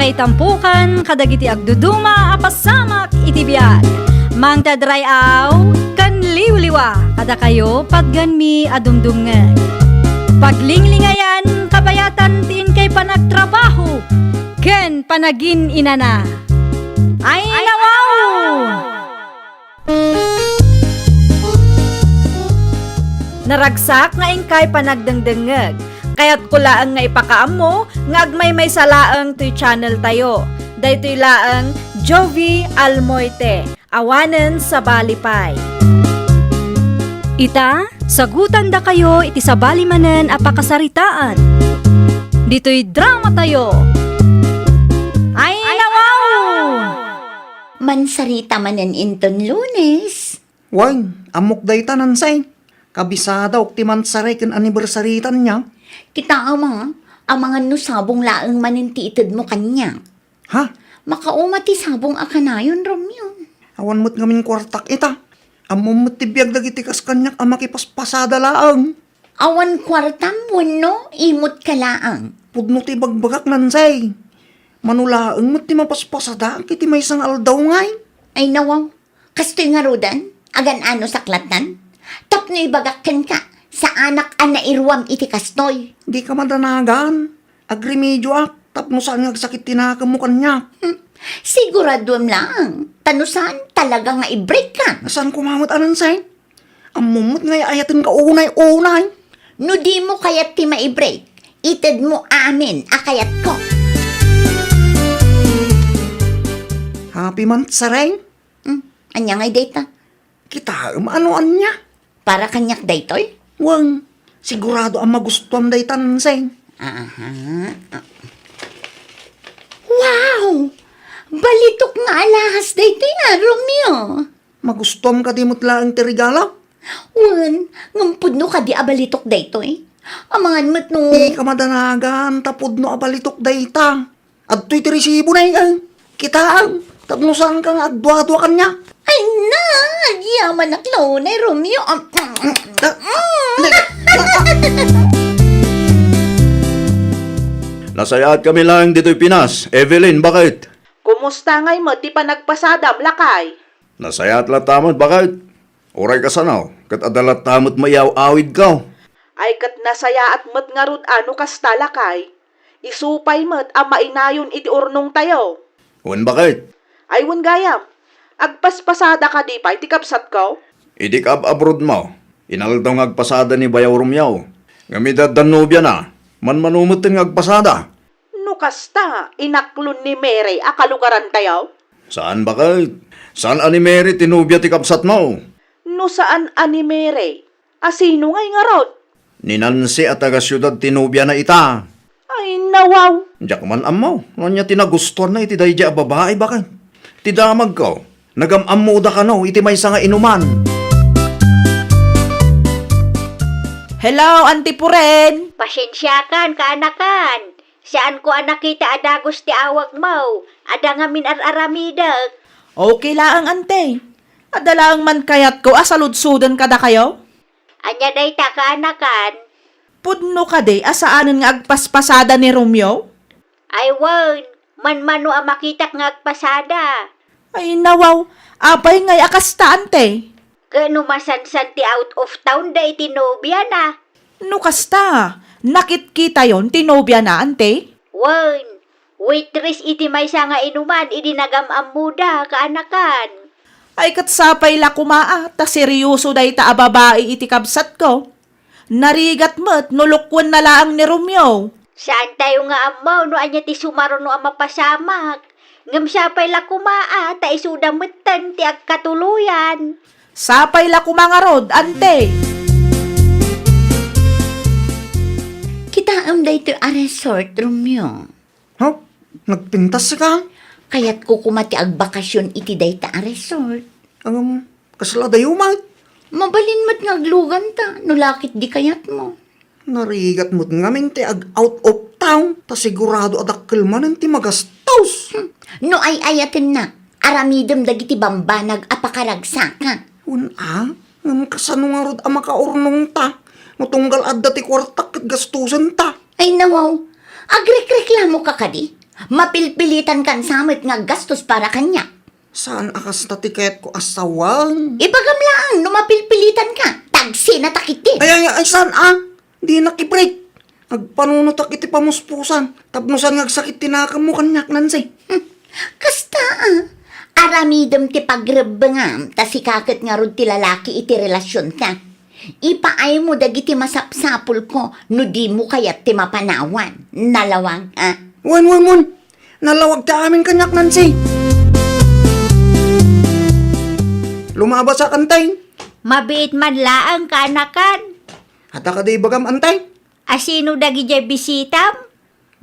ngay tampukan kadagiti agduduma apasamak iti biag. Mangtadray aw kan liwliwa kada kayo pagganmi adumdumngeg. Paglinglingayan kabayatan tiin kay panagtrabaho ken panagin inana. Ay nawaw! Naragsak nga ingkay panagdengdengeg. Kaya't kulaang nga ipakaam mo, nga agmay salaang to'y channel tayo. Daytoy laang Jovi Almoite, awanen sa balipay. Ita, sagutan da kayo iti sa balimanen apakasaritaan. Dito'y drama tayo. Ay nawaw! Mansarita manen inton Lunes. Wang, amok day tanan say. Kabisada ok ti mansaray ken anibersaritan niya. Kita ang mga nusabong laang maninti itid mo kanya. Ha? Makauma ti sabong akanayon, Romeo. Awan mo't ngamin kwartak ita. Amom mo't tibiyag dagiti kas kanyak ang makipaspasada laang. Awan kwartam mo, no? Imot ka laang. Pudno ti bagbagak nansay. Manulaang mo't ti mapaspasada kiti may isang aldaw ngay. Ay nawaw, kastoy nga rodan, agan ano saklatan. Tapno ibagakken ka, sa anak ana irwam iti kastoy. Di ka madanagan. Agrimedyo ak. Tapno saan ngagsakit tinakam mo kanya. Siguradom lang, tanusan talaga nga i-break ka. Saan kumamot anansay? Amomot ngay ayatin ka unay-unay. No di mo kayat ti ma-i-break, itid mo amin akayat ko. Happy month saray. Anya ngay data? Kita ano anya? Para kanyak daytoy? Wang, sigurado ang magustuhan day tansay. Aha. Wow! Balitok nga alahas daytoy na, Romeo. Magustuhan ka di mo't laang ti regalo? Wan, ngampud no ka di abalitok daytoy. Amangan mo't no. Di ka madanagan, tapod no abalitok day ta. At to'y ti resibo na yung kita ang tapno saan kang agdwa-dwa kanya. Ay na! Yaman na klonay, Romeo. Nasayaat kami lang dito'y Pinas. Evelyn, bakit? Kumusta ngay mo, ti pa nagpasadam, lakay? Nasayaat latamot, bakit? Oray ka sanaw, kat adalat tamot mayaw-awid ka. Ay kat nasaya at mat nga rod ano kasta, lakay? Isupay mat, ang mainayon iti urnong tayo. Wan bakit? Ay wan gayam, agpaspasada ka di pa, iti kapsat ko? Idik abroad mo. Inaldaw ng agpasada ni Bayaw Rumyaw. Ngamidad dan nobya na, manumot ng agpasada. No kasta, inaklon ni Mary, akalugaran tayo? Saan bakit? Saan ani Mary tinubya ti kapsat mo? No saan ani Mary? Asino ngay nga rod? Ni Nancy at taga-syudad tinubya na ita. Ay nawaw, Diyak man amaw, nga tinagustuhan na iti dayja babae bakit? Ti damag ko, nagamamuda ka no, iti may nga inuman. hello, Auntie Puren. Pasensyakan, kaanakan. Saan ko nakita adagos ti awag mo? Ada ngamin ar-aramidag. Okay laang, ante. Adalaang man kayat ko, asaludsudan kada kayo? Anya day ta kaanakan. Pudno ka de, asaanan nga agpaspasada ni Romeo? Ay wan, manmano ang makitak nga agpasada. Ay nawaw, apay ngay akasta, ante. Kano masansan ti out of town da iti nobya na. No kasta, nakit kita yon, tinobya na, ante. Wan, waitress iti may nga inuman, idinagam muda kaanakan. Ay katsapay la kumaa, ta seryoso day ta ababae iti kabsat ko. Narigat mo't nulukwan na laang ni Romeo. Saan tayo nga amaw no anya ti sumaro no ang mapasamak. Ngam sapay la kumaa, ta isudamutan ti agkatuluyan. Sapay la kumangarod, ante. Kita am daytoy a resort, Romeo. Ha? Nagpintas ka? Kaya't kukumati agbakasyon iti dayta a resort. Kasla dayo man. Mabalin mo't ngaglugan ta, nulakit di kayat mo. Narigat mo't ngamin ti ag out of town. Ta sigurado adakkel man ti magastaws. No ay ayatin na, aramidem dagiti bambanag apakaragsakan. Kasano nga rod ang makaurnong ta. Matunggal adda ti kwartak kat gastusan ta. Ay nawaw, agrekreklamo ka kadi. Mapilpilitan kan samit nga gastos para kanya. Saan akas na tiket ko asawang? Ibagam lang, no mapilpilitan ka. Tagsi na takiti. Ay, saan Di nakibreak. Nagpanunutak iti pamuspusan. Tapnosan ngagsakit tinakam mo kanyak nansi. Kasta aramidem ti pagrebengam, ta si kakit nga rod ti lalaki iti relasyon ka. Ipaay mo dagiti masapsapul ko, no di mo kayat ti mapanawan. Nalawang, Wan. Nalawag ta amin kanyak nansi. Lumaba sa kantay. Mabiit man laang kaanakan. Hata ka di bagam antay. Asino dagi jay bisitam?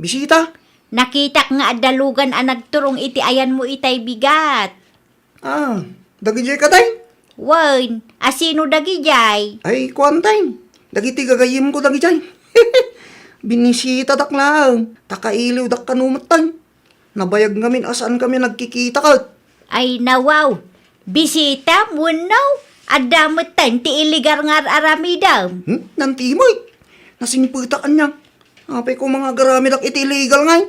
Bisita. Nakitak nga adalugan ang nagturong iti ayan mo itay bigat. Dagi jay katay. Wan, asino dagi jay? Ay, kuantay. Dagiti gagayim ko dagi jay. Binisita dak lang. Takailiw dak kanumatay. Nabayag ngamin asaan kami nagkikita ka. Ay nawaw, bisita mo no? Adamutan ti iligar nga aramidam. Nantimoy. Nasingpita kanya. Apay ko mga garami dak iti illegal ngay.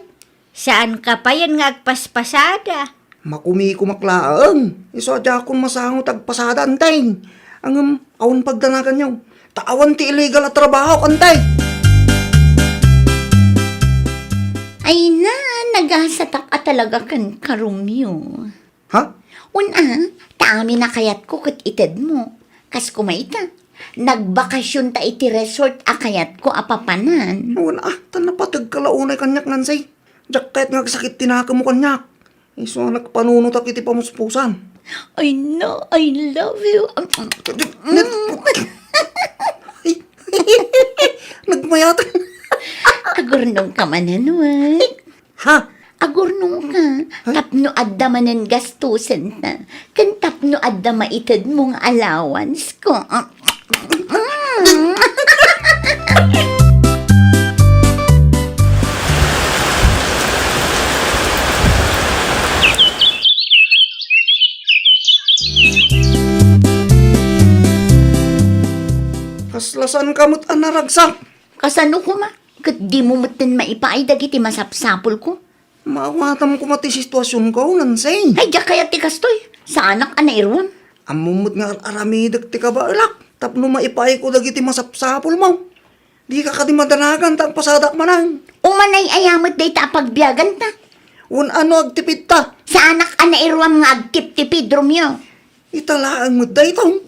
Saan ka pa yan nga agpaspasada? Makumi ko maklaang. Isadya akong masango tagpasada antay. Ang awan pagdanagan niyo. Tawan ti illegal at trabaho antay. ay na, nagasatak at talaga kan karumyo. Ha? Una, taami na kayat ko kat ited mo. Kas kumaita, nagbakasyon ta iti resort akayat ko apapanan. Wala tanapatag kalaunay kanyak nansay. Diyak kahit nga sakit tinaka mo kanyak. Iso nagpanunutak iti pamuspusan. I know, I love you. Nagmayatan. Agurnong ka mananuay. Ha? Agurnong ka. Tapno adda manan gastusan ta. Kan tapno adda maitid mong allowance ko. Kaslasan kamot anaragsak. Kasano ko ma? Kat di mo matin maipaay dagiti masapsapol ko. Maawatam ko mati sitwasyon ko, nansay. Ay, diya kaya ti kastoy. Sa anak anairwan. Amumot nga aramidag ti kabalak. Tapno maipay ko dagiti masapsapol mo. Di ka kadi madanagan tang pasadak manang. Umanay ayamat day ta pagbiyagan ta. Un ano agtipid ta. Sa anak anairwan nga agtip-tipid, Romeo. Italaang mo da itong.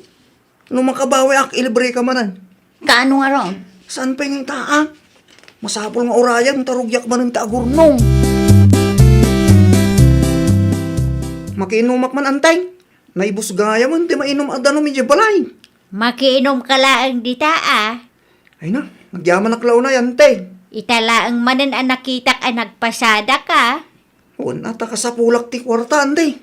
Nung makabawi ak ilibre ka manan. Kaano nga ron? Saan pa yung taa? Masapol nga orayan, tarugyak man ang taagurnong. Makiinumak man antay. Naibus gaya man, di mainom adano medyo balay. Makiinom ka laang dita Ay na, nagyaman naklaw na yan, te. Italaang manan ang nakitak ang nagpasada ka. Huwag nata ka sa pulak ti kwarta, ante.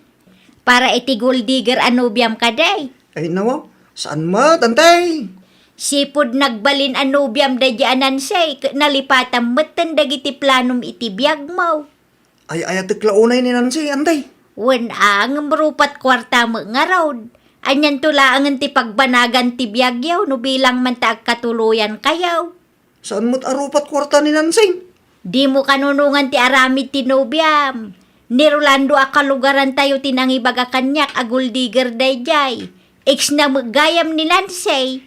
Para itigul digger anubiam ka day. Ay nawa, saan ma, tantay? Sipod nagbalin anubiam da dyanan say, nalipatam matan dagiti planom itibiyag mo. Ay tiklaunay ni Nancy, antay. Wen ang marupat kwarta mo nga road. Anyan tulaangan ti pagbanagan ti biyagyaw no bilang man ta katuluyan kayaw. Saan mo't arupat kwarta ni Nancy? Di mo kanunungan ti aramid ti nobiam. Ni Rolando akalugaran tayo tinangibaga kanyak agul digger dayjay. Ex na magayam ni Lansay.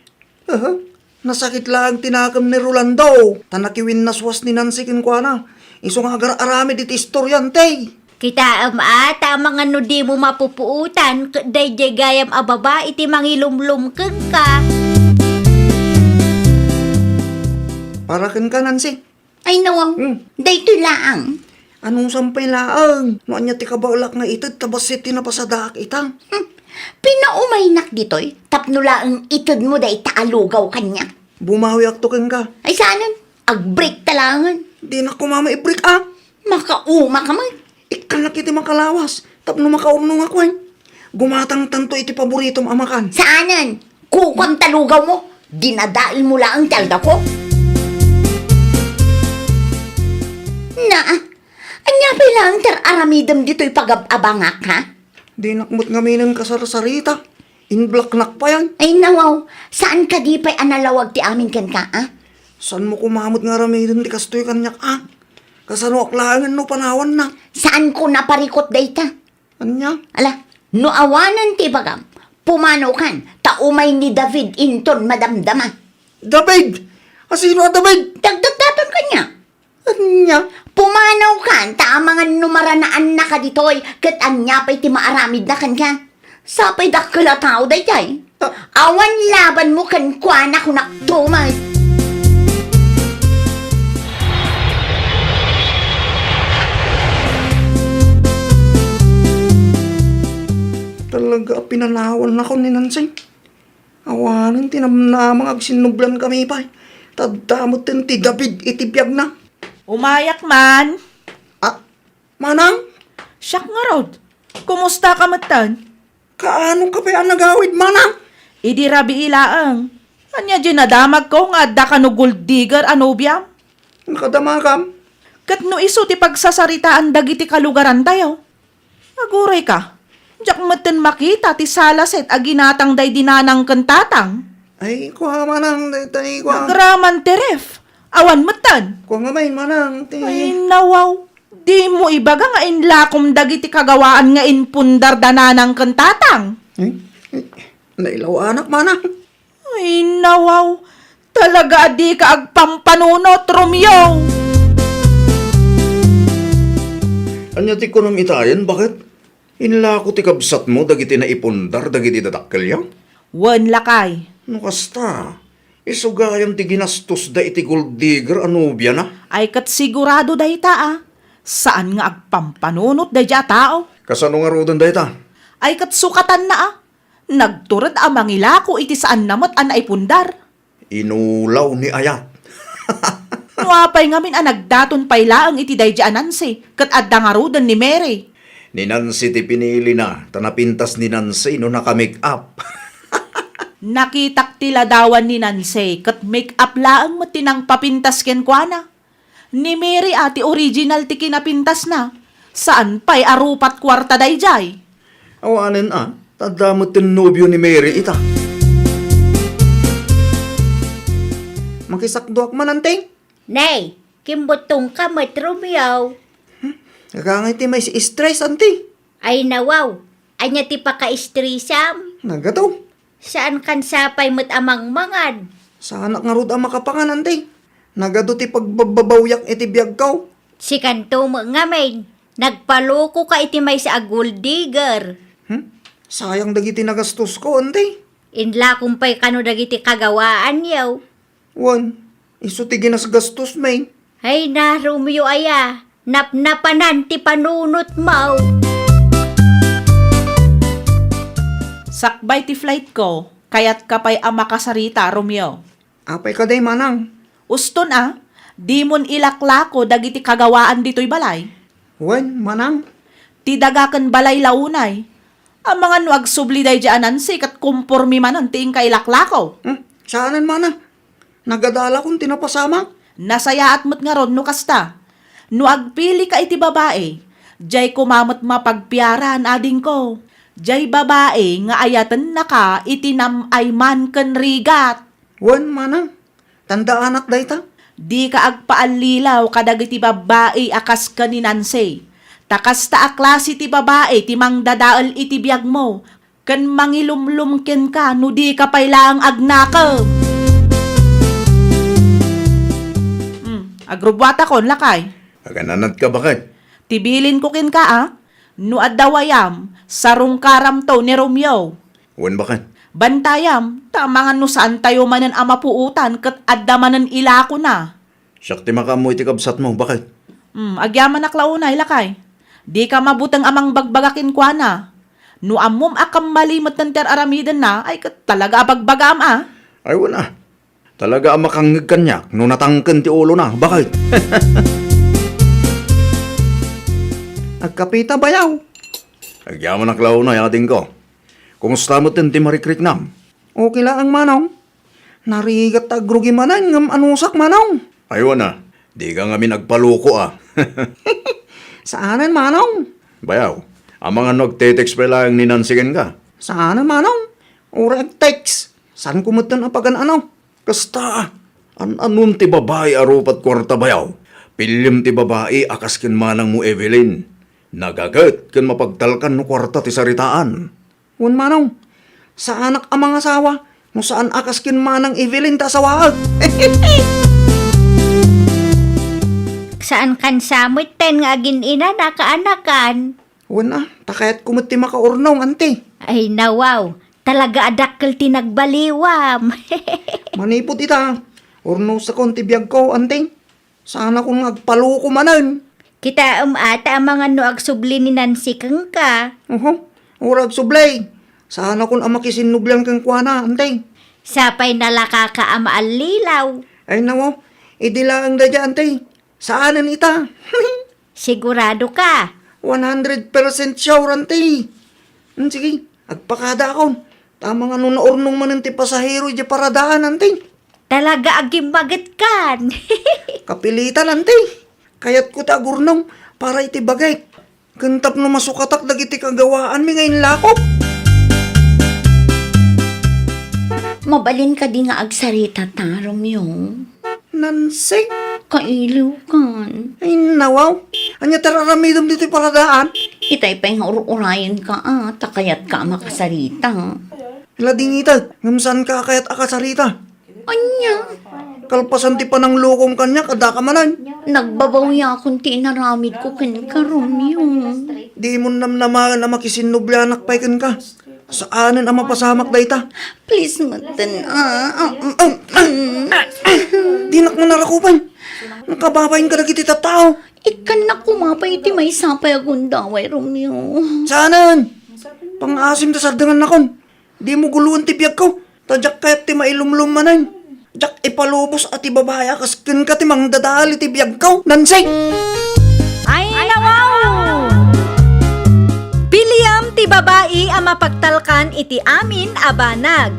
Nasakit lang tinakam ni Rolando. Tanakiwin naswas ni Nancy kinkwana. Iso nga agar-arami dit istoryante. Kita ata mga no di mo mapupuutan, dayjay gayam ababa iti mangilumlum keng ka. Para ken ka, Nancy. Ay nawaw, dayto laang. Anong sampay laang? No anya ti kabalak nga itid tabasit tinapasadak itang. Pinaumay ditoy, tapno laang itod mo day taalugaw kanya. Bumawi ak to ken ka. Ay saanan, agbreak talangan. Di na ko mama i-break Makauma ka man. Ikanak iti makalawas. Tapno makaurnong ako eh. Gumatang tanto iti paboritom amakan. Saanan, kukam talugaw mo. Dinadail mo laang talda ko. Na, anya pa lang aramidam dito'y pag-abangak ha? Di nakmut nga minang kasarsarita. In-block nak pa yan. Ay nawaw, saan ka di pa'y analawag ti amin kan ka, ah? San mo kumamot nga ramidin ti kastoy kanyak Kasano aklangan no panawan na. Saan ko naparikot dayta? Anya? Ala, no awanan ti bagam. Pumanaw kan, taumay ni David Inton madamdama. David! Asino a David? Dagdagdaton kanya. Anya? Pumanaw kan, taamangan numaranaan na ka ditoy, kat anya pa'y ti maaramid na kan ka. Sapay dakala tao dayjay. Awan laban mo kan kwa na kunaktumay. Talaga pinanawan na ko ni Nansing. Awanan tinamnamang agsinublan kami pa. Tadamot din ti David itibiyag na. Umayak man. Ah, manang? Siyak nga rod. Kumusta ka matan? Kaano ka pa nagawid, manang? Idi rabi ilaang. Anya di nadamag ko nga adda ka no gold digger anobya. Nakadamakam? Kat no iso ti pagsasaritaan dagiti kalugaran tayo. Aguray ka. Diyak matan makita ti salaset aginatang day dinanang kantatang. Ay, kuha manang. Tay, kuha. Nagraman ti ref. Awan matan. Kuha nga may manang. Ay nawaw. Di mo ibaga nga inlakom dagiti kagawaan nga inpundar dananang kantatang. Nailaw anak, manang. Ay nawaw. Talaga di ka agpampanunot, Romeo. Anya ti ko nang itayan, bakit? Inla ko ti kabsat mo, dagiti na ipundar, dagiti dadakkel yaw. Wan lakay. No kasta, isugayam ti ginastos da iti gold digger, anubya na. Ay kat sigurado day ta. Saan nga agpampanunot day ja tao? Kasano nga rodan da ita? Ay kat sukatan na. Nagturad amang ilako iti saan namat an naipundar. Inulaw ni Ayat. Nuapay ngamin nagdaton pay laang iti day ja anansi. Kat adda nga rodan ni Mary. Ni Nancy ti pinili na, tanapintas ni Nancy no naka-make up. Nakitak tila dawan ni Nancy. Kat make up laang matinang papintas ken kwa na. Ni Mary ati original ti kinapintas na. Saan pa'y arupat kwarta day jay? Awanin tadamot tin nobyo ni Mary ita. Makisakduak man, anting. Nay, kimbutong ka mat Romeo. Nakangay ti may si stress, anting. Ay nawaw, anya ti paka-istrisam. Nagataw. Saan kan sapay mat amang mangad? Sa anak nga rod ang makapangan, anting. Nagado ti pagbabawyak iti biyag kaw. Si kanto mo nga may, nagpaloko ka iti may sa gold digger. Sayang dagiti nagastos ko, anting. Inla kumpay kano dagiti kagawaan yaw. Wan, iso ti ginasgastos, may. Ay na, Romeo aya, napnapanan ti panunot mau. Sakbay ti flight ko, kayat kapay ang makasarita, Romeo. Apay ka day, manang. Uston di mon ilaklako dagiti kagawaan dito'y balay. Wan, manang. Ti dagaken balay launay. Ang mga nuag subli day dyanan si kat kumpormi manon ti ingka ilaklako. Saanan, manang. Nagadala kong tinapasamak. Nasayaat mo't nga ron no kasta. Nuag pili ka iti babae. Jay kumamot mapagpiaran ading ko. Jay babae nga ayatan na ka itinamay man ken rigat. Wan, manang. Tanda anak day ta. Di ka agpaalilaw kadagiti babae akas ka ni Nancy. Takas ta aklase ti babae ti mangdadaal iti biyag mo. Ken mangilumlumken ka no di ka paylaang agnakaw. Agrubwata kon lakay. Agananat ka bakit? Tibilin ko kin ka no adawayam sarong karam to ni Romeo. Wan bakit? Bantayam, tamangan no saan tayo manan amapuutan kat adda manan ilako na. Siyak ti makamoy ti kabsat mo, bakit? Agyaman aklaunay lakay. Di ka mabutang amang bagbagakin kwa na. No amom akam malimot ng ter aramidan na, ay kat talaga abagbagam Ay wala. Talaga ang makangig kanyak, no natangken ti ulo na, bakit? Agkapita bayaw. Agyaman na klaw na yating ko. Kumusta mo tin ti marikrik nam? Okay lang ang manong. Narigat agrugi manan ngam anusak manong. Ay wala. Di ka nga nagpaluko Saanan manong? Bayaw, ang mga nagtetext pa lang ni Nansigan ka. Saanan manong? Urag text. Saan kumutan ang pagan ano? Kasta, anum ti babae arupat kwarta bayaw. Pilyam ti babae akas ken manang mo Evelyn. Nagagat ken mapagtalkan no kwarta ti saritaan. Wan manong, sa anak amang asawa, no saan akas kin manang Evelyn ta asawaag. Saan kan samit ten nga agin ina nakaanakan? Wan takayat kumot ti makaurnong, ante. Ay nawaw, talaga adakkel tinagbaliwam. Manipot ita, urno sa kon ti biyag ko, ante. Sana kung agpaluko manan. Kita ata ang mga no agsubli ni Nancy kang ka. Urag sublay. Sana kung amakisinublang kang kuana, ante. Sapay nalaka ka ama alilaw. Ay nawo, idilaang da dyan, ante. Saanan ita? Sigurado ka. 100% sure, ante. Sige, agpakada akon. Tama nga nung naurnong manan ti pasahero di paradaan, ante. Talaga agim baget kan. Kapilitan, ante. Kayat ko ta gurnong para iti bagay. Kantap no masukatak dagiti kagawaan mi ngayon lakop. Mabalin ka di nga agsarita ta, Romeo. Nancy, Kailiw kan. ay nawaw. Anya tararamidom dito paradaan. Itay pa yung urayan ka takayat ka makasarita. Lading ita, ngamsan ka kayat akasarita. Anya, Kalpasan ti panang lukom kanya, kada ka manan. nagbabawya akong tinaramid ko ka, Romeo. Di mo namnamagan na makisinublanak pa ikan ka. Saanan ang mapasamak da ita? Please, matan, Di nak mo narakupan. Nakababayin ka na kiti tao. Ikan na kumapay ti may sapay agundaway, Romeo. Saanan? Pang-asim ta sardangan nakon. Di mo guluan ti biyag ko. Tadyak kayat ti mailumlum manan. Jak ipalubos at ibabaya kaskin ka ti mang dadali ti biyag ko. Nansay! Ay nawaw! Piliam ti babae ang mapagtalkan iti amin abanag.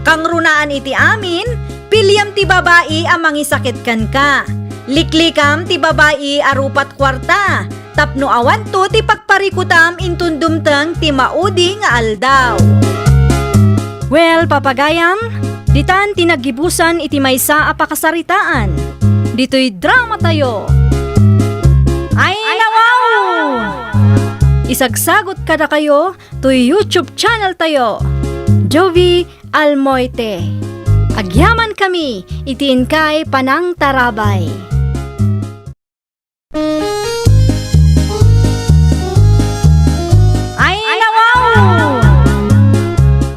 Kang runaan iti amin, piliam ti babae ang mangisakit kan ka. Liklikam ti babae arupat kwarta. Tapno awan to ti pagparikutam intundumteng ti maudi nga aldaw. Well, papagayam, ditan tinagibusan iti maysa a pakasaritaan. Dito'y drama tayo. Ay nawaw! Isagsagot kada kayo to YouTube channel tayo. Jovi Almoite. Agyaman kami, itiin kay Panang Tarabay. Ay nawaw!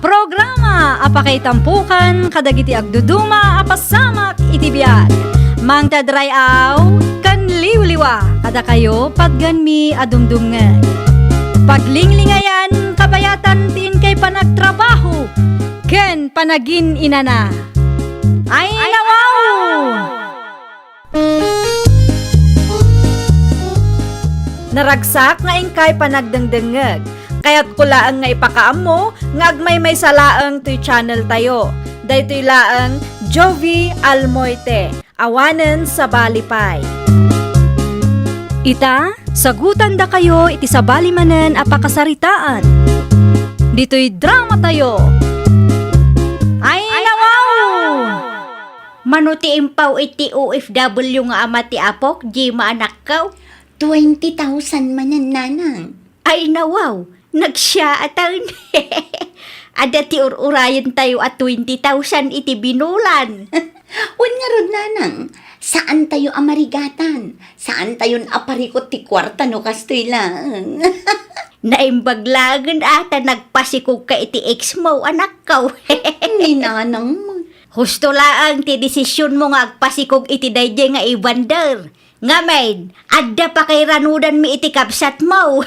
Programa apakay tampukan kadagiti agduduma apasamak itibiyag. Mang tadrayaw kan liwliwa kada kayo pagganmi adumdumngan. Paglinglingayan kabayatan tin kay panagtrabaho ken panagin inana. Ay nawaw! Naragsak nga ingkay panagdengdengeg. Kaya't kulaang nga ipakaam mo, nga agmay may salaang to'y channel tayo. Dahito'y laang Jovi Almoite, awanen sa Balipay. Ita, sagutan da kayo iti sa balimanen apakasaritaan. Dito'y drama tayo. Ay nawaw! Manuti impaw iti OFW nga ama ti apok, di maanak ka. 20,000 manan, nanang. Ay nawaw, nagsya atan. Ada ti urayan tayo at 20,000 iti binulan. Wan nga rod, nanang. Saan tayo amarigatan? Saan tayo aparikot ti kwarta no kastoy lang? Naimbaglagan ata nagpasikog ka iti ex mo, anak ka. Ni nanang mo. Husto laang ti desisyon mo nga agpasikog iti dayjay nga iwander. Nga maid, adda pa kay ranudan mi iti kapsat mo.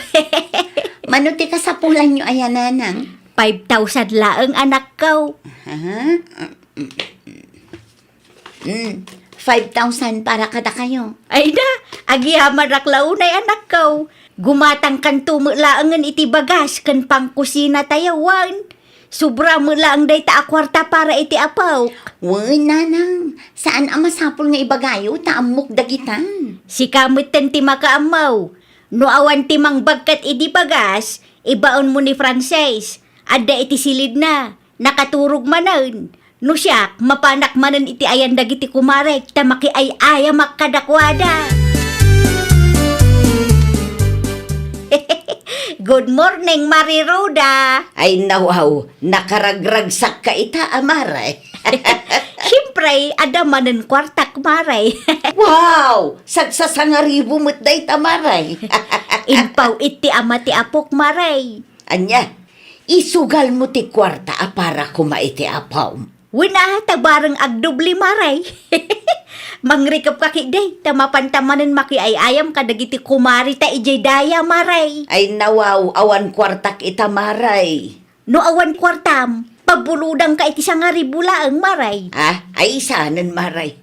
Manuti ka sa pulan nyo, ayan, nanang. 5,000 laang anak ka. Ha? 5,000 para kada kayo. Ay na, agiyaman raklaunay anak ka. Gumatang kan tumulaangan iti bagas kan pangkusina tayawan. Sobra mo lang day ta akwarta para iti apaw. Wan, nanang. Saan ang masapol nga ibagayo? Taamok dagitan. Si kamit ten ti makaamaw. No awan ti mangbagkat iti bagas, ibaon mo ni Frances. Adda iti silid na, nakaturog manan. No siya, mapanak manan iti ayan dagiti kumarek, tamaki ay aya makadakwada. Good morning, Mariruda. Ay nawaw, nakaragragsak ka ita, Maray. Siyempre, adaman ng kwartak, Maray. Wow! Sagsasangaribo mo't day ta, Maray. Impaw iti ama ti apok, Maray. Anya, isugal mo ti kwarta para kumaiti apaw. Wina, tabarang agdubli, Maray. Mangrikap ka kiday, tamapantamanan makiayayam kadagiti kumari ta ijay daya, Maray. Ay nawaw, awan kwartak ita, Maray. No awan kwartam, pabuludang ka iti sangaribulaang, Maray. Ay isanan, Maray.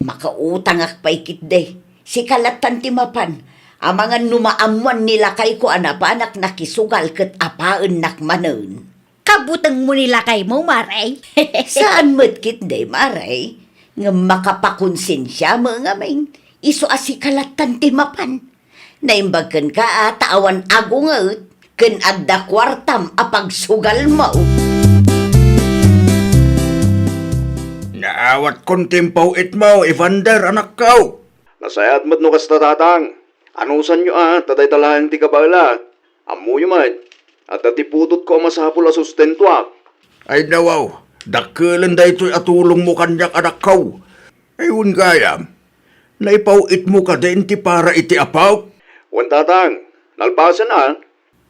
Makautang ak paikit de. Si kalatan ti mapan. Amangan numaamuan nila kay ko anapanak nakisugal ket apaan nakmanon. Kabutang mo nila kay mo, Maray. Saan mo't kit de, Maray? Nga makapakonsensya mo nga main. Iso asi kalatan ti mapan. Naimbagkan ka awan agungot. Ken adda kwartam apag sugal mo. Naawat kon timpaw it mo, Evander, anak ko. Nasayat mo't no kas tatatang. Anusan nyo taday talahang ti kabala. Amuyo man. At tatiputot ko masapul a sustentwa. Ay nawaw, dakilan da ito'y atulong mo kanyak anak ko. Ayun gayam, naipaw it mo ka din ti para iti apaw. Wan tatang, nalpasan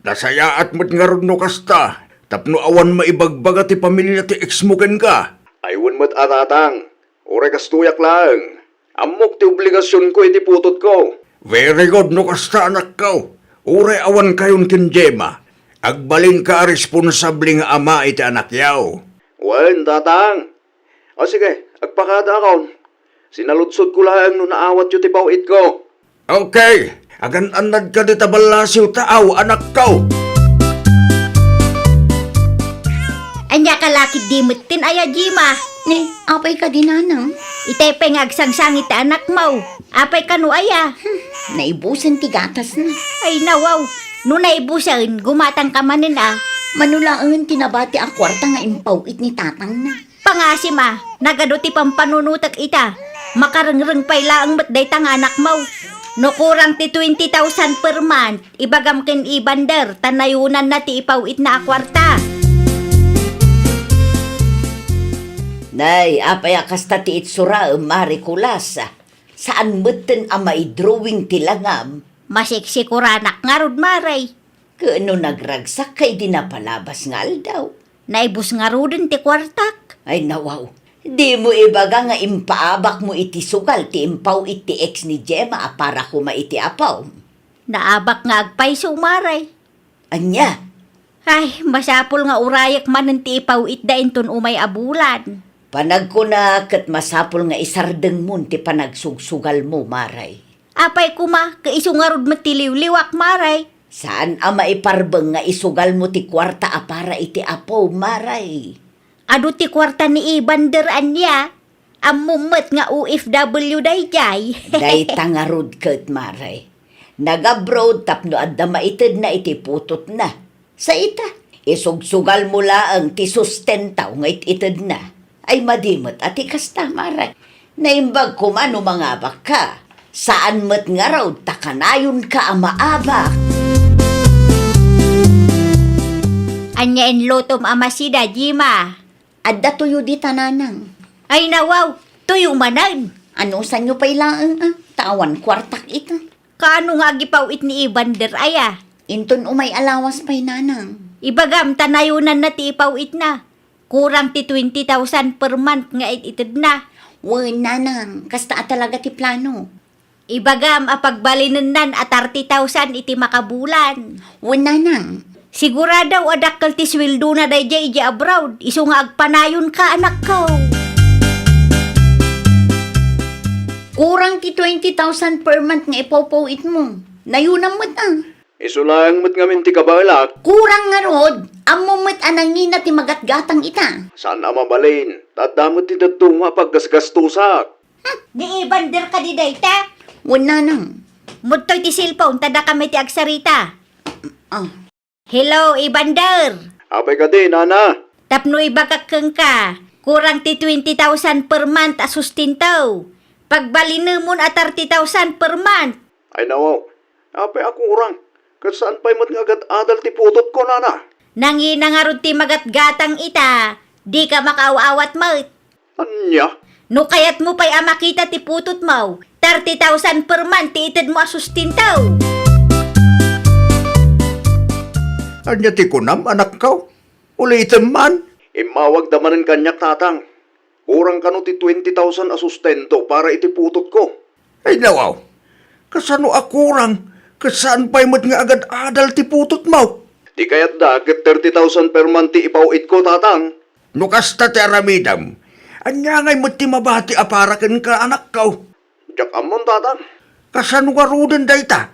Nasayaat mo't nga ron no kasta. Tapno awan maibagbaga ti pamilya ti ex mo ken ka. Aywan mo't atatang, ore kastuyak lang. Amok ti obligasyon ko iti putot ko. Very good no kasta anak ko. Ure awan kayon ken Gemma. Agbalin ka responsabling ama iti anak yaw. Wen, tatang. O sige, agpakada ako. Sinaludsod ko lang no naawat yu ti pawit ko. Okay, agan anad ka di tabalasiw taaw, anak ko. Anya ka lakit dimutin aya, Jima. Ni, apay ka dinanang. Itay pengagsangsang iti anak mo. Apay ka no aya. Naibusan ti gatas na. Ay nawaw. No naibusan, gumatang ka manin Manulaangan tinabati ang kwarta nga impaw it ni tatang na. Pangasim nagaduti pampanunutak ita. Makarengreng payla ang matday tang anak mo. No kurang ti 20,000 per month. Ibagam ken Evander, tanayunan na ti ipawit na akwarta. Nay, apay akasta ti itsura marikulasa. Saan meten ang maidrawing tilangam? Masiksikuраnak nga rod, Maray. Kaano nagragsak kay dinapalabas nga aldaw. Naibus nga rodin ti kwartak. Ay nawaw, di mo ibaga nga impaabak mo iti sugal ti impaw iti ex ni Gemma para kuma iti apaw. Naabak nga agpayso, Maray. Anya, Ay, masapol nga urayak man ti ipawit dain ton umay abulan. panag ko na kat masapol nga isardeng mo ti panagsugsugal mo, Maray. Apay kuma, kaisungarod matiliw-liwak, Maray. Saan ang maiparbeng nga isugal mo ti kwarta para iti apaw, Maray? Ado ti kwarta ni Evander anya. Amumet nga OFW dayjay. Day tangarod kat, Maray. Nag-abroad tapno adda maited na iti putot na. Sa ita, isugsugal mo laang ti sustentaw nga ited na. Ay madimot at ikasta, Maray. Naimbag kumano mga baka. Saan met nga raw takanayon ka ang maabak? Anya en lotom amasida, Jima. Adda tuyo di tananang. Ay nawaw, tuyo manan. Ano sa nyo pailaan Tawan kwartak ita. Kaano nga gipawit ni Evander aya? Inton umay alawas pa'y nanang. Ibagam, tanayunan na ti ipawit na. Kurang ti 20,000 per month nga itid na. Wen nanang, kasta talaga ti plano. Ibagam, apagbalinan nan at 30,000 iti makabulan. Wen nanang, Siguradaw adakkel ti sweldo na dayjay iti abroad. Isu nga agpanayon ka, anak ko. kurang ti 20,000 per month nga ipawpawit mo. Nayunam mo't Isulang mo't ngamin ti kabalak. Kurang nga rod, amo mo't anangina ti magatgatang ita. Saan na mabalin? Tadamot ti datuma paggasgastusak. Di Evander ka di dayta. Wen nanang. Mudtoy ti cellphone, tada kami ti agsarita. Ah, Hello, Evander. Abay ka din, Nana. Tapno ibagakeng ka. Kurang ti 20,000 per month asustintaw. Pagbalin mo at 30,000 per month. Ay nawaw, apay ako urang. Kat saan pa'y mat nga agad adal ti putot ko, nana? Nanginangarod ti magatgatang ita. Di ka makaawat mo. Anya? No kayat mo pa'y amakita ti putot mo. 30,000 per month ti itad mo asustintaw. Anya ti kunam, anak ko. Ulitin man. Imawag damanin kanyak, tatang. Kurang kano ti 20,000 asustento para iti putot ko. Ay nawaw. Kasano akurang? Kasaan pa'y mat nga agad adal ti putot mo? Di kayat da, kat 30,000 per month ti ipawit ko, tatang. Nukasta ti aramidam. Anya ngay mat ti mabati aparakan ka, anak ko. Diyak amon, tatang. Kasano nga rudan dayta?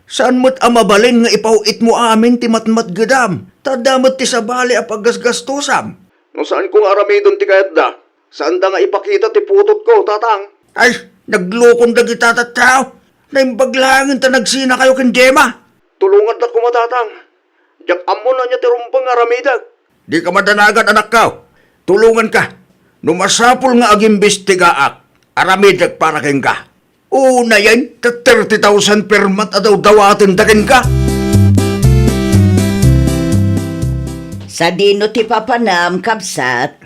Saan mat amabalin nga ipawit mo amin ti matmat gadam? Tadamat ti sabali a paggasgastusam. No saan kong aramidon ti kayat da? Saan da nga ipakita ti putot ko, tatang? Ay, naglokon da kita tao. Naimbaglangan ta nagsina kayo ken Gemma. Tulungan ta ko, matatang. Diyak amon na niya ti rumpang aramidag. Di ka madanagan, anak ko. Tulungan ka. Numasapul nga agimbestigaak. Aramidag para ken ka. Una yan, 30,000 per month adaw dawatin dakin ka. Sa dino ti papanam, kabsat.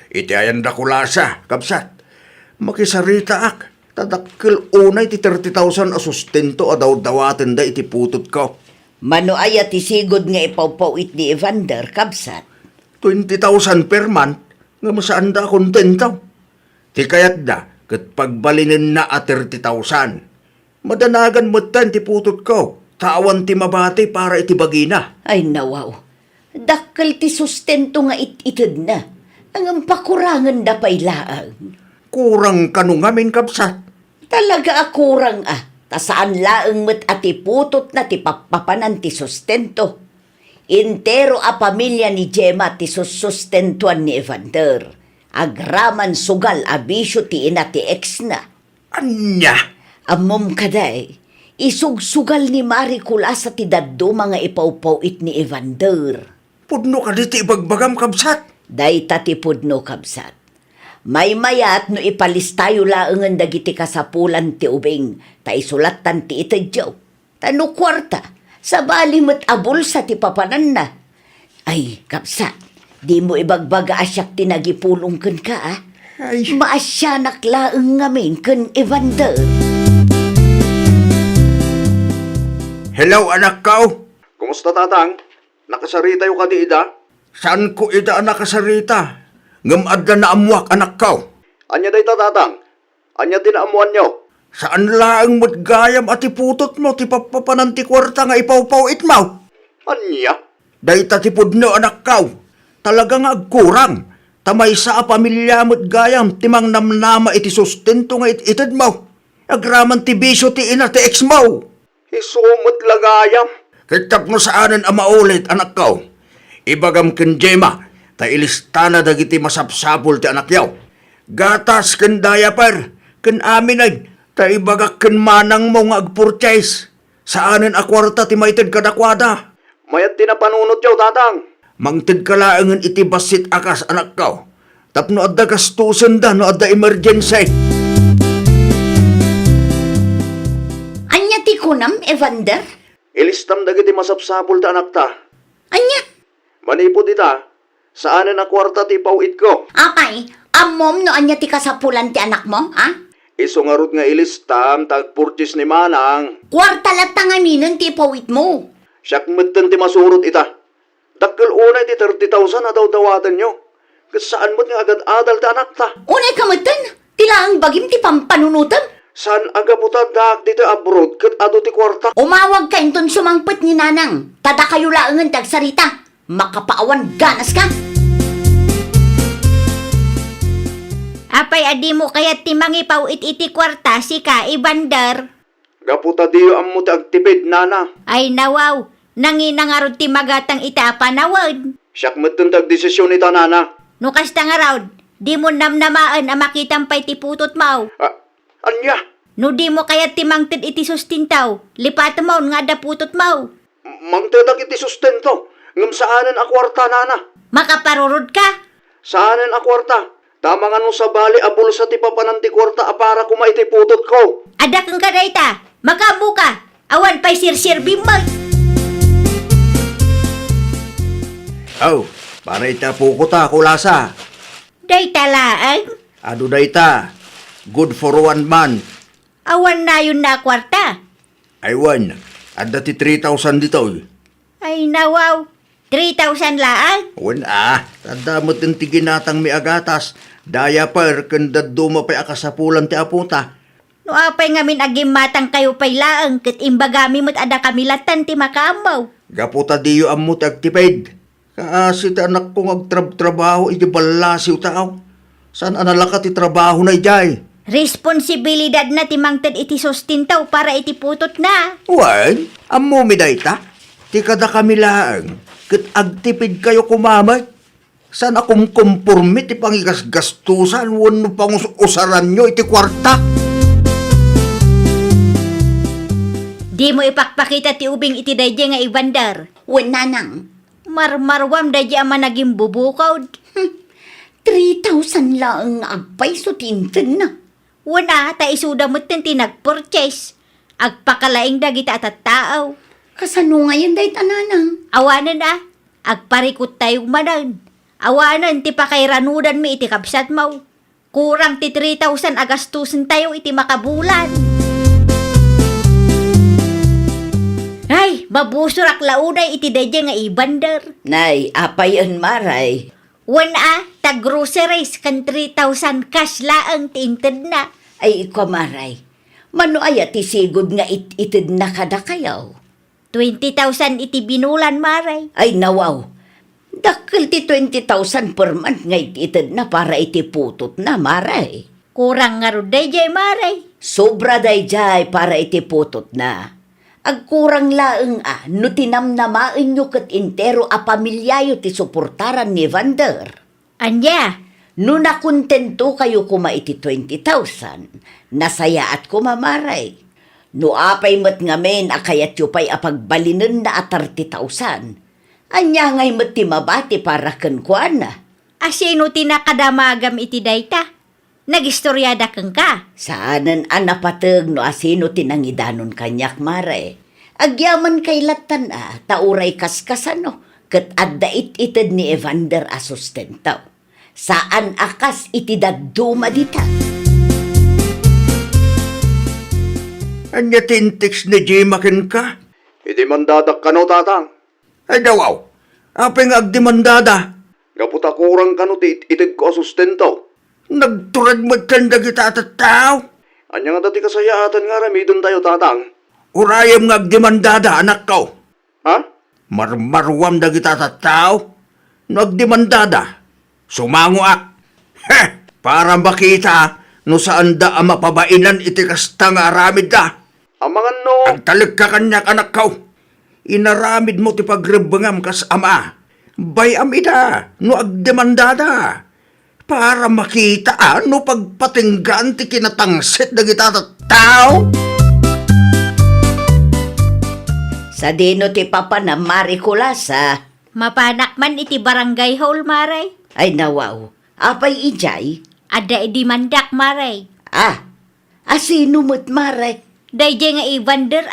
Iti ayan da kulasa, kapsat. Makisarita ak. Tadakkel unay ti 30,000 asustento adaw dawatin da iti putot ko. Mano aya ti sigod nga ipawpawit ni Evander, kabsat. 20,000 per month, nga masaan da kontento. Ti kayat da, kat pagbalinin na at 30,000. Madanagan mo tan ti putot ko, tawan ti mabati para iti bagina. Ay nawaw. Dakkel ti sustento nga itid na. Ang pakurangan da pa'y laang. Kurang kanungamin kapsat. Talaga akurang tasaan laang met ati putot na ti papapanan ti sustento. Intero a pamilya ni Gemma ti sustentuan ni Evander. Agraman sugal abisyo ti ina ti ex na. Anya? Amom kaday, isugsugal ni Marie Kulasa ti daddo mga ipawpawit ni Evander. Pudno ka diti ibagbagam kapsat. Day tatipod no kabsat. May mayat no ipalistayo laangan dagiti kasapulan ti ubing, ta isulatan ti itadyaw. Tano kwarta, sa bali met abul sa ti papanan na. Ay, kabsat, di mo ibagbaga asyak ti nagipulong ken ka Ay. Maasyanak laang ngamin ken Evander. Hello, anak ko. Kumusta, tatang? Nakasarita yung kadiida? Saan ko ida nakasarita? Ngamad na amwak, anak ko. Anya day tatang? Anya tinaamuan nyo? Saan laang mo't gayam at iputot mo, ti papapanan ti kwarta nga ipawpawit mo? Anya? Day tatipod no, anak ko. Talagang agkurang. Tamay sa pamilya mo't gayam, timang namnama iti sustento nga itid mo. Agraman ti bisyo ti ina ti ex mo. Isumot lagayam. Kitap mo saanan ang maulit, anak ko. Ibagam ken Gemma, ta ilistana dagiti masapsapul ti anak yaw. Gatas ken diaper, ken aminay, ta ibagak ken manang mo nga agpurchase. Saanan a kwarta ti maited kadakwada. Mayat tinapanunot yaw, tatang. Mangted ka laangan iti basit akas, anak ko. Tapno adda gastusan da, no adda emergency. Anya ti kunam, Evander? Ilistam dagiti masapsapul ta anak ta. Anya? Manipod ita, saanan na kwarta ti pawit ko. Apay, amom no anya ti kasapulan ti anak mo, Isungarot nga ilistam, tagpurchis ni Manang. Kwarta latang aminon ti pawit mo. Siyak mitten ti masurot ita. Dakkel unay ti 30,000 na daw dawatan nyo. Saan mo't nga agad adal ti anak ta? Unay kamatan, tilaang bagim ti pampanunutan. Saan aga mo tadak dito abroad kat ado ti kwarta? Umawag ka inton sumangpet ni nanang. Tada kayo laangan tagsarita. Makapaawan ganas ka. Apay adi mo kayat ti mangipaw iti kwarta si ka Evander. Gaputa diyo ang mo ti agtipid, nana. Ay nawaw, nanginangarod ti magatang ita panawad. Siyak mitten tagdesisyon ita, nana. No kasta nga raw, di mo namnamaan a makitampay ti putot mo. Anya? No di mo kayat ti mangted iti sustintaw, lipat mo nga da putot mo. Mangtedak iti sustento. Ngam saanan a kwarta, nana. Makaparurod ka. Saanan a kwarta? Tama nga nung sa bali abul sa ti papanan ti kwarta para kumaiti putot ko. Ada kang kadayta, makabu ka. Awan pa'y sirsir bimbay. Oh, para itapo ko ta, kulasa. Day talaan. Ado da ita. Good for 1 month. Awan na yun na kwarta. Aywan, ada ti 3,000 dito. Ay nawaw. 3,000 laang. Wan tadamot ng tiginatang mi agatas. Daya pa, kandad dumapay akasapulan ti apunta. No apay ngamin agim matang kayo pay laang. Kat imbagami mo't ada kamilatan ti makamaw. Gaputa diyo amot agtipid. Kaasi ti anak kong agtrabaho, iti balasiw tao. Saan analaka ti trabaho na ijay? Responsibilidad na ti mangted iti sustintaw para iti putot na. Wan, amo mi dayta. Ti kada kami laang. Kat agtipid kayo kumamay. Saan akong kumpurmi ti pangigasgastusan, wano pang usaran nyo iti kwarta. Di mo ipakpakita ti ubing iti dayje nga ibandar. Wen nanang, Marmarwam dayje ama naging bubukaw. 3,000 lang agpay so tintin na. Wana, ta isuda mo ti nag-purchase. Agpakalaing dagita at tao. Kasano ngayon day tananang? Awanan agparikot tayo manan. Awanan ti pakairanudan mi iti kapsat mau. Kurang ti 3,000 agastusin tayo iti makabulan. Ay, babusurak launay iti dayje nga ibandar. Nay, apayon maray. Wana, tag-groceries kan 3,000 cash laang ti inted na. Ay, ikaw maray. Mano ay ti sigod nga itid na kada kayaw. 20,000 iti binulan maray. Ay, nawaw. Dakil ti 20,000 per month nga itid na para iti putot na maray. Kurang nga ro dayjay maray. Sobra day jay para iti putot na. Agkurang laeng no tinamnamain nyo kat intero a pamilyayo ti suportaran ni Vander. Anya, No nakontento kayo kuma iti 20,000, nasaya at kumamaray. No apay mat ngamen akayat yu pa'y apagbalinan na at 30,000. Anya ngay mat ti mabati para kenkuan na. asino tinakadamagam iti dayta? Nagistoryada kang ka. Saanan anapateg no asino tinangidanon kanyak mare. Agyaman kay latan tauray kaskasano, ket addait ited ni Evander a sustentaw. Saan akas iti dadduma dita? Anya tintiks ni Jimakin ka? Iti mandadak ka no, tatang. Ay dawaw, apeng agdimandada. Gaputa kurang ka no, itig ko asustento. Nagturad mo kanda kita at tao. Anya nga dati kasayaatan nga ramidon tayo, tatang. Urayam nga agdimandada, anak ko. Ha? Marmarwam da kita at tao. Nagdimandada. Sumango ak. Para makita no saan da ang mapabainan iti kasta nga aramid da. Amangan no. Agtalag ka kanyak anak ko. Inaramid mo ti pagrebengam kas ama. Bayam ida no agdemandada. Para makita no pagpatinggan ti kinatangsit da kita at tao. Sa dino ti papa na Mariculasa. Mapanak man iti barangay hall maray. Ay nawaw, apay ijay? Ada edi mandak maray. Asino mo't mare? Dayjay nga Evander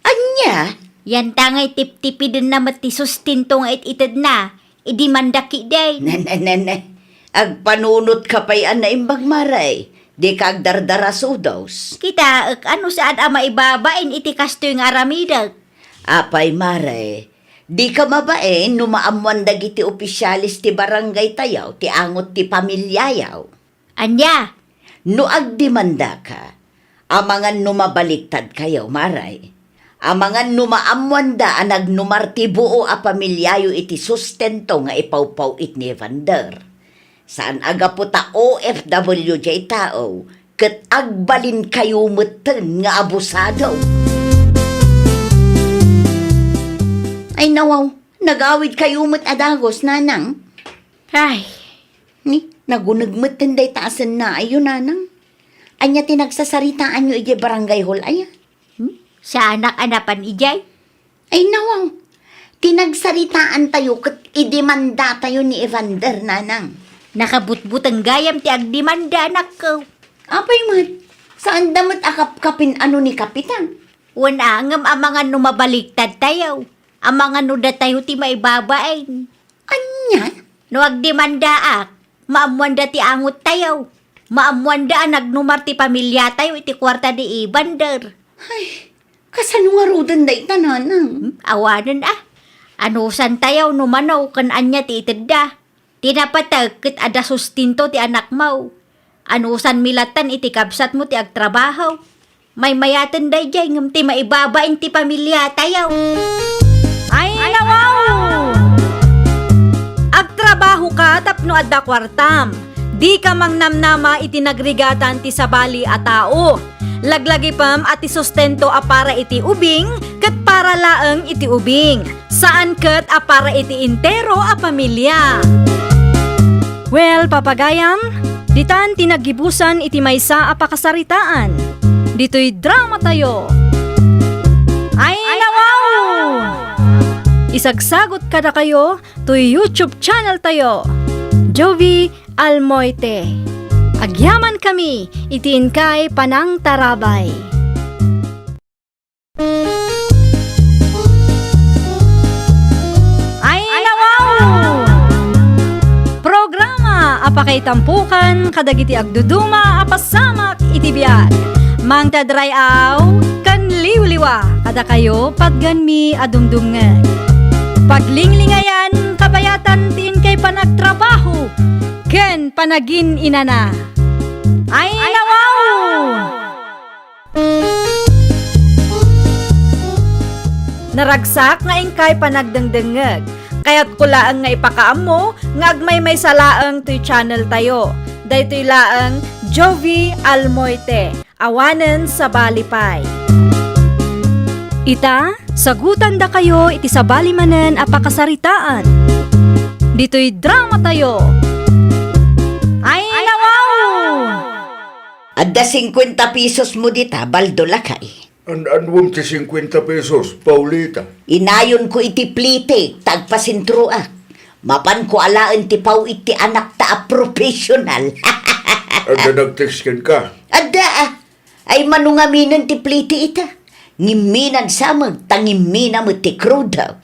Anya? Yan tangay tip-tipi din na mati sustinto nga ited na. Idi mandaki day. Nene, agpanunot ka pa'y na imbang maray. Di kag dardarasudos. Kita ano saan ama ibabain iti kastoy nga aramidag. Apay mare, di ka mabain numaamuan dagiti opisyalis ti barangay tayaw, ti angot ti pamilyayaw. Anya, No agdimanda ka, amangan numabaliktad kayaw maray. Amangan numaamuan da anag numarti buo a pamilyayo iti sustento nga ipawpaw it ni Evander. Saan aga po ta OFWJ tao, ket agbalin kayo meten nga abusado. Ay nawaw, nagawid kayo met adagos, nanang. ay, Ni, nagunagmeten day taasan na ayo, nanang. Anya tinagsasaritaan nyo iti barangay hall, aya. sa anak-anapan ijay. Ay nawaw, tinagsaritaan tayo kat idemanda tayo ni Evander, nanang. Nakabutbutang gayam ti agdimanda anak ko. Apay mat, saan damat akap-kapin ano ni Kapitan? Wala ngam ang mga numabaliktad tayo. Ang mga nuda tayo ti maibabain. Anya? No agdemandaak, maamuan da ti angot tayo. Maamuan da nagnumar ti pamilya tayo iti kwarta di ibander. Ay, kasano nga rodan da itananang? Awanan anusan tayo numanaw kan anya ti itedda. Tinapatag ket ada sustinto ti anak mo. Anusan milatan iti kabsat mo ti agtrabaho. May mayatan day jay ngam ti maibabain ti pamilya tayo. Ay, nawaw! Agtrabaho ka tapno adda kwartam. Di ka mang namnama iti nagrigatan ti sabali a tao. Laglagi pam at sustento a para iti ubing, kat para laeng iti ubing. Saan kat a para iti intero a pamilya. Well, papagayam, ditan tinagibusan iti maysa a pakasaritaan. Dito'y drama tayo. Ay, nawaw! Isagsagot kada kayo to YouTube channel tayo. Jovi Almoite. Agyaman kami, itiin kay Panang Tarabay. Ay, nawaw! Programa apakay tampukan kadagiti agduduma apasamak itibiyag. Mang tadrayaw kan liwliwa kada kayo pagganmi adumdumngeg. Paglinglingayan kabayatan tin kay panagtrabaho ken panagin inana. Ay, nawaw! Naragsak nga ingkay panagdengdengeg. Kaya't kulaang nga ipakaam mo nga agmay may salaang to'y channel tayo. Daytoy laang Jovi Almoite. Awanen sa Balipay. Ita, sagutan da kayo iti sabali manen a pakasaritaan. Dito'y drama tayo. Ay, nawaw! Adda 50 pesos mo dita, baldo lakay. Anwam ti 50 pesos, Paulita. Inayon ko iti plite, tagpasintruak. Mapan ko alaan ti pau iti anak ta a professional. Ada nag-text ka. Adda ay manungaminan ti plite ita. Ngiminan samag, tangimina mo ti kruda.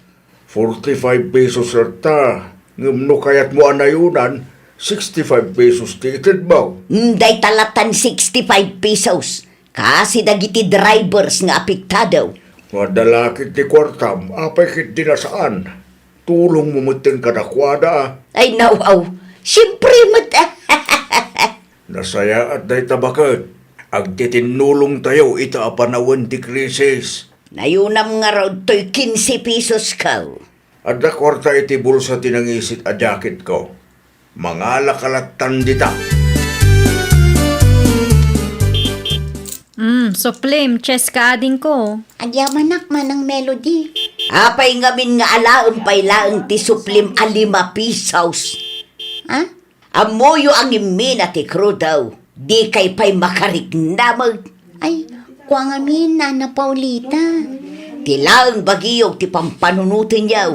45 pesos erta. Ngumno kayat mo anayunan, 65 pesos ti ited mo. Day talatan 65 pesos. Kasi dagiti drivers nga apektado. Madalakit ti kwartam, apay kit dinasaan. Tulong mo mutin kadakwada. Ay nawaw, siyempre mat. Nasaya at day tabakat. Agtitinulong tayo ita apanawan ti krisis. Nayunam nga raw to'y 15 pesos ka. Adda kwarta iti bulsa tinangisit a jacket ko. Mga lakalatan dita. So flame, chess ka ading ko. Agyamanak man ang melody. Apay ngamin nga alaon pay laang ti suplim a 5 pesos. Ha? Amoyo ang imina ti krudaw. Di kay pay makariknamag. Ay, kwa ngamin na Paulita. Tilaang bagiyog ti pampanunutin yaw.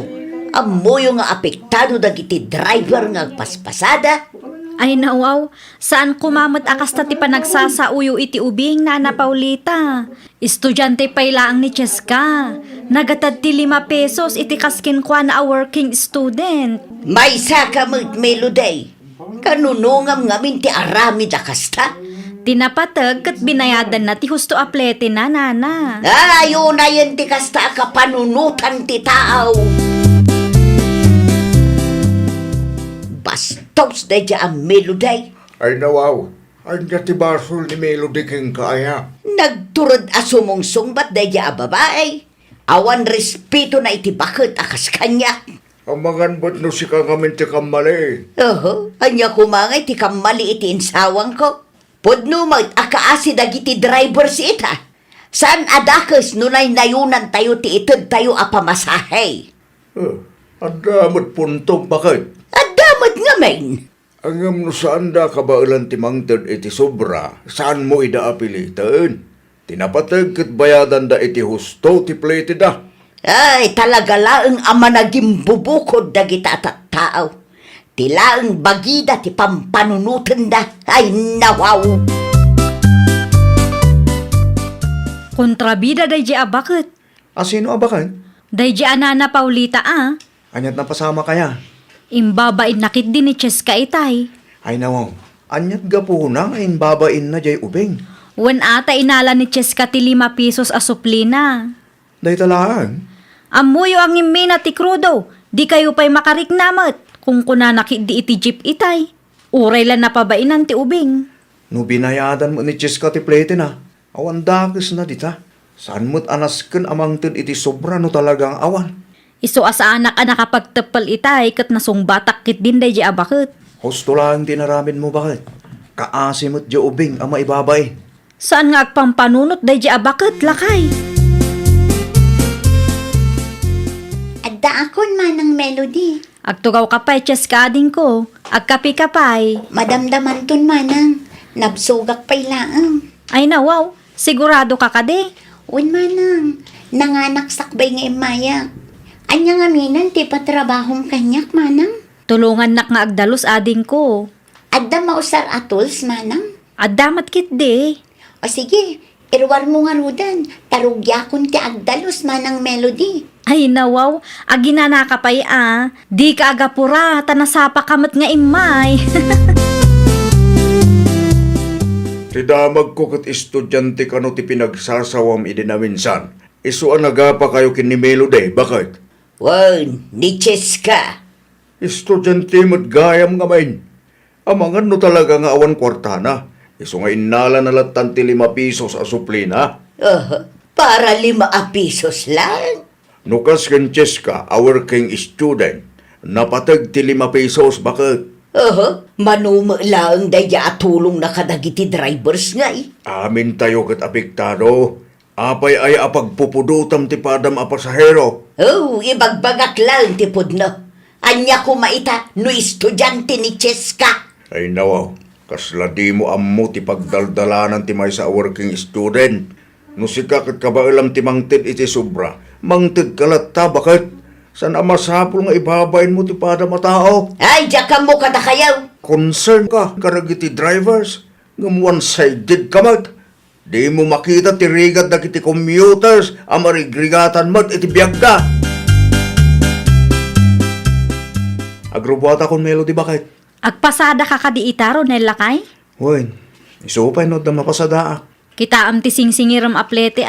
Amoyo nga apektado dagiti driver nga paspasada. Ay nawaw, saan kumamat akas ta ti panagsasauyo iti ubing na Paulita? Estudyante pay laang ni Cheska. Nagatad ti 5 pesos iti kaskin kwa na a working student. May saka melody. Kanunungam ngamin ti arami da kasta. Tinapatag kat binayadan na ti husto aplete na nana. Ayaw na yan ti kasta kapanunutan ti tao. Bastos na dya ang melody. Ay nawaw, anya ti basol ni Melody king kaaya. Nagturod asumungsong ba't na dya babae. Awan respeto na iti bakit akas kanya. Amangan ba't no si kangamin ti kamali? Anya kumangay ti kamali iti insawang ko. Pudno mag akaasi dagiti drivers ita. Saan adakas nunay nayunan tayo ti ited tayo apamasahe. Ang damot puntong bakit? Adamat nga main. Angam no saan da kabailan ti mangtod iti sobra, saan mo idaapilitan? Tinapatag kat bayadan da iti husto ti plate da. Ay, talaga laang ama naging bubukod dagita at tao. Tilaang bagida ti pampanunutan da. Ay, nawaw. Kontrabida dayji bakit? Sino abakan? Dayji Anana Paulita Anyat na pasama kaya? Imbabain nakit din ni Cheska itay. Ay nawaw, anyat gapo na ngayon babain na jay ubing. Wen ata inala ni Cheska ti 5 pesos a suplina. Day talaan. Amuyo ang imina ti krudo. Di kayo pa'y makariknamat. Kung kunanakit di iti jeep itay. Uray lang napabainan ti ubing. No binayadan mo ni Cheska ti plete na. Awan dakis na dita. Saan mo't anasken amang tin iti sobra no talagang awan. Iso asa anak a nakapagtepal itay kat nasong batak kit din day bakit. Husto lang tinaramin mo bakit? Kaasimot di ubing ang maibabay. Saan nga agpampanunot day bakit lakay? Adda akon manang melody. Agtugaw kapay cheskading ko. Agkapi kapay. Madamdaman ton manang. Nabsugak pa'y laang. Ay nawaw, sigurado ka kade. Un manang. Nanganak sakbay nga imayak. Anya nga minan ti patrabahong kanyak manang. Tulungan nak nga agdalos ading ko. Adda mausar atols manang. Adamat kit de. O sige, irwar mo nga rudan. Tarugyakon ti agdalos manang melody. Ay nawaw, aginana ka pa'y Di ka agapura, tanasapa kamat nga imay. Tidamag ko kat estudyante ka no ti pinagsasawam idinaminsan. Isu ang nagapa kayo kin ni Melody, bakit? Wan, ni Cheska. Estudyante mo't gayam nga main. Amangan no talaga nga awan kwartana. Isu nga inala na latan ti 5 pesos a suplina. Para 5 pesos lang. Nukas ken Cheska, a working student. Napatag ti 5 pesos, bakit? Manuma lang daya atulong na kadagiti drivers nga Amin tayo kat apektado. Apay ay apagpupudutam ti padam a pasahero. Ibagbagak lang ti pudno. Anya ko maita no estudyante ni Cheska. Ay nawaw, kasla di mo ammo ti pagdaldalanan ti may sa working student. No sika kat kabailam ti mangtid iti sobra, mangtid kalata, bakit? San amasapol nga ibabain mo ti padam a tao? Ay, diyan mo kada kayaw. Concern ka, karagiti drivers, ngam one-sided kamat. Di mo makita ti rigat na kiti commuters, ang marigrigatan mo't iti biyag ka. Agrubuata kon Melody, bakit? Agpasada ka kadi itaro nel lakay? Hoy, isupay no da mapasada. Kita am ti singsingiram aplete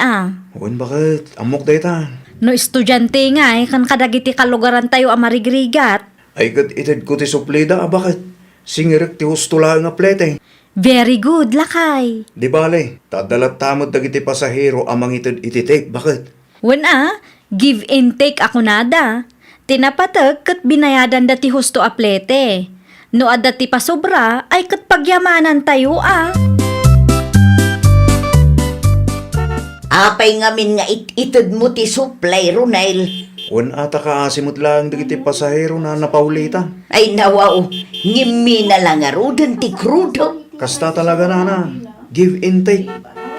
Hoy, bakit? Amok dayta. No estudyante nga kan kadagiti kalugaran tayo amarigrigat. Ay kat itid ko ti suplida, bakit? Singirik ti husto lang nga plete. Very good, lakay. Di bale, tadalat tamod dagiti pasahero amang itid ititake, bakit? Wen give and take ako nada. Tinapatag kat binayadan dati husto aplete. No adati pa sobra ay kat pagyamanan tayo Apay ngamin nga itid mo ti supply, Ronel. Wan ata kaasimot lang dagiti pasahero na napaulita. Ay nawaw, ngimi na lang nga rudan ti krudo. Kasta talaga na. Give and take.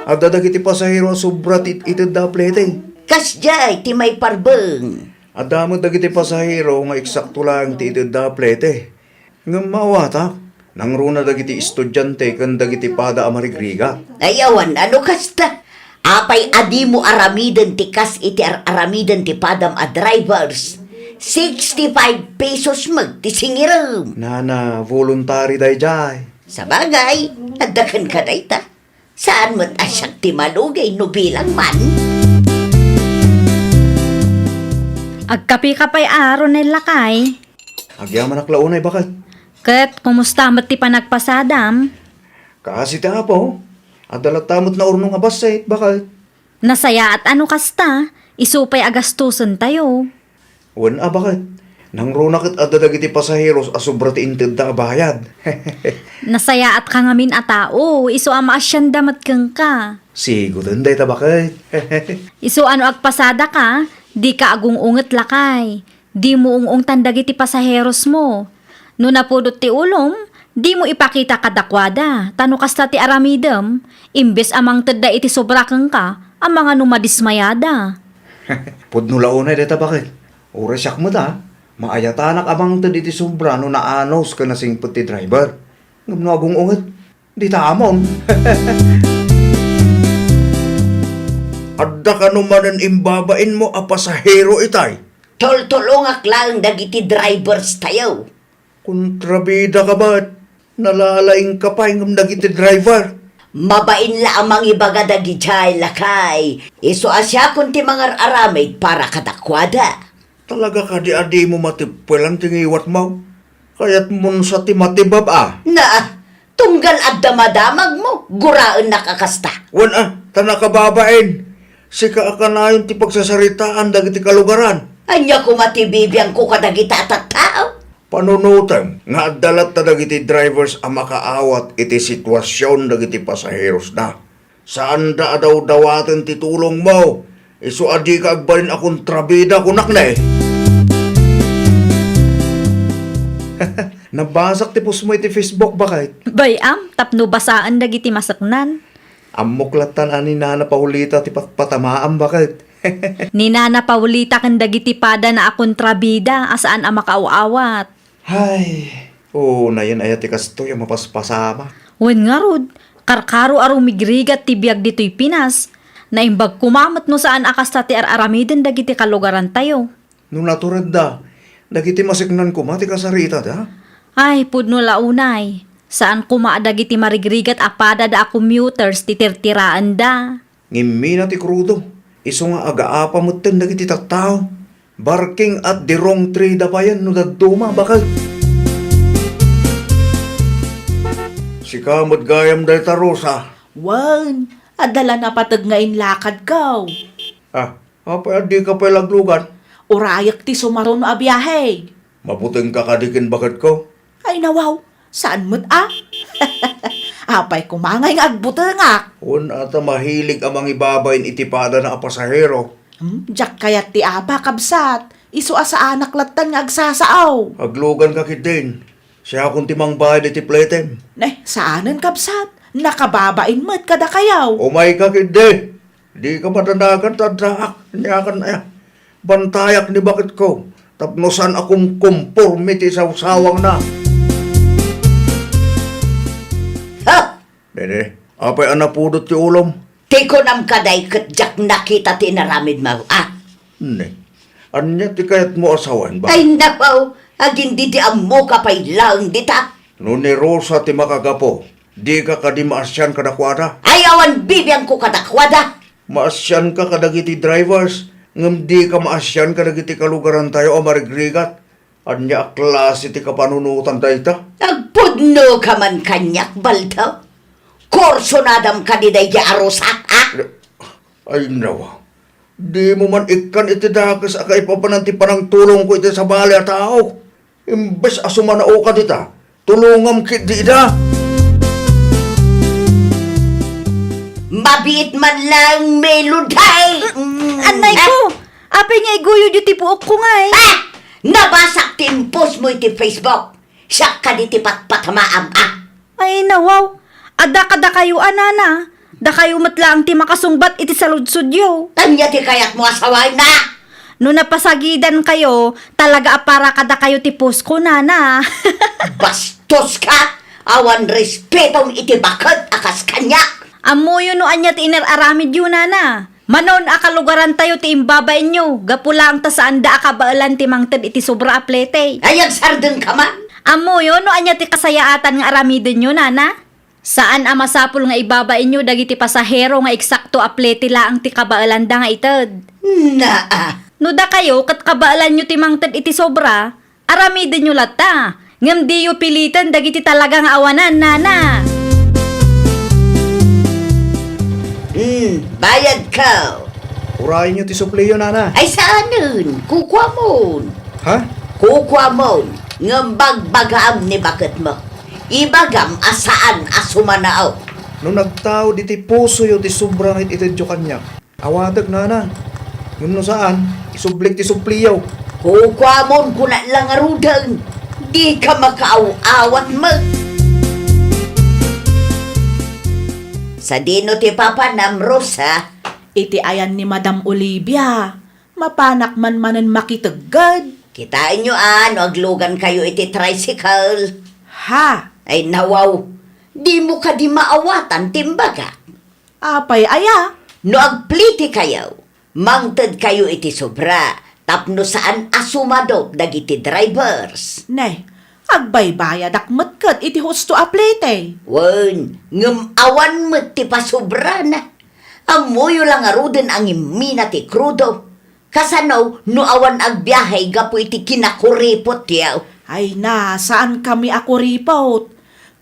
Adda dagiti pasahero sobra itid da plete. Kasjay ti may parbeng. Adda mo dagiti pasahero nga eksakto lang ti itid da plete. Ngam mawata, nang runa dagiti estudyante kan dagiti pada amarigriga. Ayawan, ano kasta? Apay adi mo aramiden ti kas iti aramiden ti padam a drivers. 65 pesos mag ti singiram. Nana, voluntary day jay. Sa bagay, nagdakan ka dayta. Saan mo't asyak ti malugay no bilang man? Agkapi ka pa'y Ronel lakay. Agyaman aklaunay, bakit? Kat, kumusta mat ti panagpasadam? Kasi ta po. Adalat tamot na urno nga baset, bakit? Nasaya at ano kasta? Isupay agastusan tayo. Wan bakit? Nang runakit adda dagiti pasaheros asobra ti inted da bayad. Nasaya at kangamin a tao. Iso ama asyan damat kang ka. Sigo din day ta bakit? Iso ano agpasada ka? Di ka agungunget lakay. Di mo ungong tandagiti pasaheros mo. No napudot ti ulom, di mo ipakita kadakwada. Tano kasta ti aramidem, imbes amang tedda iti sobra kang ka, ang mga numadismayada. Pudno launay day ta bakit? Oresyak mo ta. Maayatanak amang ted iti sobra no naanos ka na sing puti driver. Ngam no agungunget. Di ta amon. Adda ka naman ang imbabain mo a pasahero itay. Tol-tolongak lang dagiti drivers tayo. Kontrabida ka ba't? Nalalaing ka pa yung nagiti driver. Mabain la amang ibaga dagi jay lakay. Iso asya kunti mga aramid para kadakwada. Talaga ka di adi mo matipwelang tingiwat mo. Kaya't mun sa timatibab Na, tunggal at damadamag mo, guraan nakakasta. Wan tanakababain. Sika ka na yung tipagsasaritaan dagiti kalugaran. Anya kumatibibiyang ko kadagita at tao. Panunutan nga dalat na dagiti drivers ang makaawat iti sitwasyon dagiti pasaheros na. Saan da daw dawaten ti tulong mo? Isu adi ka agbalin akong trabida kunak na eh. Nabasak ti pus mo iti Facebook bakit? Bayam, tapno basaan dagiti masaknan. Amuklatan ani na paulita ti patamaan bakit? Ni Nana Paulita kan dagiti pada na akong trabida asaan ang makaawawat. Hay, na yan ayat ti kasto yung mapaspasama. Wen nga rod, karkaro aro migrigat ti biag dito'y Pinas. Naimbag kumamat no saan akas ti aramiden dagiti kalugaran tayo. Nung naturad da, dagiti masiknan ko mati kasarita da. Ay, pudno launay. Saan kumaadagiti marigrigat apada da commuters titirtiraan da. Ngimmi na ti krudo. Iso nga agaapa mo ten dagiti tattao. Barking at the wrong tree da pa yan no daduma bakal. Si kamot gayam da tarosa. Wan, adala na patag ngayon lakad ka. Apa di ka pa laglugan? Urayak ti sumaron no abiyahe. Mabuting kakadikin bakit ko? Ay nawaw, saan mo't Apay kumangay nga agbutangak. Ata mahilig amang ibabayin itipada na pasahero. Diyak kayat ti apa kabsat. Isu asa anak latan nga agsasaaw. Aglugan ka kidin. Siya akong timang bahay iti pletem. Saanan kabsat? Nakababain mo't kada kayaw. Umay ka kidin. Di ka matanagan tadaak. Niyakan na bantayak ni bakit ko. Tapnosan akong conformity sa usawang na. Ha! Dede, apay anapudot ti ulom. Tiko nam kaday katjak nakita tinaramid mo, Ne, anya ti kayat mo asawan ba? Ay napaw, agin di mo kapay lang dita. No ni Rosa ti makagapo, di ka kadi maasyan kadakwada. Ay awan bibiyang ko kadakwada. Maasyan ka kadagiti drivers, ngam di ka maasyan kadagiti kalugaran tayo o marigrigat. Anya klase ti kapanunutan dayta? Agpudno ka man kanyak baltaw. Korso nadam kadiday di arusak, Ay nawa, di mo man ikan iti dakas akay papananti panang tulong ko iti sa bali at tao. Imbes asumanao ka dita, tulungam kit di da. Mabit man lang meluday. Anay ko! Apay nga iguyo di ti puok ko nga eh. Ha! Nabasak timpos mo iti Facebook. Siya ka di ti patpatamaam, Ay nawaw, ada kada kayo anana. Da kayo matlaang ti makasungbat iti saludsudyo. Tanya ti kayat mo asaway na. No napasagidan kayo, talaga apara kada kayo ti post ko nana. Bastos ka. Awan respetong iti bakit akas kanya. Amuyo no anya ti inararamid yun nana. Manon akalugaran tayo ti imbabain nyo. Gapulang ta saan da akabaalan ti mangted iti sobra aplete. Ayag sardeng ka man. Amuyo no anya ti kasayaatan nga aramiden nyo nana. Saan ang masapul nga ibabain nyo dagiti pasahero nga eksakto aplete laang ti kabaalan da nga ited. Naa. No da kayo kat kabaalan nyo ti mangted iti sobra, aramiden nyo lata. Ngam di yo pilitan dagiti talagang awanan nana. Bayad ka. Urayin nyo ti supliyo, nana. Ay saan nun? Kukwa mo. Ha? Kukwa mo. Ngambag-bagam ni bakit mo. Ibagam asaan asumanaaw. Nung nagtao di ti puso yo ti sobrang itidyo kanya. Awadag, nana. Yung no saan, isublik ti supliyo. Kukwa mo kuna lang arudang. Di ka makaaw-awat mo. Sa dino ti Papa Nam Rosa, Iti ayan ni Madam Olivia. Mapanak man manan makitagad. kitain nyo aglugan kayo iti tricycle. Ha? Ay nawaw, di mo ka di maawatan timbaga. Apay aya. No agpliti kayo, mangted kayo iti sobra, tapno saan asumadop dagiti drivers. Ne, agbaybayad akmet kat iti husto aplete. Wen, ngem awan met ti pasobra na. Amuyo lang aruden ang imina ti krudo. Kasanaw, no awan agbiyahe gapo iti kinakuripot yaw. Ay na, saan kami ako ripot?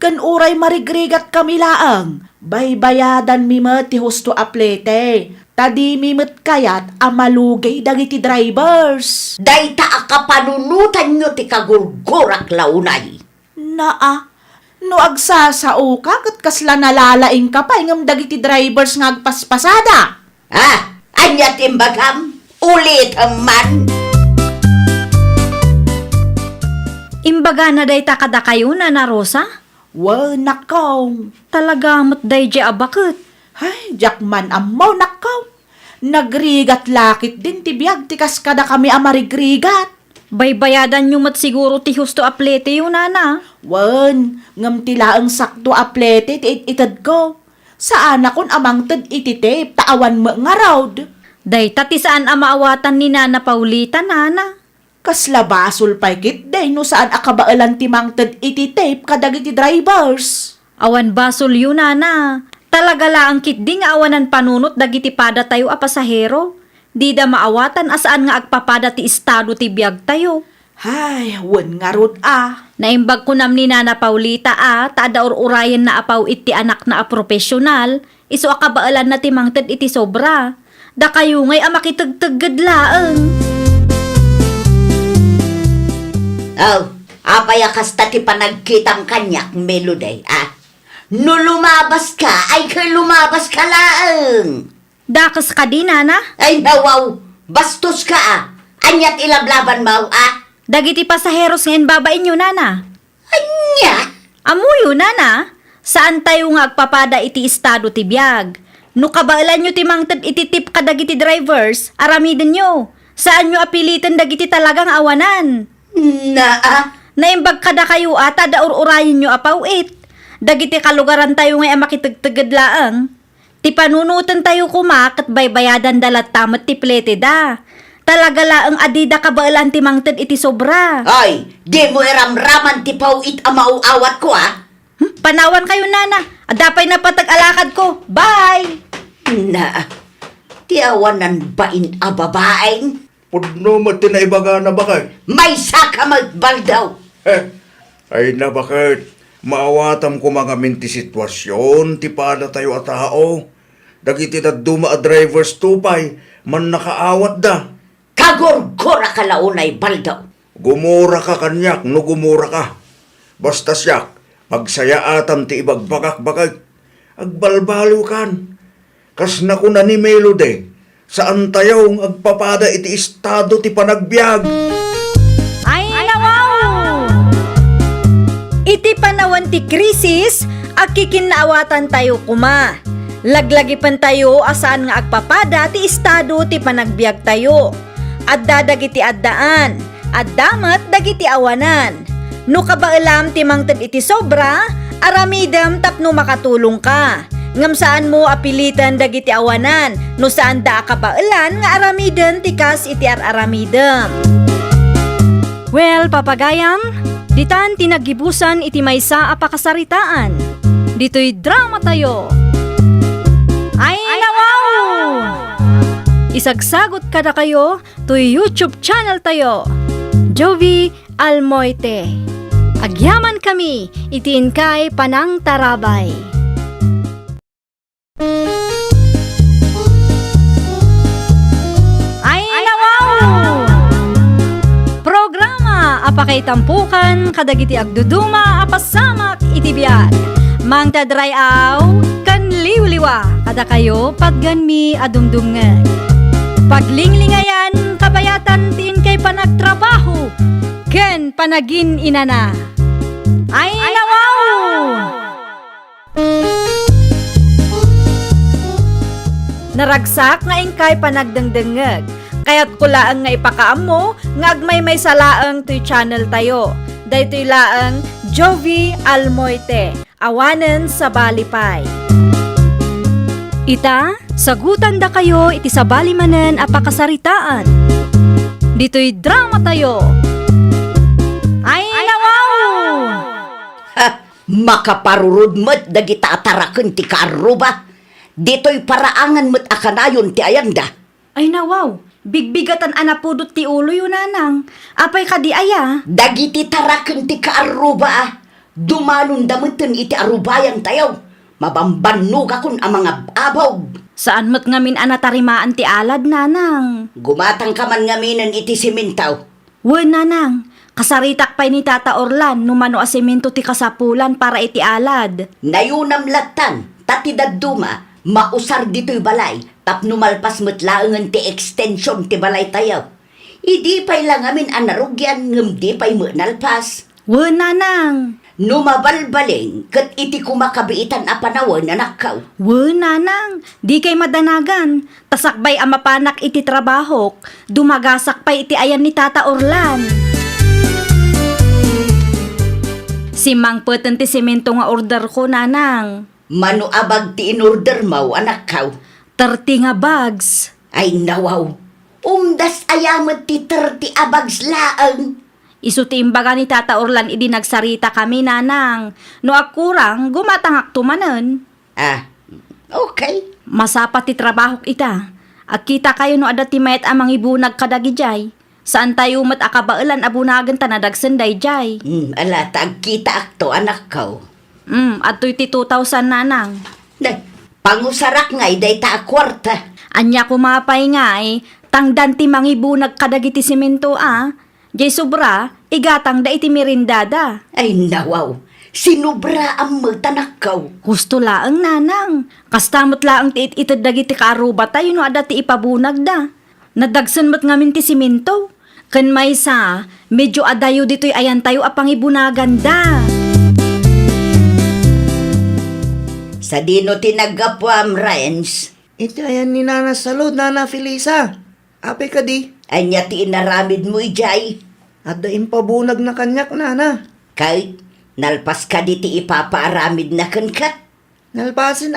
Kan uray marigrigat kami laang. Baybayadan mi met ti husto aplete. Tadi mi met kayat amalugay dagiti drivers. Dayta akapanunutan nyo ti kagurgurak launay. Naa, no agsasao ka kat kasla nalalaing ka pa ingam dagiti drivers nga agpaspasada. Ha? Anya timbagam? Ulit man. Imbaga na day takada kayo na Rosa? Well, nakaw. Talaga mo't day di abakit. Ay, jakman amaw nakaw. Nagrigat lakit din ti biyag ti kaskada kami amarigrigat. Baybayadan nyo mat siguro ti husto aplete yun, nana. Wen, ngam tila ang sakto aplete ti itad ko. Saan akon amang tad ititape taawan mo nga raud. Day tati saan amaawatan ni Nana Paulita, nana. Kasla basol paikit day no saan akabaalan ti mangtad ititape kadagiti drivers. Awan basol yun, nana. Talaga laang kit di nga awanan panunot dagiti pada tayo a pasahero. Di da maawatan asaan nga agpapada ti estado ti biyag tayo. Ay, wen nga rod Naimbag ko nam ni Nana Paulita taada urayan na apaw iti anak na a profesional, iso akabaalan na ti mangted iti sobra. Da kayo ngay makitagtagad laeng. Oh, apayakas ta ti panagkitang kanyak meloday, No lumabas ka, ay kay lumabas ka laeng. Dakas ka di, Nana? Ay nawaw, bastos ka Anyat ilablaban mo, Dagiti pasaheros ngayon babain nyo, Nana. Anya? Amuyo, Nana. Saan tayo nga agpapada iti estado ti biyag? No kabaalan nyo ti mangted iti tip kadagiti drivers, aramiden nyo. Saan nyo apilitan dagiti talagang awanan? Naimbag kada kayo ata da urayin nyo apaw it. Dagiti kalugaran tayo nga makitagtagad laang. Ti panunutan tayo kumakat baybayadan dalat tamat ti plete da. Talaga laang adida kabaalan ti mangted iti sobra. Ay, di mo iramraman ti pauit amauawat ko, Panawan kayo, Nana. Adapay na patag-alakad ko. Bye! Ti awanan bain a babaeng? Pudno mo tinaibaga na bakit? May saka magbaldaw. Ay na bakit? Maawatam ko mga minti sitwasyon, ti pada tayo a tao. Dagiti na duma a drivers tupay, man nakaawat da. Kagurgura ka launay baldaw. Gumura ka kanyak, no gumura ka. Basta siyak, pagsaya atam ti ibagbagak-bagag. Agbalbaliw kan. Kas na ko na ni Melody, saan tayo agpapada iti estado ti panagbiag. Ay, nawaw! Iti panawan ti krisis, agkikinaawatan tayo kuma. Laglagi pan tayo asaan nga agpapada ti estado ti panagbiag tayo. Adda dagiti addaan, addamat dagiti awanan. No kabaalam ti mangted iti sobra, aramidam tapno makatulong ka. Ngam saan mo apilitan dagiti awanan, no saan da kabaalan nga aramidam tikas iti aramidam. Well, papagayam, ditan tinagibusan iti maysa a pakasaritaan. Dito'y drama tayo. Ay, nawaw! Isagsagot kada kayo to YouTube channel tayo. Jovi Almoite. Agyaman kami, itiin kay Panang Tarabay. Ay, nawaw! Programa apakay tampukan kadagiti agduduma apasamak itibiyag. Mang tadrayaw kan liwliwa kada kayo pagganmi adumdumngan. Paglinglingayan kabayatan tiin kay panagtrabaho ken panagin inana. Ay, nawaw! Naragsak nga ingkay panagdengdengeg. Kaya't kulaang nga ipakaam mo, nga agmay may salaang to'y channel tayo. Daytoy laang Jovi Almoite, awanen sa Balipay. Ita, Sagutan da kayo iti sabali manen a pakasaritaan. Dito'y drama tayo. Ay nawaw! Ha, makaparurod mo't dagita ataraken ti karuba. Dito'y paraangan mo't akanayon ti ayanda. Ay nawaw! Bigbigatan anapudot ti ulo yun nanang. Apay ka di aya. Dagiti taraken ti kaaruba. Dumalon damutin iti arubayan tayo. Mabambannog akon ang mga abaw. Saan mo't ngamin anatarimaan ti alad nanang? Gumatang ka man ngaminan iti simintaw. Wen nanang, kasaritak pa'y ni Tata Orlan numano a semento ti kasapulan para iti alad. Nayunam latan, tati daduma, mausar dito'y balay, tapno malpas matlaangan ti extension ti balay tayo. Idi pa'y lang amin anarugyan, ngam di pa'y nalpas. Wen nanang, Numabalbaling, kat iti kumakabiitan a panawan na nakaw. wen nanang, di kay madanagan. Tasakbay ang mapanak iti trabahok, dumagasak pa iti ayan ni Tata Orlan. Simang peten ti semento nga order ko nanang. Mano abag ti in-order mo, anak kaw. 30 nga bags. Ay nawaw, umdas ayamat ti 30 abags laang. Isu ti imbaga ni Tata Orlan idi nagsarita kami nanang. No akurang gumatangak tumanen. Ah, okay. Masapat ti trabahok ita. Agkita kayo no ada ti mayat amang ibunag kadagijay. Saan tayo mat akabailan abunagan tanadagsen dayjay. Ala, tagkita akto, anak kaw. Ato'y ti 2,000 nanang. Day, pangusarak ngay, day ta kwarta. Anya kumapay nga tangdan ti mangibunag kadagiti simento Jay sobra, igatang da iti merindada. Ay nawaw, sinubra ang magtanakaw. Gusto laang nanang. Kastamot laang ti itid dagiti kaaruba tayo no ada ti ipabunag da. Nadagsan mo't ngamin ti simento. Kan may sa, medyo adayo dito'y ayan tayo apang ibunagan da. Sa dino tinagapwam, Renz, Ito ayan ni Nana Salud, Nana Felisa. Apay ka di. anya ti inaramid mo ijay. At daing pabunag na kanyak, Nana. Kahit nalpas ka di ti ipapaaramid na kan ka. Nalpasin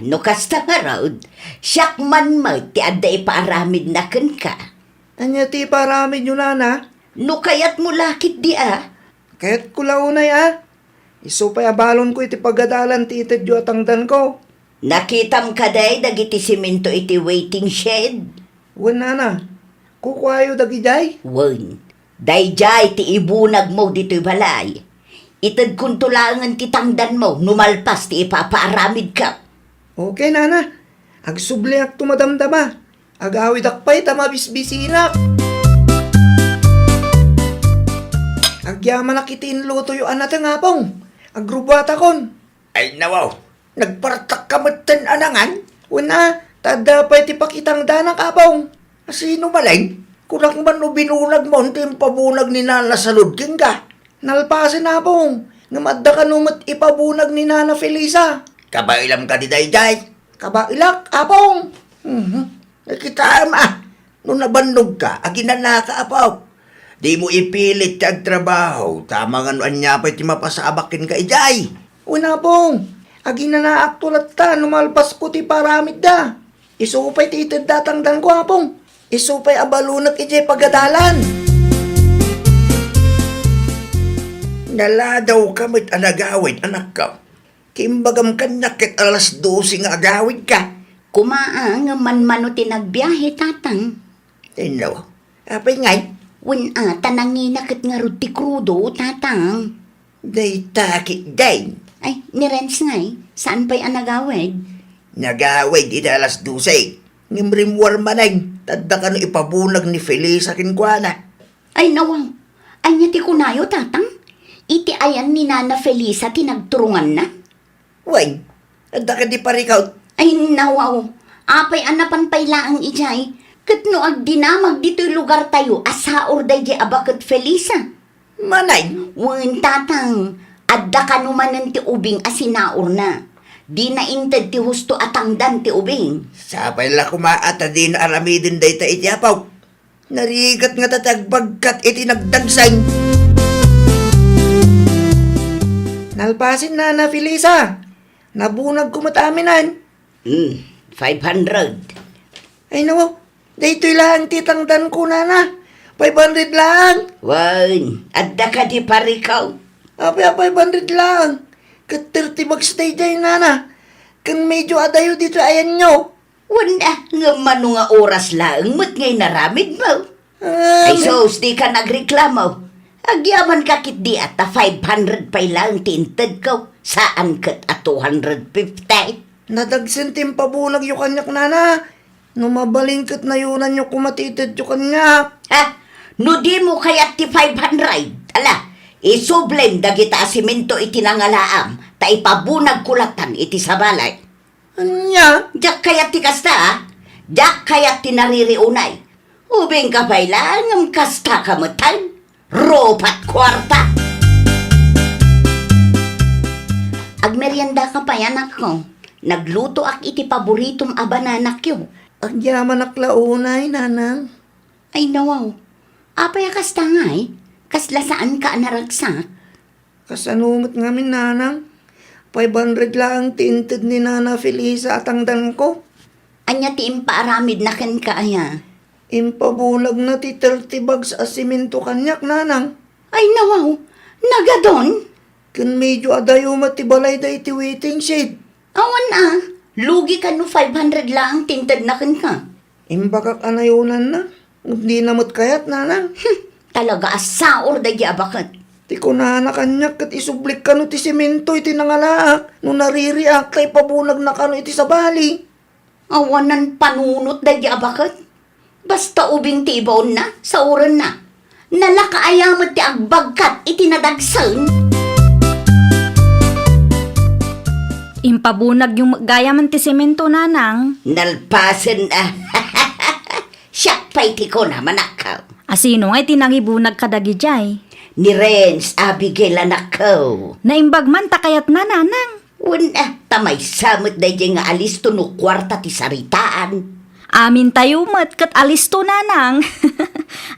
No kasta nga raw, siyak man mo ti adda ipaaramid na kan ka. Anya ti paramid nyo, Nana. No kayat mo lakit di Kaya't kulaunay Isupay abalon ko iti pagadalan ti itid yu atangdan ko. Nakitam ka day dagiti simento iti waiting shed. Wen, Nana. Kukwayo dagijay. Wen, dayjay ti ibunag mo dito'y balay. Itad kung tulangan ti tangdan mo, numalpas ti ipapaaramid ka. Okay, Nana. Agsubli ak tumadamdama. Agawid akpay tamabisbisinak. Agyaman akitin luto yu anat nga pong. Agrubata kon. Ay nawaw, nagpartak kamatan anangan? Una, tada pa iti pakitang danak apong. Sino malay? Kunak man no binunag mo, yung pabunag ni Nana Salud king ka. Nalpasin apong. Ngamadda ka numat ipabunag ni Nana Felisa. Kabailam ka di dayjay. Kabailak, apong. Nakita no nabandog ka, aginan na ka apaw. Di mo ipilit kag trabaho, tama nga no anya pa iti mapasabakin ka ijay. Una pong. Agi na naaktulat ta, numalpas ko ti paramid da. Isupay ti itid datangdan ko apong. Isupay abalunak ijay pagadalan. Naladaw ka mo't anagawid, anak ka. Kimbagam ka nakit alas 12 nga agawid ka. Kumaang man-mano tinagbiyahe tatang. Tinaw, apay ngay, Wen tanangina kat nga ruti krudo tatang. day takit day. Ay, ni Renz ngay, saan pa'y anagawid? Nagawid iti alas 12. Ngimrimwar manay, tadda ka no ipabunag ni Felisa kinkwana. Ay nawaw, anya ti kunayo tatang? Iti ayan ni Nana Felisa tinagturungan na? Way, tadda ka di parikaw. Ay nawaw, apay anapan pay laang ijay. Kat no agdinamag dito'y lugar tayo, asaor day di abakat Felisa. Manay, Wen tatang, adda ka numanan ti ubing asinaor na. Di na inted ti husto atangdan ti ubing. sapay la kumaata din aramidin day ta iti apaw. Narigat nga tatagbagkat iti nagdagsang. Nalpasin Nana Felisa. Nabunag ko mataminan. 500. Ay nawaw, daytoy lang titangdan ko nana. 500 lang. Wan, adda ka di parikaw. Apa 500 lang. Kat 30 bucks day nana. Kan medyo adayo dito ayan nyo. Wala, nga mano nga oras lang, mat ngay naramid mo. Ay sos, di ka nagreklamo. Agyaman ka kit di at 500 pa lang tinted ko. Saan kat at 250? Nadagsentim pa bulag yung kanyak nana. Numabalingkit na yunan nyo kumatitid yung kanyak. Ha? No di mo kaya ti 500? Ala, isublem dagita asimento iti nangalaam, ta ipabunag kulatan iti sabalay. Anya? Diyak kaya ti kasta, ha? Diyak kaya ti naririunay. Ubing ka pa ilang ang kasta kamutan. Ropat kwarta. Agmerienda ka pa yan ako. Nagluto ak iti paboritong abananak yun. Ang yaman aklaunay, nanang. Ay nawaw. Apay kasta nga eh. Kasla saan ka naragsak? Kasanumot ngamin, nanang. 500 lang tinted ni Nana Felisa at ang dan ko. Anya ti impaaramid na ken kaya. Impabulag na ti 30 bags asiminto kanyak, nanang. Ay nawaw. Nagadon? Kan medyo adayo matibalay da iti waiting shed. Awan ah. Lugi ka no 500 lang tinted na ken ka. Imbagak anayunan na. Hindi namot kayat, nanang. Talaga asaor da abakat. Ti ko na kanyak kat isublik ka no ti simento iti nangalaak. No naririak kay pabulag na kano iti sabali. Awanan panunot da abakat. Basta ubing ti ibaon na, sa uran na. Nalakaayamat ti agbagkat iti nadagsan. Impabunag yung gaya man ti semento nanang. Nalpasan ah. Siyak pa'y ti ko na manakaw. Asino nga tinangibunag kadagi jay. Ni Renz, Abigail anakaw. Naimbag man takayat na nanang. Una, tamay samot da nga alis to no kwarta ti saritaan. Amin tayo mat kat alis to nanang.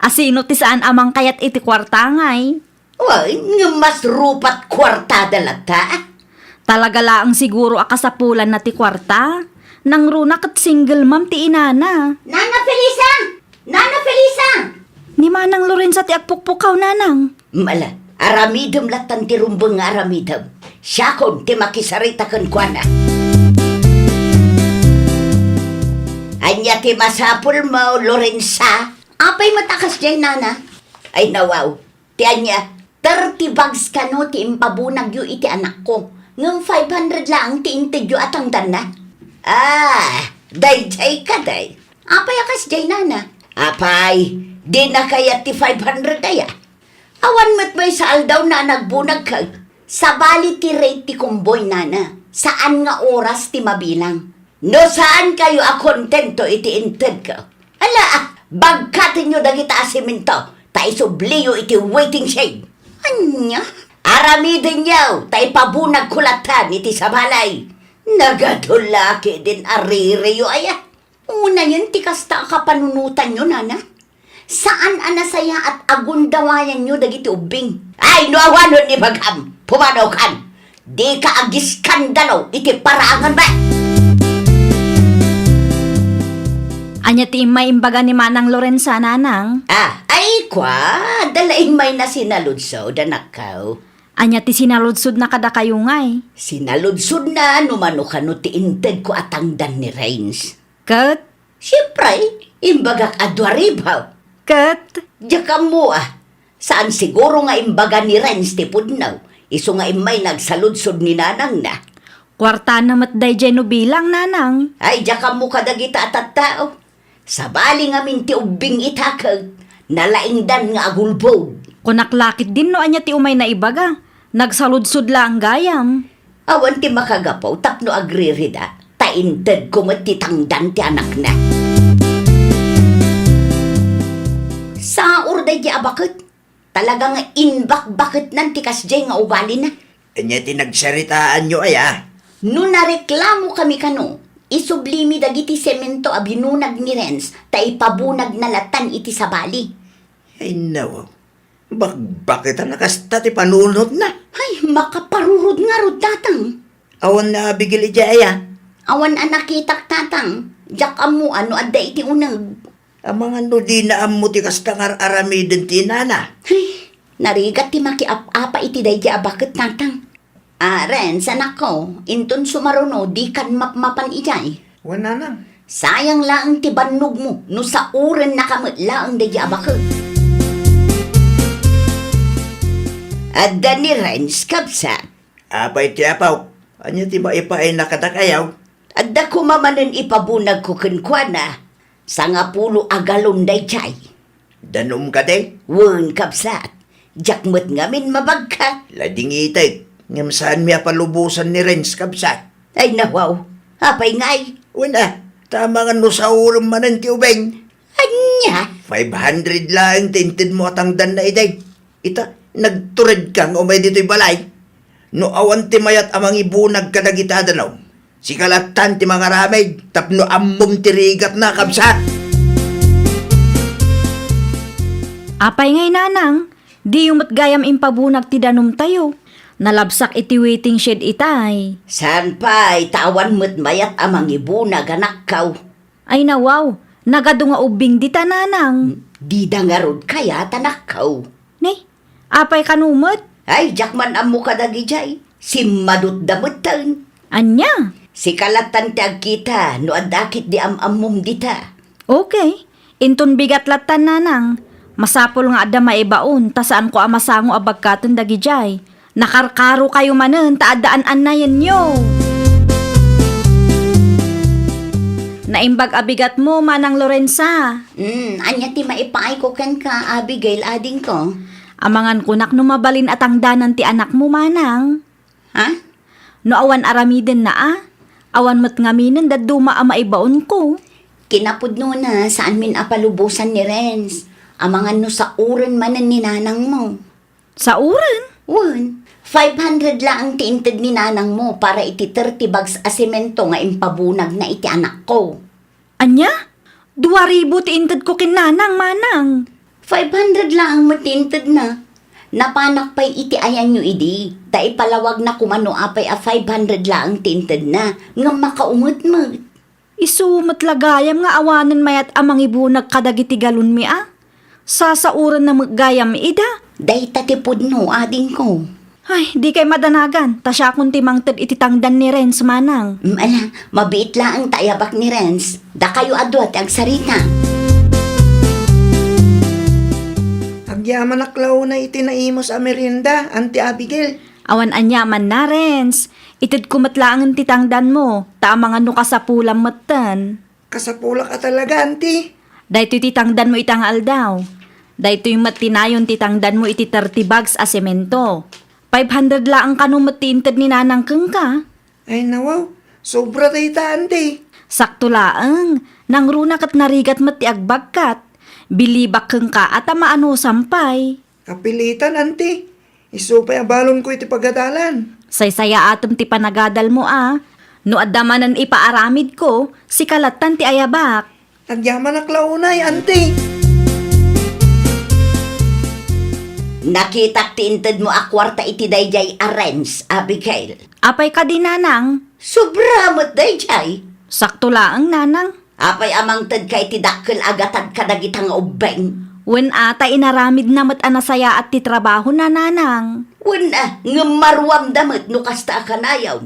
Asino ti saan amang kayat iti kwarta ngay. Why, nga mas rupat kwarta dalata. Talaga laang siguro akasapulan na ti kwarta. Nang runa kat single ma'am ti inana. Nana Felisa! Nana Felisa! Ni Manang Lorenza ti agpukpukaw nanang. Mala, aramidom latan ti rumbang nga aramidom. Siya kon ti makisarita kan kwa na. Anya ti masapul mo, Lorenza. Apay matakas dyan, nana. Ay nawaw, ti anya, 30 bags ka no ti impabunag yu iti anak ko. Ngam 500 lang ti intidyo atang dana. Ah, day ka day. Apay akas dyan, nana. Apay, di na kaya ti 500 daya. Awan mo't may saal daw na nagbunag ka. Sa bali ti rate ti kumboy, nana. Saan nga oras ti mabilang? No saan kayo akontento iti inted ka? Ala, bagkatin nyo dagita asiminto. Ta isubliyo iti waiting shed. Anya? Aramidin nyo, ta ipabunag kulatan iti sabalay. Nagadulaki din aririyo aya. Una yun, ti kasta kapanunutan nyo, nana. Saan anasaya at agundawayan nyo dagiti ubing? Ay, nuawanon ni Bagam, pumanaw kan. Di ka agiskandalo, iti parangan ba? Anya ti imay imbaga ni Manang Lorenza nanang. Ah, ay kwa, dalaing may na sinaludsod, anakaw. Anya ti sinaludsod na kada kayo ngay. Sinaludsod na, numano ka no ti inted ko atangdan ni Rains. Kat, Siyempre, imbagak adwaribaw. kat, Diyak mo ah. Saan siguro nga imbaga ni Renz ti pudnaw. Iso nga imay nagsaludsod ni nanang na. kwarta na matday jay no bilang nanang. Ay, diyak mo kadagita at tao. Sa bali nga minti ubing itakag. Nalaingdan nga agulbog. Kunaklakit din no anya ti umay na ibaga. Nagsaludsod lang gayam. Awan ti makagapaw tapno agririda. Tainted ko matitangdan ti anak na. Sa urday di abakit. Talaga nga inbak-bakit nan ti kasjay nga ugali na. Anya ti nagsaritaan nyo aya. No nareklamo kami kano, isublimi dagiti semento a binunag ni Renz, ta ipabunag na latan iti sabali. Ay nawaw. Bakit ang nakasta ti panunod na? Ay, makaparurod nga rod datang. Awan na bigil ijaya. Awan anak kitak tatang. Jak amu ano adda iti uneg. Ang mga no di na amo ti kastangar aramidin ti nana. Ay, narigat ti makiap-apa iti daydi abakit tatang. Ren, anak ko, inton sumaruno di kan mapmapan ijay. Wala nang. Sayang lang ti bannog mo, no sa uren nakamit lang daydi abakit. Adda ni Renz kabsat. Apay ti apaw. Anya ti maipaay nakatakayaw. Adda ko mamanen ipabunag ko kenkwana. Sa nga pulo agalon day chay. Danom ka day. Wen kapsat. Jakmet ngamin mabagkat. Lading itay. Ngam saan mi apalubusan ni Renz kabsat. Ay nawaw. Apay ngay. Wala. Tama nga no sa uram manan ti ubeng. Anya. 500 lang tinted mo at ang dan na iday. Ita, nagtured kang umay dito'y balay. No awan ti mayat amang ibunag kadagita danaw. Si kalatan ti mga ramay, tapno ammom ti rigat na kabsat. Apay ngay nanang, di yung matgayam impabunag ti danom tayo. Nalabsak iti waiting shed itay. San pa'y tawan mo't mayat amang ibunag anak kaw. Ay nawaw, nagado nga ubing di tananang. Di dangarod kaya tanak kaw. Ne, apay kanumot. Ay, jakman amu kadagi jay. Si madut damot taon. Anya? Si kalatan ti agkita, no adakit di amum dita. Okay, inton bigat latan nanang. Masapol nga adda maibaon, ta saan ko amasango abagkatan dagijay. Nakarkaro kayo manen, taadaan na yan nyo. Naimbag abigat mo, Manang Lorenza. Anya ti maipaay ko kan ka, Abigail, ading ko. Amangan kunak no mabalin at ang danan ti anak mo, Manang. Ha? No awan aramiden na awan mat ngaminen dat duma ama ibaon ko. Kinapudno na saan min apalubusan ni Renz. Amangan no sa uren manan ni nanang mo. Sa uren? Wen, 500 lang ang tiinted ni nanang mo para iti 30 bags a semento nga impabunag na iti anak ko. Anya? 2,000 ti inted ko kinanang, Manang. 500 lang ang matinted na. Napanak pa'y iti ayan nyo idi. Da ipalawag na kumano apay a 500 lang ang tinted na. Nga makaumot mo. Isumat lagayam nga awanan mayat amang ibunag kadagiti galon mi Sasauran na maggayam ida. Day tatipod no ading ko. Ay, di kay madanagan. Tasya kung timangtad ititangdan ni Renz, Manang. Ala, mabiit lang ang tayabak ni Renz. Da kayo adwat ang sarita. Agyaman aklaw na itinaimos a merienda, Auntie Abigail. Awan anyaman na, Renz. Itid kumatlaang ang titangdan mo. Tama nga no kasapulang matan. Kasapulak ka talaga, Auntie. Dahito titangdan mo itangal daw. Dahito yung matinayon titangdan mo iti 30 bags a semento. 500 lang ang kanumot tinted ni Nanang Keng ka. Ay nawaw, sobra tayo ta, Auntie. Sakto laang. Nang runak at narigat mat ti agbagkat. Bilibak Keng ka at amaano sampay. Kapilitan, Auntie. Isupay ang balon ko iti pagadalan. Saysaya atom ti panagadal mo No adamanan ipaaramid ko, si kalatan ti ayabak. Agyaman aklaw na, Auntie. Nakitak tinted mo a kwarta iti dayjay a Renz, Abigail. Apay ka di Nanang. Sobra mo't dayjay. Sakto laang Nanang. Apay amang tad ka iti dakkel agatad kadagitang ubeng. Wen ata inaramid na mat anasaya at ti trabaho na Nanang. Wala, ngamarwam damit no kasta kanayaw.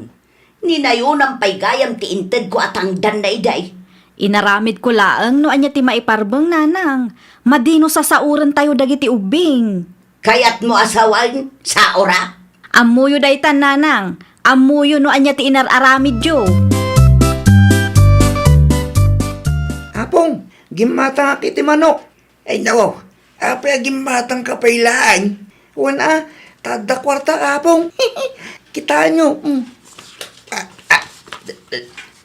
Ninayunang pay gayam ti inted ko atang danayday. Inaramid ko laang no anya ti maiparbeng Nanang. Madino sa sauran tayo dagiti ubing. Kayat mo asawan sa ora. Amuyo daytan Nanang. Amuyo no anya ti inararamid yo. Apong, gimatang akiti manok. Ay nawaw, apay gimatang kapailaan. Wana, tada kwarta apong. Kita nyo.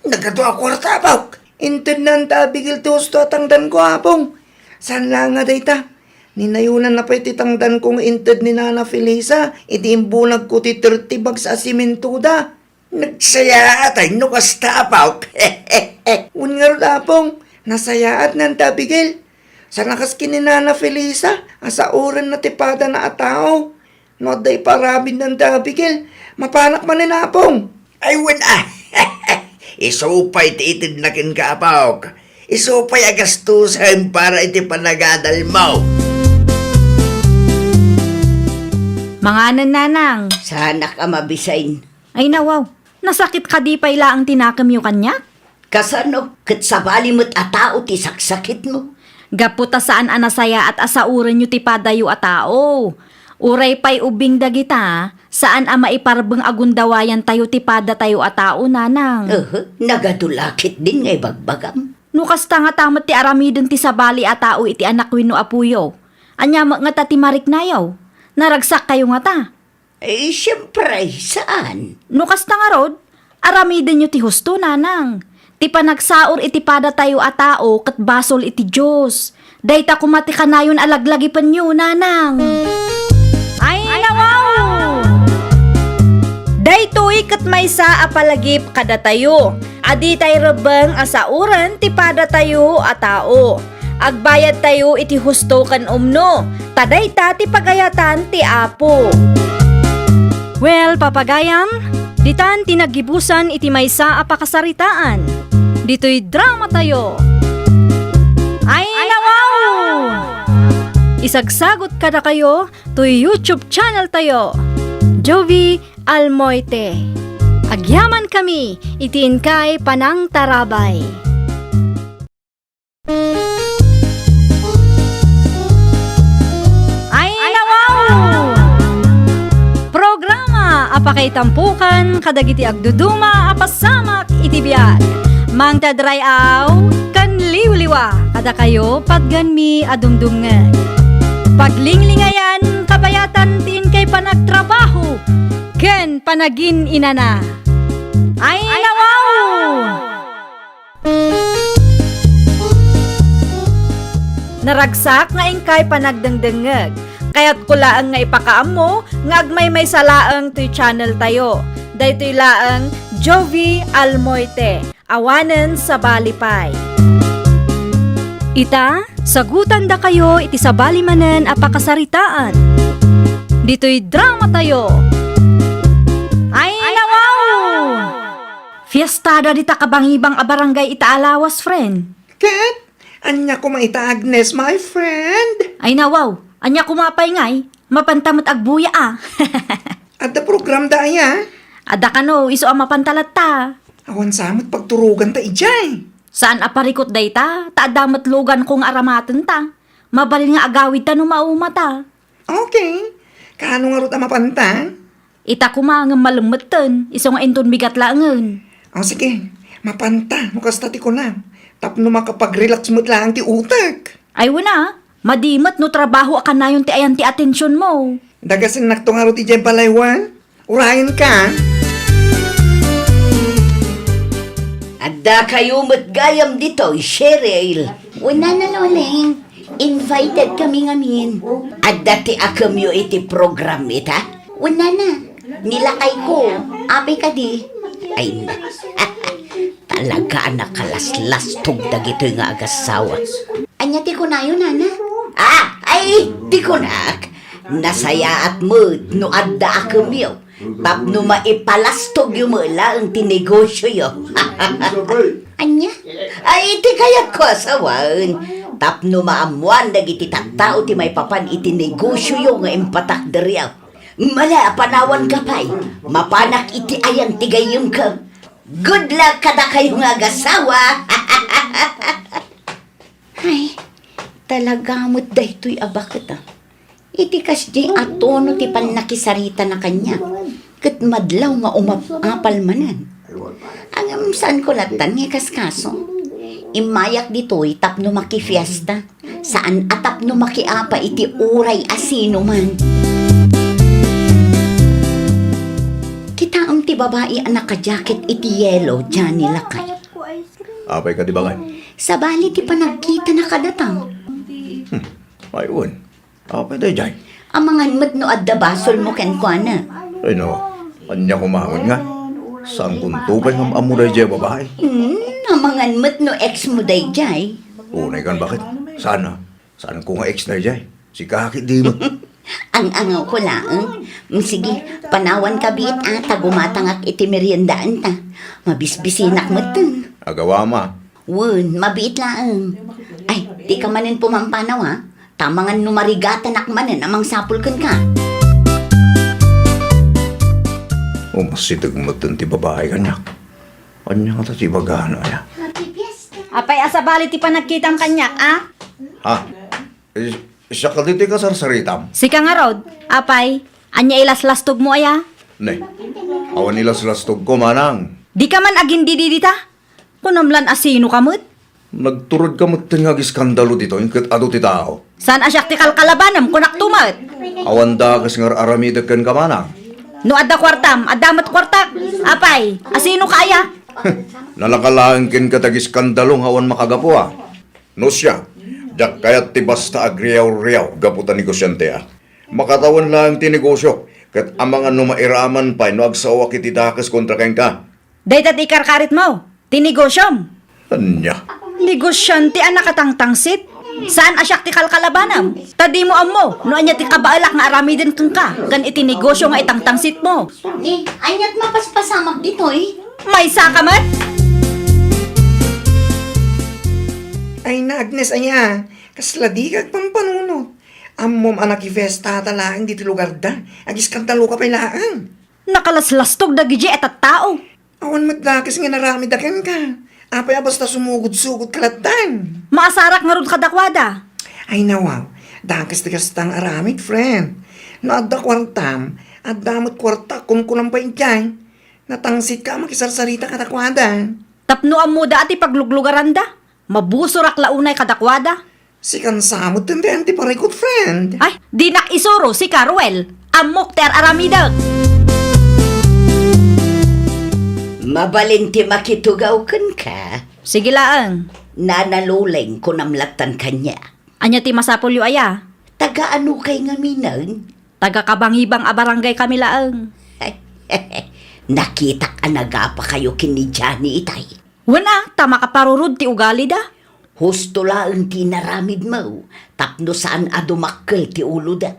Nagkatuwa kwarta apaw. Internan ta bigil tusto tangdan ko apong. San lang nga dayta? Ninayunan na pa ititangdan kong inted ni Nana Felisa. Itiimbunag ko ti 30 bags a simentuda. Nagsayaat ay no kasta apaw. Ungarod apong, nasayaat ng tabigil. Sa nakas ni Nana Felisa, asa oran na tipada na atao. No day parabid ng tabigil, mapanak man apong. Ay wala. Isupay ti itid na kinkapawk. Isupay agastusan para iti panagadal mo. Mga nanang. Sana ka mabisain. Ay nawaw, nasakit ka di pa ila ang tinakam yung kanya? Kasano, kat sabali mo't atao ti saksakit mo. Gaputa saan anasaya at asauran nyo ti padayo a tao. Uray pa'y ubing dagita, saan ama iparbeng agundawayan tayo ti pada tayo a tao, nanang. Nagadulakit din ngay bagbagam. Nukas ta nga tamat ti aramidon ti sabali a tao iti anak wino apuyo. Anya nga ta ti mariknayaw. Naragsak kayo nga ta. Eh, siyempre, saan? Nukas ta nga rod, aramidon nyo ti husto, nanang. Ti panagsaor iti pada tayo a tao kat basol iti Diyos. Dayta kumati kanayon alaglagi panyo, nanang. Ay, nawaw! Daytoy kat maysa a palagip kada tayo. Adi tay rebeng asauran ti pada tayo a tao. Agbayad tayo iti husto kan umno. Tadayta ti pagayatan ti apo. Well, papagayam, ditan tinagibusan iti maysa a pakasaritaan. Dito'y drama tayo. Ay, nawaw! Isagsagot kada kayo to YouTube channel tayo. Jovi Almoite. Agyaman kami, itiin kay Panang Tarabay. Ay, nawaw! Programa apakay tampukan kadagiti agduduma apasamak itibiyag. Mang tadrayaw kan liwliwa kada kayo pagganmi adumdungan. Paglinglingayan kabayatan tin kay panagtrabaho ken panagin inana. Ay, nawaw! Naragsak nga ingkay panagdengdengeg. Kaya't kulaang nga ipakaam mo, nga agmay may salaang to'y channel tayo. Daytoy laang Jovi Almoite, awanen sa balipay. Ita, sagutan da kayo iti sa balimanen apakasaritaan. Dito'y drama tayo. Ay, nawaw! Fiestada dita kabangibang a barangay ita alawas, friend. Kat, anya ko maita Agnes, my friend. Ay, nawaw! Anya kumapay ngay, mapantamot agbuya ah. At the program da ya. Ada ka no, iso ang mapantalat ta. Awan samot pagturugan ta ijay. Saan aparikot day ta? Taadamat lugan kong aramaten ta. Mabalin nga agawid ta no mauma ta. Okay. Kano nga ruta mapanta? Ita kumang malumeten, iso nga inton bigat laangen. O sige, mapanta. Mukas tati ko na. Tapno makapag-relax mo't lang ti utak. Ay wala, madimat no trabaho akan na ti ayan ti atensyon mo. Dagasin nakto nga ruti ijay balaywan. Urayan ka. Adda kayo mo't gayam dito, Cheryl. Una na loling, invited kami ngamin. Adda ti akam yo iti program ita. Una na, nilakay ko. Abi ka di. Ay na. Talaga nakalaslas tog dagito nga agasawa. Anya ti ko na yun, nana. Ay, di ko nak. Nasaya at mood no adda akam yo. Tapno maipalastog yung mula ang tinegosyo yo. Anya? Ay, iti kayat ko asawan. Tapno maamuan dagiti tattao ti may papan iti negosyo yo nga impatak deriyaw. Mala panawan ka pa'y. Mapanak iti ayan ti gayong ka. Good luck kada kayo nga agasawa. Ay, talaga mo't daytoy abakit ah. Iti kasdi atono ti panakisarita na kanya. Kat madlaw nga umapal manan. Ang saan ko latan nga kaskaso. Imayak dito'y tapno makifiesta. Saan atapno makiapa iti uray asino man. Kitaam ti babae ang naka-jacket iti yellow dyan nilakay. Apay ka di ba kan? Sabali ti panagkita na kadatang. Ayun. Apay tayo dyan. Amangan mo't no adda basol mo ken kuana. Ay no, anya kumangon nga. Saan kuntukan ng amuray dyan babae? Amangan mo't no ex mo day jay. Unay kan bakit? Sana. Saan ko nga ex na dyan? Si kakit di mo. Ang angaw ko lang. Sige, panawan ka bit tagumatangak iti meriendaan ta. Mabisbisinak mo dun. Agawa ma. Wun, mabiit lang. Ay, di ka manin pumampanaw ha. Tamangan numarigatan nakmanin amang sapul kan ka. Masitag mo ti babae kanya. Anya nga ta ti bagano ya. Apay asabali ti panagkitang kanyak, ah? Ha? Siya ka dito ka sarsaritam. Sika nga rod, apay, anya ilas-lastog mo aya? Ne, awan nila salastog ko manang. Di ka man agin didita? Kunamlan asino ka mo't? Nagturod ka mo tingag iskandalo dito, ingkat ado ti tao. San asyak ti kalkalabanam kunak tumat? Awan da kas nga aramidag kan ka manang. No adda kwartam, addamat kwartak. Apay, asino ka aya? Nalakalaang kin ka tag iskandalong awan makagapo ah. No siya, jak kayat ti basta agriyaw-riyaw gaputan negosyante ah. Makatawan lang ti negosyo, kat amangan no mairaman pa no agsawa kiti dakas kontra ken ka. Daytat ikarkarit mo, tinigosyom. Anya, Negosyante ang nakatangtangsit. Saan asyak ti kalkalabanam? Tadi mo ammo, no anya ti kabaalak nga arami din kang ka, kan iti negosyo nga itangtangsit mo. Anyat mapaspasamak dito May sakamat? Ay na, Agnes, aya. Kasla di kag pampanunod. Ammom anak ifesta talaang dito lugar da. Agiskandalo ka pa ilaan. Nakalaslastog dagiji etat tao. Awan matlakas nga narami dakan ka. Apay basta sumugod-sugod kalatan. Maasarak nga rod kadakwada. Ay nawaw, dakas tang aramid, friend. No adda kwartam, adamot kwarta kung kulang pa injay. Natangsit ka makisarsarita katakwada. Tapno ammo da ati pagluglugaranda. Mabusurak launay kadakwada. Si kansamot din di paray good friend. Ay, di nak isuro si Carwell. Amok ter aramidag. Mabalinti makitugaw kan ka. Sige laang. Nanaluleng ko namlatan kanya. Anya ti masapulyo aya. Taga-ano kay nga minang? Taga kabangibang abarangay kami laang. Nakita ka nagapa kayo kini Johnny itay. Wala, tama ka parurod ti ugali da. Husto lang ti naramid mo. Tapno saan adumakkel ti ulo da.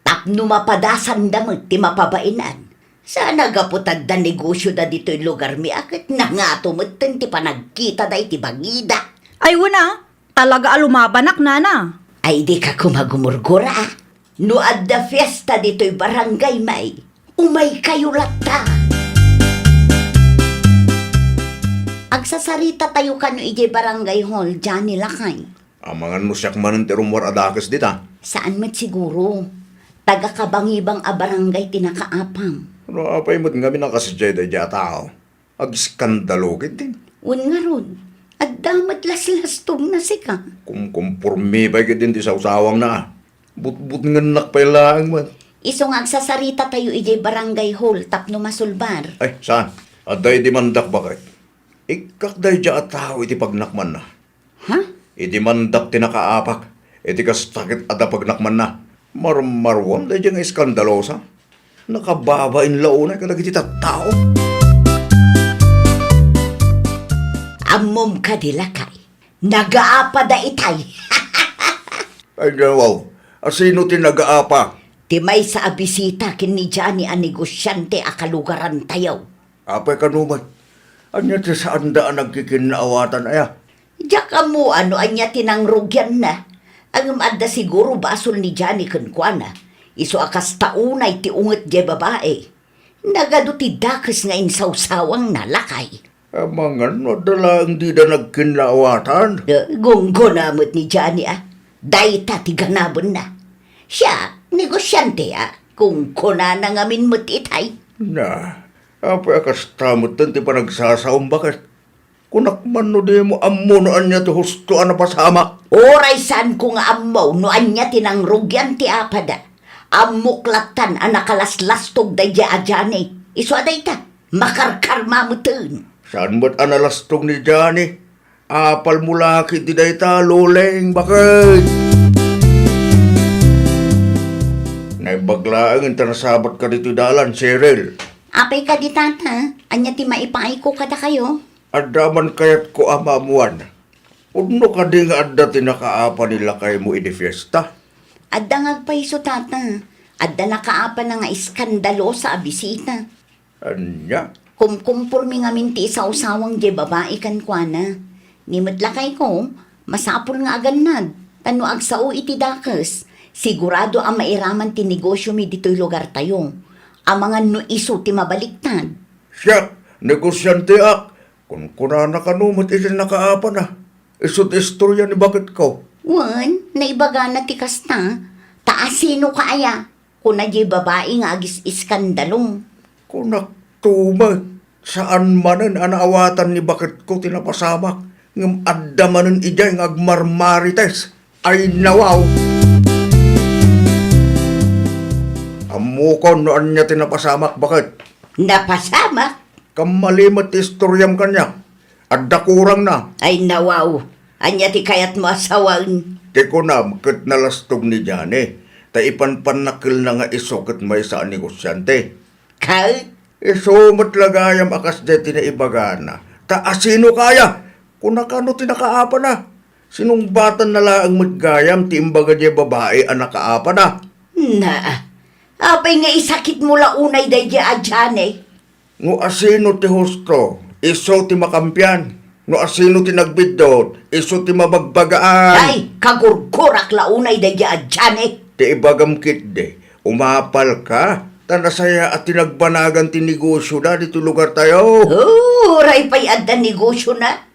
Tapno mapadasan da mo ti mapabainan. Saan nagaputag da negosyo da dito'y lugar mi akit na nga tumuten ti panagkita da iti bangida. Ay wala, talaga alumabanak nana. Ay di ka kumagumurgura. No adda fiesta dito'y barangay may. Umay kayo lata. Agsasarita tayo kano ije barangay hall, Johnny Lakay. Amangan mo siyak manan ti rumor adakas dita. Saan mat siguro? Taga kabangibang a barangay tinakaapam. Ano apay mo't nga binakasadjay da dya tao. Agiskandalo kit din. Un nga ron, at damat las-lastong na sika. Kung kumpurmi pa kit din ti sawsawang na. But nga nakpailaang man. Isong agsasarita tayo ije barangay hall, tapno masulbar. Ay, saan? Aday di mandak bakit? Ikakday dya at tao iti pagnakman na. Ha? Iti mandak tinakaapak. Iti kastakit ada pagnakman na. Marmarwan day dya nga iskandalosa. Nakababain launay kadag iti tao. Amom ka dilakay. Nagaapa da itay. Ay, wow. Asino tinagaapa? Ti may sa abisita kini Johnny a negosyante a kalugaran tayaw. Apay kanumat. Anya ti saan daan nagkikinaawatan aya? Diyak mo ano anya tinangrugyan na. Ang adda siguro basol ni Johnny kunkwana. Iso akas taunay ti unget di babae. Nagado ti dakes nga insawsawang nalakay. Amangan, nadala ang di da nagkinaawatan. Gunggo namot ni Johnny Dayta ti ganabon na. Siya, negosyante kung kuna na ngamin mo't itay. Na, apay akas tamot din ti panagsasaom bakit? Kunakman no di mo ammo no anya ti husto na pasama. Oray saan ko nga amaw no anya tinangrugyan ti apada. Amuklatan anakalaslastog da dya Johnny. Iso aday ta, makarkar mamutun. Saan mo't analastong ni Johnny? Apal mula kit di dayta loleng bakit? Naibaglaang intanasabat ka dito dalan, Cheryl. Apay ka di tata, anya ti maipaay ko kada kayo. Adaman kayat ko amamuan. Udno ka di nga adda tinakaapa nila kay mo ini fiesta. Adda ngagpaiso tata. Adda nakaapa na nga iskandalo sa abisita. Anya? Kumkumpurmi nga minti sa usawang di babae kan kwa na. Nimadlakay ko, masapul nga aganad. Tano agsao iti dakas. Sigurado ang mairaman ti negosyo mi dito'y lugar tayo. Ang mga no iso ti mabaliktad. Siya, negosyante ak. Kung kunana ka numot iti nakaapa na. Isot istorya ni bakit ko. Wan, naibaga na ti kasta. Taasino kaya? Kung na di babae nga agis iskandalo. Kunak tumag. Saan manan anaawatan ni bakit ko tinapasamak. Ngam adda manan ijay ng agmarmarites. Ay nawaw. Amukon noan niya tinapasamak bakit? Napasama? Kamalimat istoryam kanya. Adda kurang na. Ay nawaw. Anya ti kayat mo asawan. Di ko na kat nalastog ni Jane. Ta ipanpanakil na nga iso kat may sa negosyante. Kal? Iso matlagayam akas deti na ibagana. Ta asino kaya? Kung nakano tinakaapa na. Sinong batan na laang maggayam ti imbaga di babae ang nakaapa na. Na. Apay nga isakit mo launay day di adyan eh. Ngo asino ti husto, iso ti makampiyan. Ngo asino ti nagbidot, iso ti mabagbagaan. Ay, kagurgurak launay day di adyan eh. Ti ibagam kitde, umapal ka. Tanasaya at tinagbanagan ti negosyo na dito lugar tayo. Oh, ray pa'y adda negosyo na.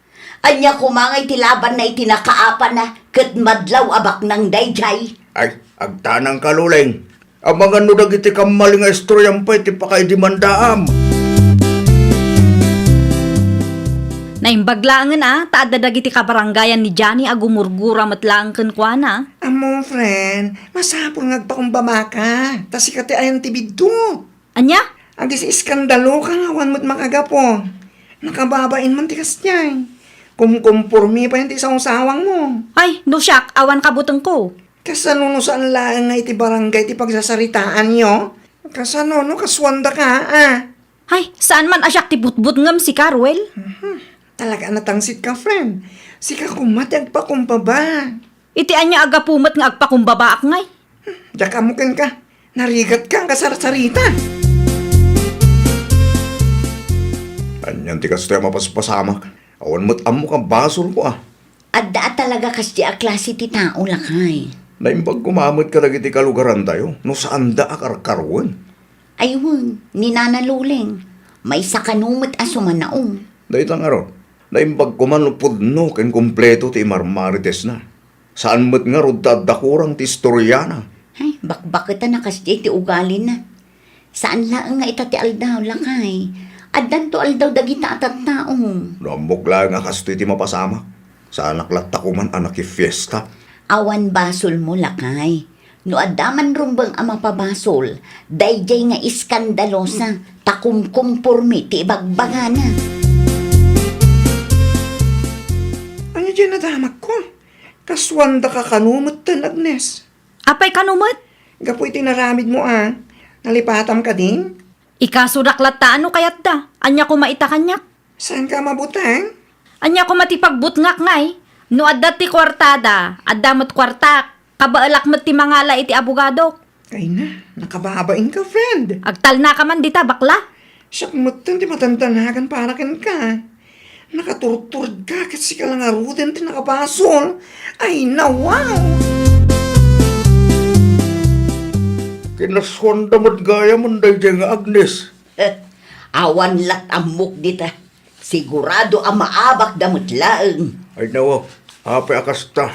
Anya kumangay ti laban na itinakaapa na kat madlaw abak ng dayjay. Ay, agtanang kaluleng. Ang mga nudag iti kamali nga istoryan pa iti pakaidimandaam. Naimbaglaangan taada dagiti kabarangayan ni Johnny agumurgura matlaang kenkwana. Amo, friend, masapul ngagpakumbaba ka. Tas ikati ayan tibidto. Anya? Agis iskandalo ka nga, wan mo't makagapo. Nakababain man tikas niya. Kumkumpurmi pa yung isang usawang mo. Ay, no siyak, awan kabutang ko. Kasano no saan lang nga iti barangay ti pagsasaritaan nyo? Kasano no kaswanda ka, ah. Ay, saan man asyak ti butbut ngam si Carwell? Talaga natangsit ka, friend. Sika kumatag pa kumpaba. Iti anya aga pumat nga agpakumbabaak ngay. Diyak amukin ka. Narigat ka kasar-sarita. Anyan ti kastoy mapaspasamak. Awan mo't amo kang basol ko ah. Adda talaga kasi a klase ti tao lakay. Naimbag kumamot ka dagiti kalugaran tayo. No saan da akarkarwan. Ayun, ni Nana Luleng. May sakanumot asumanaong. Daitang aron. Naimbag kumanupod no ken kumpleto ti marmarites na. Saan mo't nga rod tadakurang ti istoryana. Ay, bakbakita na kasi ti ugali na. Saan lang nga itati aldaw lakay? Addan to aldaw dagita atat taong. Namok lang nga kastoy ti mapasamak. Sa anak latakuman anak fiesta. Awan basol mo lakay. No adaman rumbang ama pabasol, dayjay nga iskandalosa, takumkumpurmi ti ibagbagana. Ano dyan nadamak ko? Kaswanda ka kanumot tan, Agnes. Apay kanumat? Gapoy tinaramid mo, ah. Nalipatam ka din? Ikasuraklat ta ano kayat da? Anya ko maita kanyak? Saan ka mabutang? Anya ko matipagbut ngak ngay? No adda ti kwartada, adda mat kwartak, kabaalak mat ti mangala iti abogado. Ay na, nakababain ka, friend. Agtal na ka man dita bakla. Siyak mo tan, di matantanagan para ken ka. Nakaturturd ka kasi ka lang aruden ti nakabasol. Ay na, wow! Kinaswanda mo't gaya mo dayjay nga Agnes. Awan lat amok dita. Sigurado ang maabak damot laeng. Ay nawa, hape akasta.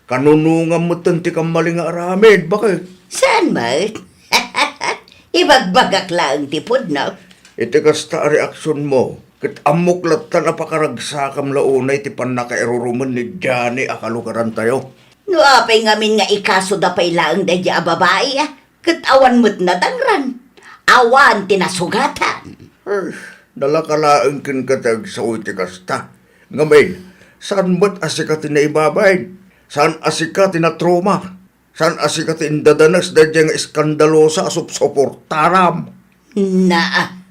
Kanunungan mo tanti kang mali nga aramid. Bakit? Saan ba? Ibagbagak laeng tipod na. Iti kasta reaksyon mo. Kit amok latta na pakaragsakam launay ti panakairuruman ni Johnny akalugaran tayo. No apay ngamin nga ikaso da pay laeng dadya a babae ah. Kat awan mo't nadangran. Awan tinasugatan. Ay, dalakalaang kinkatag sa uti kasta. Ngamin, saan ba't asikat na ibabayin? Saan asikat na trauma? Saan asikat indadanas dadyang iskandalosa asupsoportaram? Na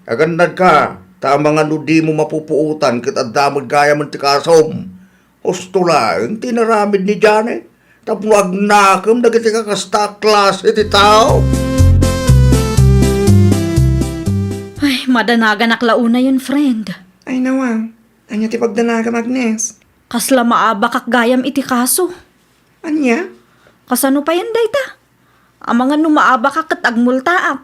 Agandad ka, tama nga no di mo mapupuutan kit adamag gaya man ti kasom. Husto lang, tinaramid ni Johnny. Tapno agnakam dagiti ka kasta klase ti tao. Ay, madanagan aklauna yun, friend. Ay nawa, anya ti pagdanaga Agnes. Kasla maaba kak gayam iti kaso. Anya? Kasano pa yan, dayta? Ang mga numaaba ka kat agmultaak.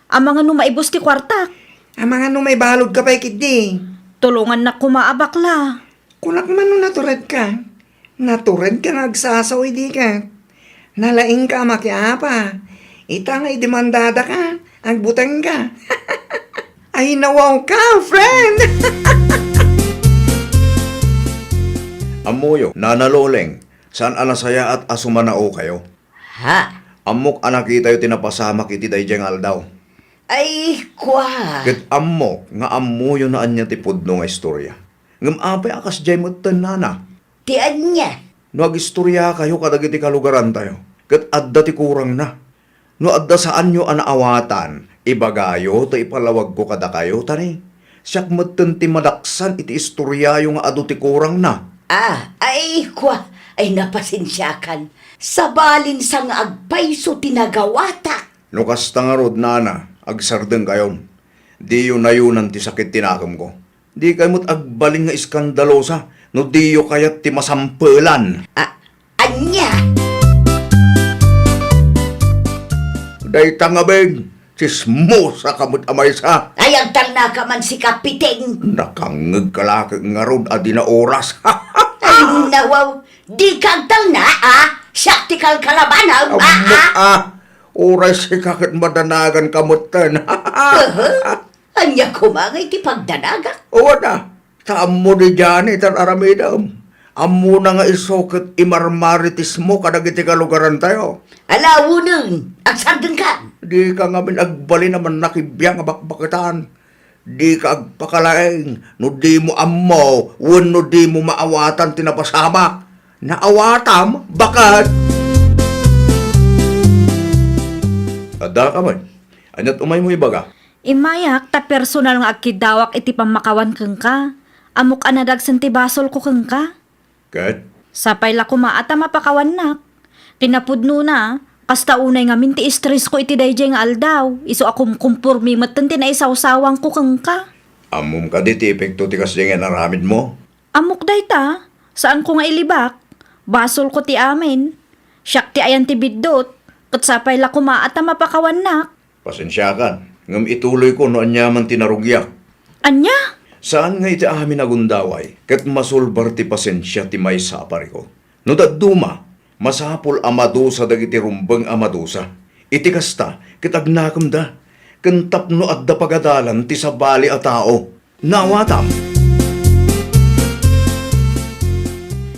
Ang mga numaibos ti kwartak. Ang mga may balod ka pa ikidi. Tulungan na kumaabak la. Kunak man no natured ka. Natured ka nga agsasaw di ka. Nalaing ka makiapa. Ita nga idemandada ka. Agbutang ka. Ay nawaw ka, friend! Amuyo, nanaloleng, saan alasaya at asumanao kayo? Ha? Amok anak itayo tinapasamak iti dayjeng aldaw. Ay, kwa. Ket amok nga amuyo na anya ti pudno nga istorya. Ngam apay akas jay mo nana. Tian niya. No agistorya kayo kadagiti kalugaran tayo. Ket adda ti kurang na. No adda saan nyo anaawatan, ibagayo to ipalawag ko kada kayo tani. Siyak motten ti madaksan iti istorya yung adu ti kurang na. Ay, kwa. Ay, napasensyakan. Sabalin sang agpayso tinagawata. No kasta nga rod nana, agsardeng kayon. Di yun na yun ti sakit tinakam ko. Di kayo mo't agbaling nga iskandalosa, no di yun kayat ti masampelan. Anya? Day tangabeng, sismosa kamot amay sa. Ay, agtang na ka man si Kapiting. Nakangag kalakag nga rod adi na oras. Ay, nawaw. Di ka agtang na, Saktikal kalabanaw, Oras si kakit madanagan kamutan. Anya kumangay ti pagdanaga. O na, saan mo di dyan itan aramidam. Amo na nga isokit imarmaritis mo kadagiti kalugaran tayo. Alawo nun, agsardeng ka. Di ka nga min agbali naman nakibiyang abakbakitan. Di ka agpakalaing, no di mo amo, no di mo maawatan tinapasama. Naawatam, bakat. Ada ka man, anyat umay mo ibaga. Imayak ta personal nga agkidawak iti pamakawan keng ka. Amok anadag ti basol ko keng ka. Kat, Sapay la kumaata mapakawan nak. Kinapudno na, kasta unay nga minti stress ko iti dayjay nga aldaw. Iso akum kumpurmi matenti na isawsawang ko keng ka. amom ka di ti epekto ti kasdi nga naramid mo. Amok dayta, saan ko nga ilibak? Basol ko ti amin. Siyak ti ayan ti biddot. Kat sapay la kumaata mapakawan nak. Pasensya ka, ngam ituloy ko no anyaman tinarugyak. Anya? Saan nga iti amin agundaway, kat masulbar ti pasensya ti may sapari ko. No daduma, masapol amadusa dagiti rumbang amadusa. Iti kasta, kitagnakam da, kantap no adda pagadalan ti sabali a tao. Nawatam.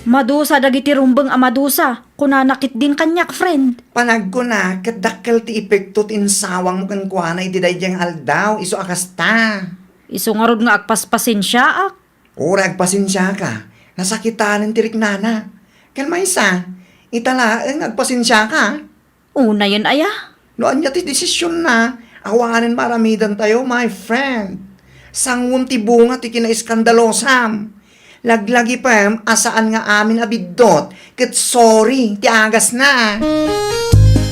Madusa dagiti rumbeng amadusa. Kunanakit din kanyak, friend. Panag ko na, kadakkel ti epekto tinsawang mo kan kuana iti dayjeng aldaw, iso akasta. Iso nga rod nga agpaspasensya ak. Urag pasensya ka, nasakitanan ti riknana. Kalma isa, italaang agpasensya ka. Una yun aya. Noan niya ti desisyon na, awanin maramidan tayo, my friend. Sangun ti bunga ti kinaiskandalosam. Laglagi pa, asaan nga amin abiddot, ket sorry, ti agas na.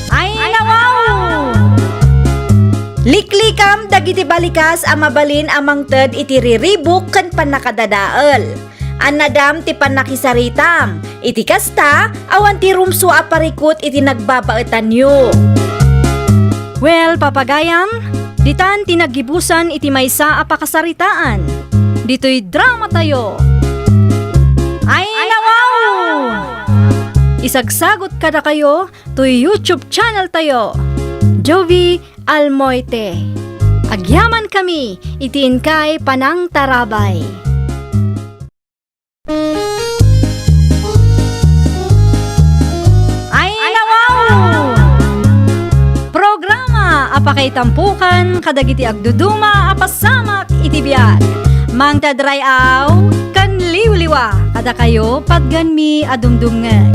Ay, nawaw! Liklikam dagiti balikas ang mabalin amang ted iti riribuk ken panakadadael. Anadam ti panakisaritam. Iti kasta, awan ti rumso aparikot iti nagbabaetan nyo. Well, papagayam, ditan tinagibusan iti maysa apakasaritaan. Dito'y drama tayo. Ay, nawaw! Isagsagot kada kayo to YouTube channel tayo. Jovi Almoite. Agyaman kami, itiin kay Panang Tarabay. Ay, nawaw! Programa apakay tampukan kadagiti agduduma apasamak itibiyag. Mang tadrayaw kan liwliwa kada kayo pagganmi adumdumngan.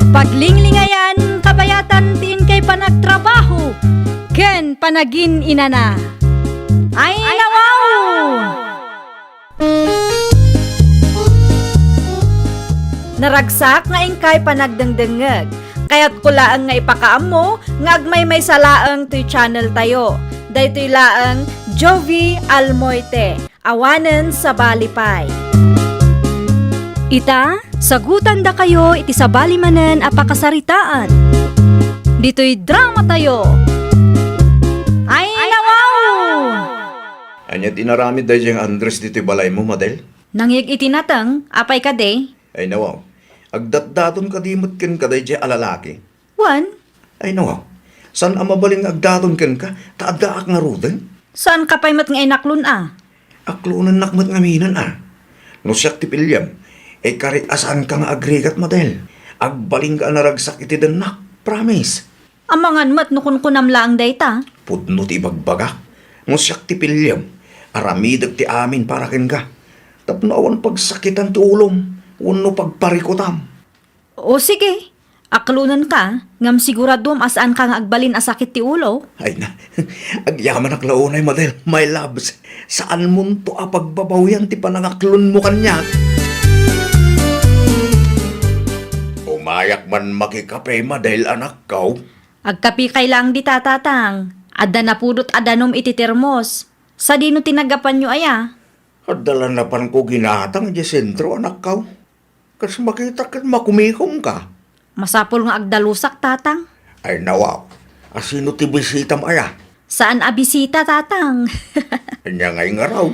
Paglinglingayan kabayatan tiin kay panagtrabaho ken panagin inana. Ay, nawaw! Naragsak nga ingkay panagdengdengeg. Kaya't kulaang nga ipakaamo nga agmay may salaang to'y channel tayo. Daytoy laang Jovi Almoite. Awanen sa Balipay. Ita, sagutan da kayo iti sabali manen a pakasaritaan. Dito'y drama tayo. Ay, nawaw! Anyat inaramid dahi diyang Andres dito'y balay mo, Madel? Nangig itinatang, apay ka de. Ay nawaw, agdatdaton kadimot ken kaday diyang alalaki. Wan, Ay nawaw, san amabaling agdaton ken ka, taaddaak nga ruden? saan ka pa'y mat nga inaklun Aklunan nakmat nga minan No siyak ti pilyam, kari asan ka nga agregat, Madel? Agbaling ka naragsak iti denak, promise. Amangan mat nukun kunam laang dayta. Pudno ti bagbagak, no siyak ti pilyam, aramidag ti amin para ken ka. Tapno awan pagsakitan ti ulom, uno pagparikutam. O sige, aklunan ka, ngam siguradom asaan ka nga agbalin a sakit ti ulo. Ay na, agyaman ak launay, Madel, my loves. Saan mo to pagbabawian ti panangaklon mo kanya? Umayak man makikape, Madel, anak kaw. Agkapi kay lang di tatatang. Adda na pudot adanom iti termos. Sa dino tinagapan nyo aya? Adalan na pan ko ginatang di sentro, anak kaw. Kas makita kat makumikom ka. Masapol nga agdalusak tatang. Ay nawaw, asino ti bisitam aya? Saan abisita tatang? Anya ngay nga raw.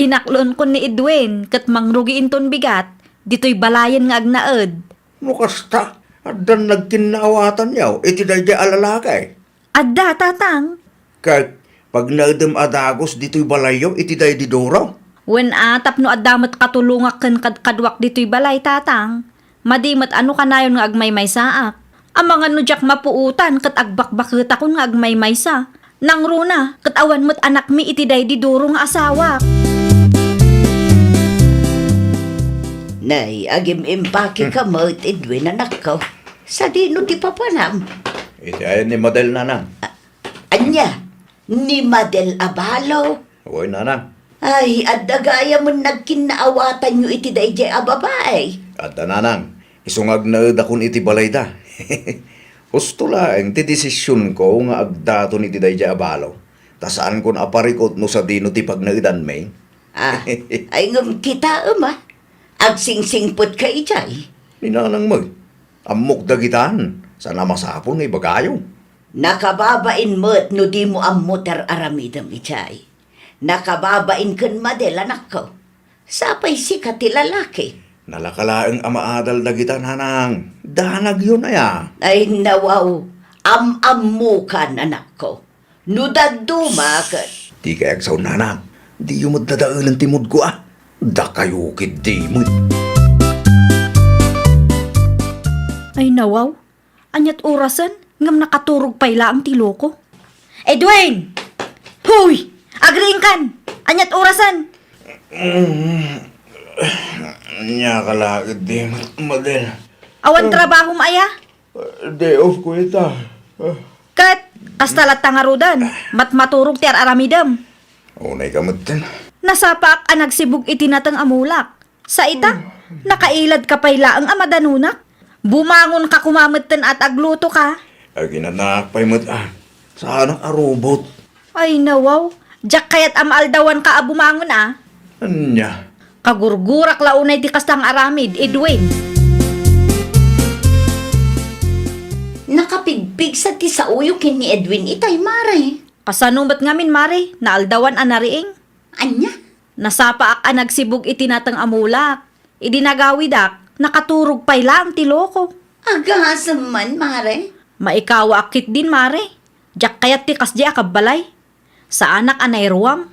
Inaklon ko ni Edwin, kat mangrugiin ton bigat. Dito'y balayan nga agnaed. Mukasta, adan nagkinaawatan yaw, iti day alalakay. Adda tatang. Kahit pag naadam adagos dito'y balayo, iti day di doro. Wen tapno addamat katulungak ken kadwak dito'y balay tatang. Madimat ano kanayon nga agmay may saak. Amangan no jak mapuutan kat agbakbakit ako nga agmay may sa. Nang runa, kat awan mo't anak mi iti day di duro nga asawa. Nay, agim impake ka mo, Edwin, anak ko. Sa dino di papanam. Iti ayan ni Madel nanang. Anya, ni Madel Abalo. Uy nanang. Ay, adagaya mo nagkinaawatan nyo iti dayjay a babae. At nanang, isungag na dakon iti balay da. Husto lang, ti desisyon ko nga agdaton iti dayjay abalo. Tasaan kon aparikot no sa dino ti pagnaidan may. Ay ngam kita agsingsingpot ka ijay. Ninanang mo, amok dagitan. Sana masapol ngay bagayo. Nakababain mo't no di mo amuter aramidam ijay. Nakababain kun Madel, anak ko. Sapay sikat ti lalaki. Nalakalaang amaadal dagitan hanang. Danag yun aya. Ay nawaw, am-amukan, anak ko. Nudaduma ka. Di kayag sa nanang. Di yung madadaalan timod ko Da kayo kid di mo. Ay nawaw, anyat orasan, ngam nakaturog payla ang tiloko. Edwin! Huy! Agriing kan! Anyat orasan! Nya kalagid di Madel. Awan trabaho maya? Day off ko ita. Kat, kastalat tangarudan, maturog ti aramidam. Unay kamutin. Nasapak ang nagsibog itinatang amulak. Sa ita, nakailad ka payla ang amadanunak. Bumangon ka kumamatan at agluto ka. Aginanak pa'y sa anak arobot. Ay nawaw, jak kayat amaaldawan ka abumangon Anya. Kagurgurak launay ti kastang aramid, Edwin. Nakapigpig sa ti sa uyo kin ni Edwin itay mare. Kasanumat ngamin, Mare, naaldawan anariing. Anya? Nasapa ak nagsibog itinatang amulak. Idinagawidak, nakaturog payla ang tiloko. Agasam man mare. Maikawa akit din, Mare. Jak kayat ti kasdi akabalay. Sa anak anay ruwam.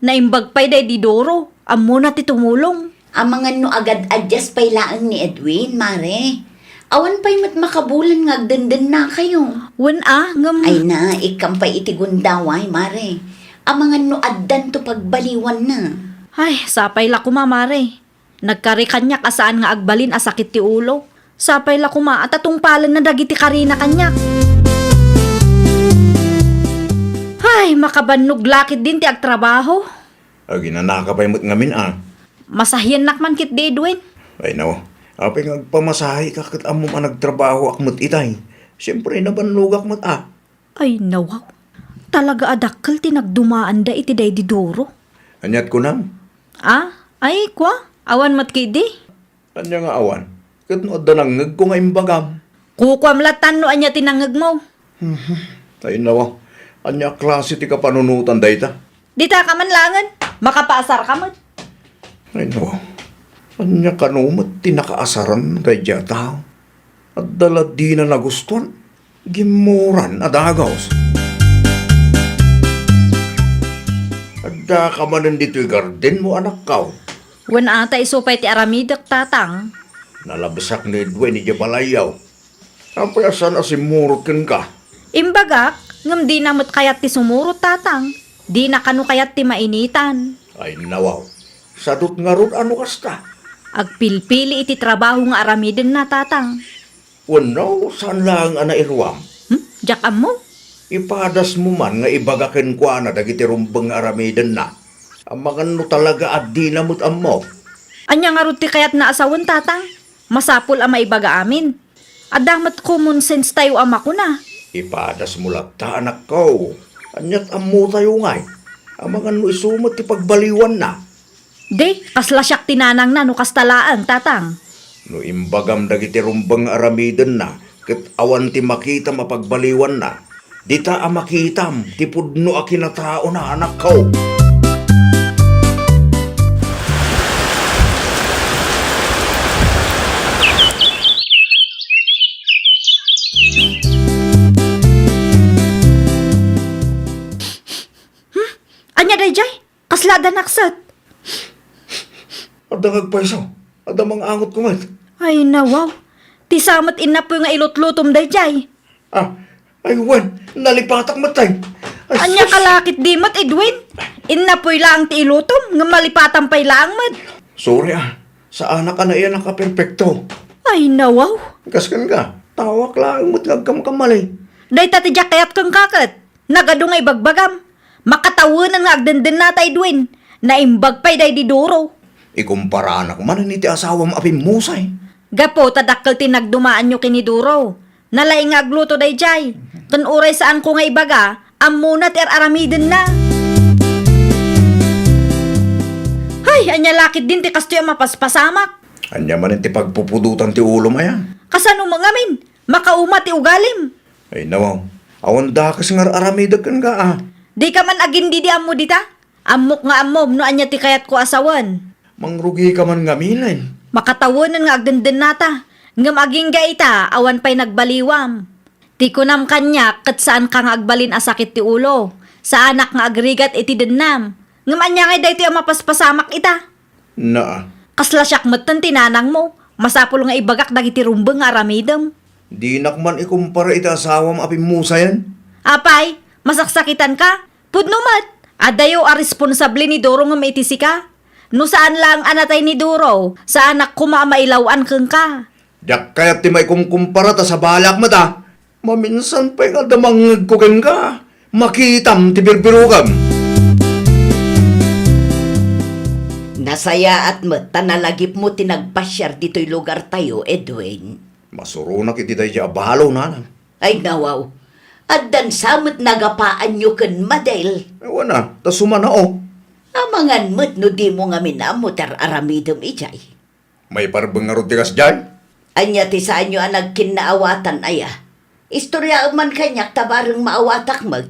Naimbag pay day di doro. Amo na ti tumulong. Amangan no agad adjust pay laang ni Edwin, mare. Awan pa'y mat makabulan nga agdandan na kayo. Wen ngam. Ay na, ikampay iti gundaway, mare. Amangan no addan to pagbaliwan na. Ay, sapay la kuma, Mare. Nagkari kanyak asaan nga agbalin asakit ti ulo. Sapay la kuma at atungpalan na dagiti karina kanyak. Ay, makabannog lakit din ti agtrabaho. Ginanaka pa'y ngamin Masahyan nakman kit di, Edwin. Ay no, Apay ngagpamasahe ka kat amo man nagtrabaho akmat itay. Siyempre nabanlugak mat Ay, nawaw. Talaga adakkel tinagdumaan da iti day di duro. Anyat ko nam. Ay, kwa? Awan mat kidi. Anya nga awan. Kat no danangag ko nga imbagam. Kukwamlatan no anya tinangag mo. Ay nawa. Anya klase ti kapanunutan dayta. Dita ka man langan. Makapaasar ka man. Ay nawa. Anya kanumat tinakaasaran kay dya tao. At dala di na nagustuhan. Gimuran adagaws. Adda ka man dito'y garden mo anak kaw. Wan ata isupay ti aramidak tatang. Nalabasak ni Edwin ni Jabalayaw. Apay asan asimurot ken ka. Imbagak, ngam di namot kayat ti sumurot tatang. Di na kanu kayat ti mainitan. Ay nawaw. Sadot nga ron ano kasta. Agpilpili iti trabaho nga aramiden na tatang. Wano, saan lang ana irwam? Jakam mo? Ipadas mo man nga ibagaken ko na dagiti rumbang aramidan na. Ang mga no talaga at di namot ammo. Anya nga ruti kayat na asawan tatang. Masapul ang maibaga amin. Adamat common sense tayo ama ko na. Ipadas mo lagta anak ko. Anyat ammo tayo ngay. Ang mga no isumot ti pagbaliwan na. De, kasla siyak tinanang na no kastalaan tatang. No imbagam dagiti rumbang aramidan na. Kat awan ti makita mapagbaliwan na. Dita ang makitam, ti pudno a kinatao na anak ko. Anya dayjay, kaslada naksat. At nagpaisaw, at ang mga angot ko man. Ay nawaw, ti samat inapoy nga ilutlutom dayjay. Ay wan, nalipatak matay. Anya kalakit di mat Edwin. Inapoy lang ti ilutom, nga malipatan pay lang mat. Sorry sa anak ka na iyan nakaperpekto. Ay nawaw, Kaskan ka, tawak lang mo't nagkamkamali. day tati kayat kang kakat. Nagadungay bagbagam. Makatawanan nga agdenden nata Edwin. Naimbag pay day di duro. Ikumpara anak man ni ti asawam apim musay. Gapo tadakkel tinagdumaan nyo kiniduro. Nalaing nga agluto day jay. Kan uray saan ko nga ibaga, amuna ti aramiden na. Hay, anya lakit din ti kasto yung mapaspasamak. Anya man ti pagpupudutan ti ulo maya. Kasano mga min, makauma ti ugalim. Ay nawaw, awan dakas nga aramidag kan ka Di ka man agin di ammo dita. Amok nga amom no anya ti kayat ko asawan. Mangrugi ka man nga milay. Makatawanan nga agdenden nata. Ngam aging gaita, awan pa'y nagbaliwam. Ti kunam kanya, kat saan ka nga agbalin asakit ti ulo. Sa anak nga agrigat iti dennam. Ngam anya nga dahi ti mapaspasamak ita. Na, Kasla siyak matan tinanang mo. Masapul nga ibagak dagiti rumbeng nga aramidem. di nakman ikumpara iti asawam apim musayan. Apay, masaksakitan ka? Pudnumat, adayo a responsable ni Doro nga maitisi ka. No saan lang anatay ni Duro, sa anak ko maamailawan keng ka. Dak kayat ti may kumkumpara ta sa balak mata. Maminsan pa nga damangag ko ken ka. Makitam ti birbirugam. Nasaya at mata nalagip mo tinagpasyar dito'y lugar tayo, Edwin. Masurunak iti day abalo na. Ay nawaw, addan samot nagapaan nyo ken madel. Ewan na, ta sumanao. Amangan mo't no di mo nga minamo tar aramidom ijay. May parbeng nga rutigas dyan. Anya ti saan nyo ang nagkinaawatan aya. Istorya man kanyak tabarang maawatak mag.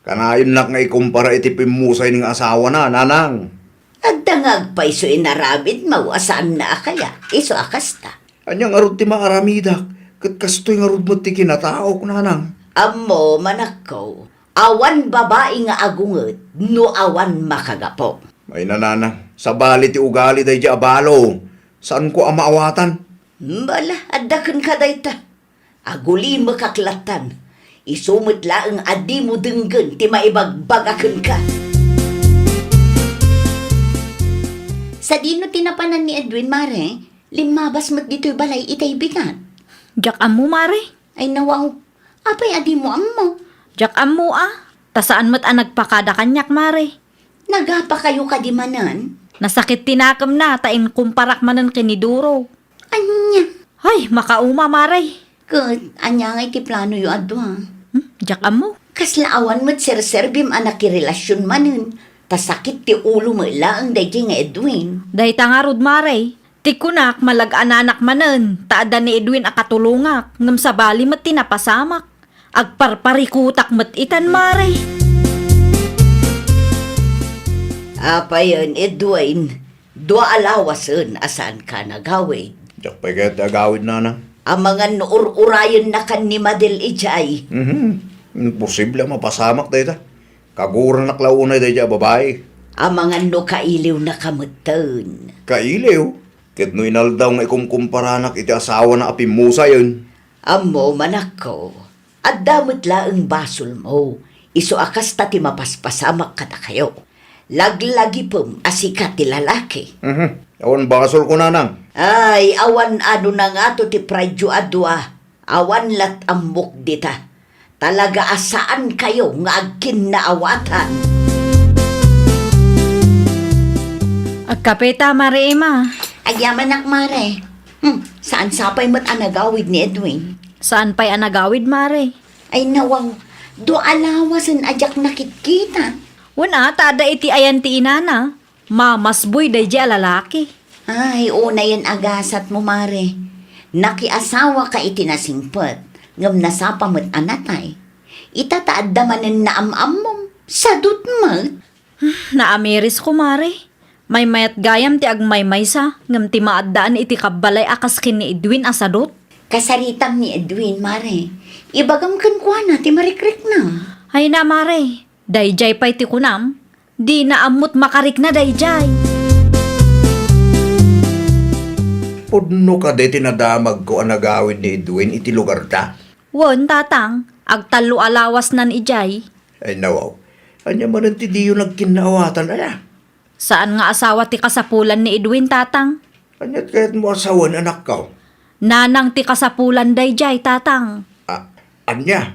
Kanayon nak nga ikumpara iti pimusay ng asawa na, nanang. Agdangag pa iso inaramid mawasaan na kaya. Iso akasta. Anyang arod ti maaramidak. Kat kastoy nga rod mo ti kinataok, nanang. Amo manakaw. Awan babae nga agunget, no awan makagapo. May nananang, sa bali ti ugali day di abalo. Saan ko ang maawatan? Bala, adakan ka dayta. Aguli makaklatan. Isumot laang adi mo denggan ti maibagbagakan ka. Sa dino tinapanan ni Edwin, Mare, limabas mat dito'y balay itay bigat. Jak ammo mare. Ay nawaw, apay adi mo ammo. Jak ammo tasaan mat ang nagpakada kanyak mare. Nagapa kayo kadimanan? Nasakit tinakam na, tain kumparak manan kiniduro. Anya. Ay, makauma, Maray. Kat, anya nga iti plano yu adwa. Diyak mo. Kaslaawan mo't sir-serbim anak relasyon manin. Tasakit ti ulo mo ilaang dahi nga Edwin. Dahi nga rod, Maray. Tikunak malag-ananak manen. Taada ni Edwin akatulungak. Ngam sa bali mat tinapasamak. Agparparikutak mat itan, Maray. Apa yun, Edwin? Dua alawasan asan ka nagawid. Jak pa kaya agawid nanang. Ang mga nuur-urayon na kan ni Madel Ijay. Imposible mapasamak dahil ta. Kagura na klaunay dahil dyan babae. Ang mga nukailiw na kamutan. Kailiw. Ket no inaldaw nga ikumkumparanak iti asawa na api Musa yun. Amo manak ko. At damot laang basol mo. Iso akas ta ti mapaspasamak ka na kayo. Laglagi pum asikat ti lalaki. Awan basol ko nanang. Ay, awan ano na nga to ti pradyo adwa. Awan lat amok dita. Talaga asaan kayo nga agkin na awatan. Agkapeta, Maray, Ema. Agyaman Mare. Saan sapay mo't anagawid ni Edwin? Saan pa'y anagawid, Maray? Ay nawaw, do alawasan ajak nakikita. Wala, taada iti ayan ti inana. Mamasboy day di alalaki. Ay, una yan agasat mo, Mare. Nakiasawa ka itinasingpot. Ngam nasapa mo't anatay. Itataad damanin na am-am sadut mo't. Naamiris ko, Mare. May mayat gayam ti agmaymaysa. Ngam ti maaddaan iti kabalay akas kin ni Edwin asadot. Kasaritam ni Edwin, Mare. Ibagam kan kwa na, ti marikrik na. Ay na, Mare. Dayjay pa'y ti kunam. Di na amot makarik na dayjay. Pudno ka de tinadamag ko ang nagawid ni Edwin iti lugar ta. Won, tatang. Agtalo alawas nan ijay. Ay nawaw. Anya man ti diyo nagkinawatan ala. Saan nga asawa ti kasapulan ni Edwin, tatang? Anya't kaya't mo asawan anak ka. Nanang ti kasapulan dayjay, tatang. Anya.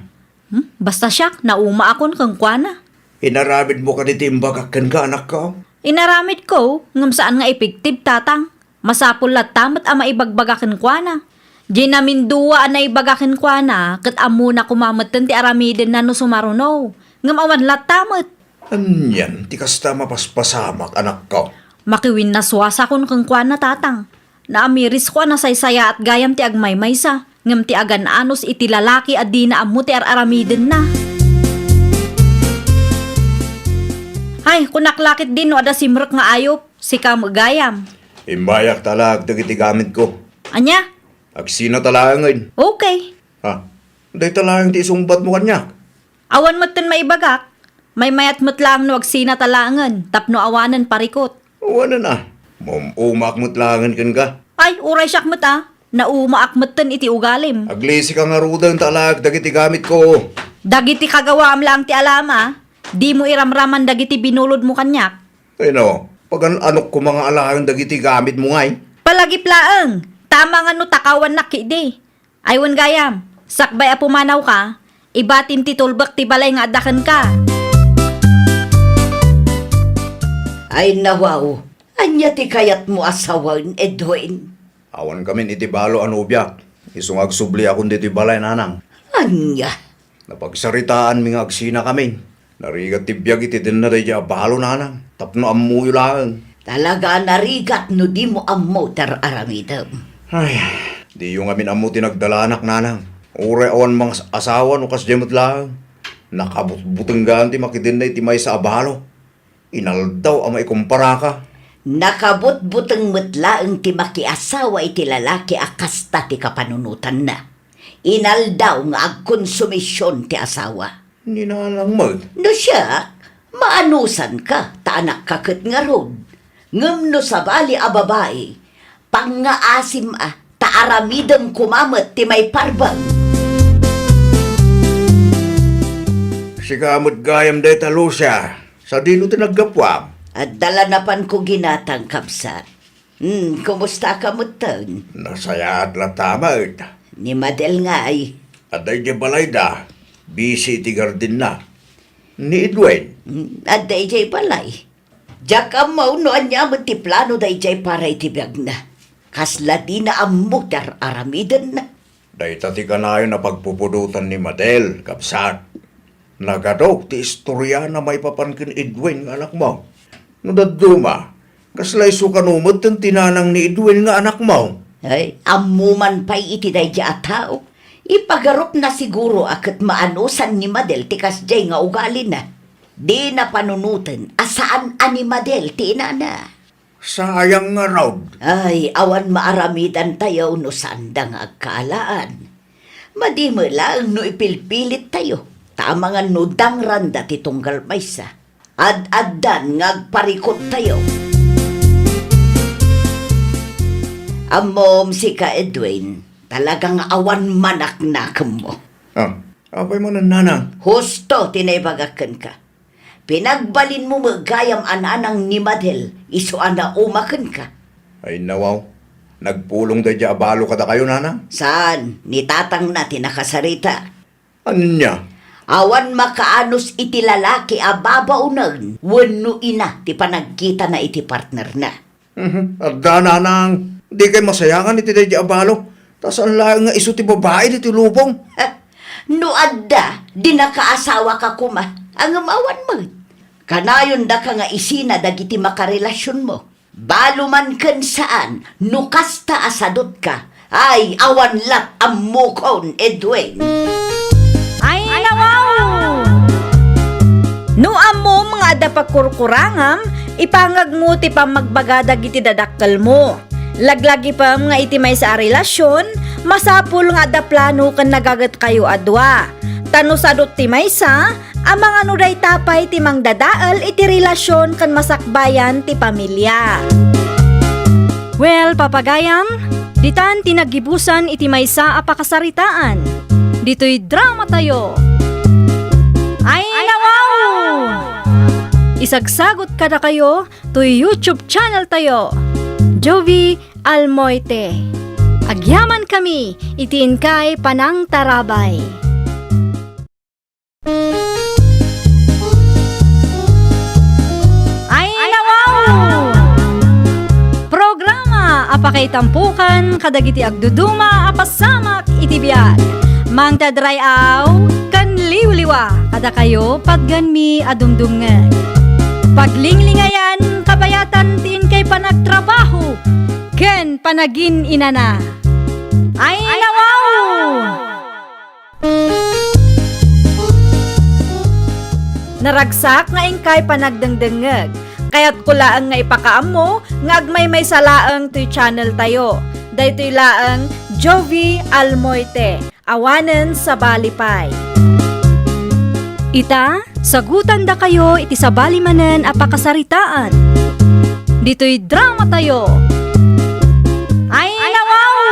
Basta siyak, nauma akon kang kwana. Inaramid mo ka ni timbagakan ka anak ka. Inaramid ko, ngam saan nga epektiv, tatang. Masapul lat tamat ama ibagbagakin kwa na. Di namin duwa na ibagakin kwa na, kat amo na kumamatan ti aramidin na no sumaruno. Ngam awan lat tamat. Anyan, ti kasta mapaspasamak anak ka. Makiwin na swasa kon kang kwa na, tatang. Naamiris ko na saysaya at gayam ti agmaymaysa. Ngam ti agan anos iti lalaki at di na amo ti aramidin na. Ay, kunaklakit din no ada simrek nga ayop, si kamagayam. Imbayak talag dagiti gamit ko. Anya? Agsina talangan. Okay. Ha? Day talangan ti isumbat mo kanya. Awan mo't tin maibagak. May mayat mo't lang no agsina talangan, tapno awanan parikot. Wala na. Umak mo't langan kan ka. Ay, uray siyak mo't Naumaak mo't tin iti ugalim. Aglisi ka nga rudan talag dagiti gamit ko. Dagiti kagawaam lang ti alama. Di mo iramraman dagiti binulod mo kanyak. Ay no, pag anok ko mga alahan dagiti gamit mo ngay. Palagiplaang. Tama nga no takawan na kidi. Aywan gayam. Sakbay a pumanaw ka. Ibatin ti tulbak ti balay nga adakan ka. Ay nawaw, anya ti kayat mo asawan, Edwin? Awan kami iti balo anubyak. Isungag subli akong diti balay nanang. Anya? Napagsaritaan mi nga agsina kami. Narigat ti biyag iti din na day balo nanang. Tapno amuyo lang. Talaga narigat no di mo ammo tar aramidam. Ay, di yung amin amu tinagdalanak nanang. Ure awan mga asawa no kas jemot lang. Nakabutbutenggan ti makidin na iti may sa abalo. Inaldaw ang maikumpara ka. Nakabut-buteng mutlaang ti makiasawa iti lalaki akasta ti kapanunutan na. Inaldaw nga agkonsumisyon ti asawa. Hindi na lang mag. No siya, maanusan ka, taanak kakit nga rod. Ngam no sa bali a babae, pangaasim taaramidang kumamat ti may parbag. Si kamot gayam day talo siya. Sa dino tinaggapwam. At dala na pan ko ginatang kapsat. Kumusta ka mo tan? Nasaya at latamad. Ni Madel nga ay. At day balay da. Busy ti garden na. Ni Edwin. At dayjay balay. Diyak amaw no anya mo ti plano dayjay para itibiyag na. Kasla di na ammutar aramidan na. Dahita ti kanayo na pagpupudutan ni Madel, kapsat. Nagadok ti istorya na may papankin Edwin nga anak mo. Nadaduma, kaslay sukanumot ang tinanang ni Edwin nga anak mo. Ay, amuman pa'y iti day a tao. Ipagarup na siguro akat maanusan ni Madel ti kasjay nga ugali na. Di na panunutan asaan ani Madel ti inana. Sayang nga raw. Ay, awan maaramidan tayo no sandang agkalaan. Madimo lang no ipilpilit tayo. Tama nga no dangranda ti tunggal maysa. Ad-addan ngagparikot tayo. Amom si ka Edwin, talagang awan manak-nak mo. Apay mo nananang. Husto tinaybagakan ka. Pinagbalin mo magayam ananang ni Madel, iso ana umakan ka. Ay nawaw, nagpulong da dya abalo kada kayo nanang. Saan? Ni tatang na tinakasarita. Anya? Awan makaanos iti lalaki ababaunan, wano ina ti panagkita na iti partner na. Adda nanang, di kay masayangan iti da dya abalo. Tas ang lang nga iso ti babae di ti lubong. No adda, di nakaasawa ka kuma, ang amawan mo. Kanayon da ka nga isina dagiti makarelasyon mo. Balo man ken saan, no kasta asadot ka, ay awan lat ang mukon, Edwin. Ay, nawaw! No amo mga ada pagkurkurangam, ipangag mo ti pa magbagadag iti dadakkel mo. Laglagi pa nga iti may sa relasyon, masapul nga da plano kan nagagat kayo adwa. Tano sadot ti maysa, ang mga nuday tapay ti mangdadaal iti relasyon kan masakbayan ti pamilya. Well, papagayam, ditan tinagibusan iti maysa a pakasaritaan. Dito'y drama tayo. Ay, nawaw! Isagsagot ka na kayo to YouTube channel tayo. Jovi Almoite. Agyaman kami, itiin kay Panang Tarabay. Ay, nawaw! Programa apakay tampukan kadagiti agduduma apasamak itibiyag. Mang tadrayaw kan liwliwa kada kayo pagganmi adumdumngan. Paglinglingayan kabayatan tin kay panagtrabaho ken panagin inana. Ay, nawaw! Naragsak nga ingkay panagdengdengeg. Kaya't kulaang nga ipakaam mo nga agmay may salaang to'y channel tayo. Daytoy laang Jovi Almoite. Awanen sa balipay. Ita, sagutan da kayo iti sa balimanen apakasaritaan. Dito'y drama tayo. Ay, nawaw!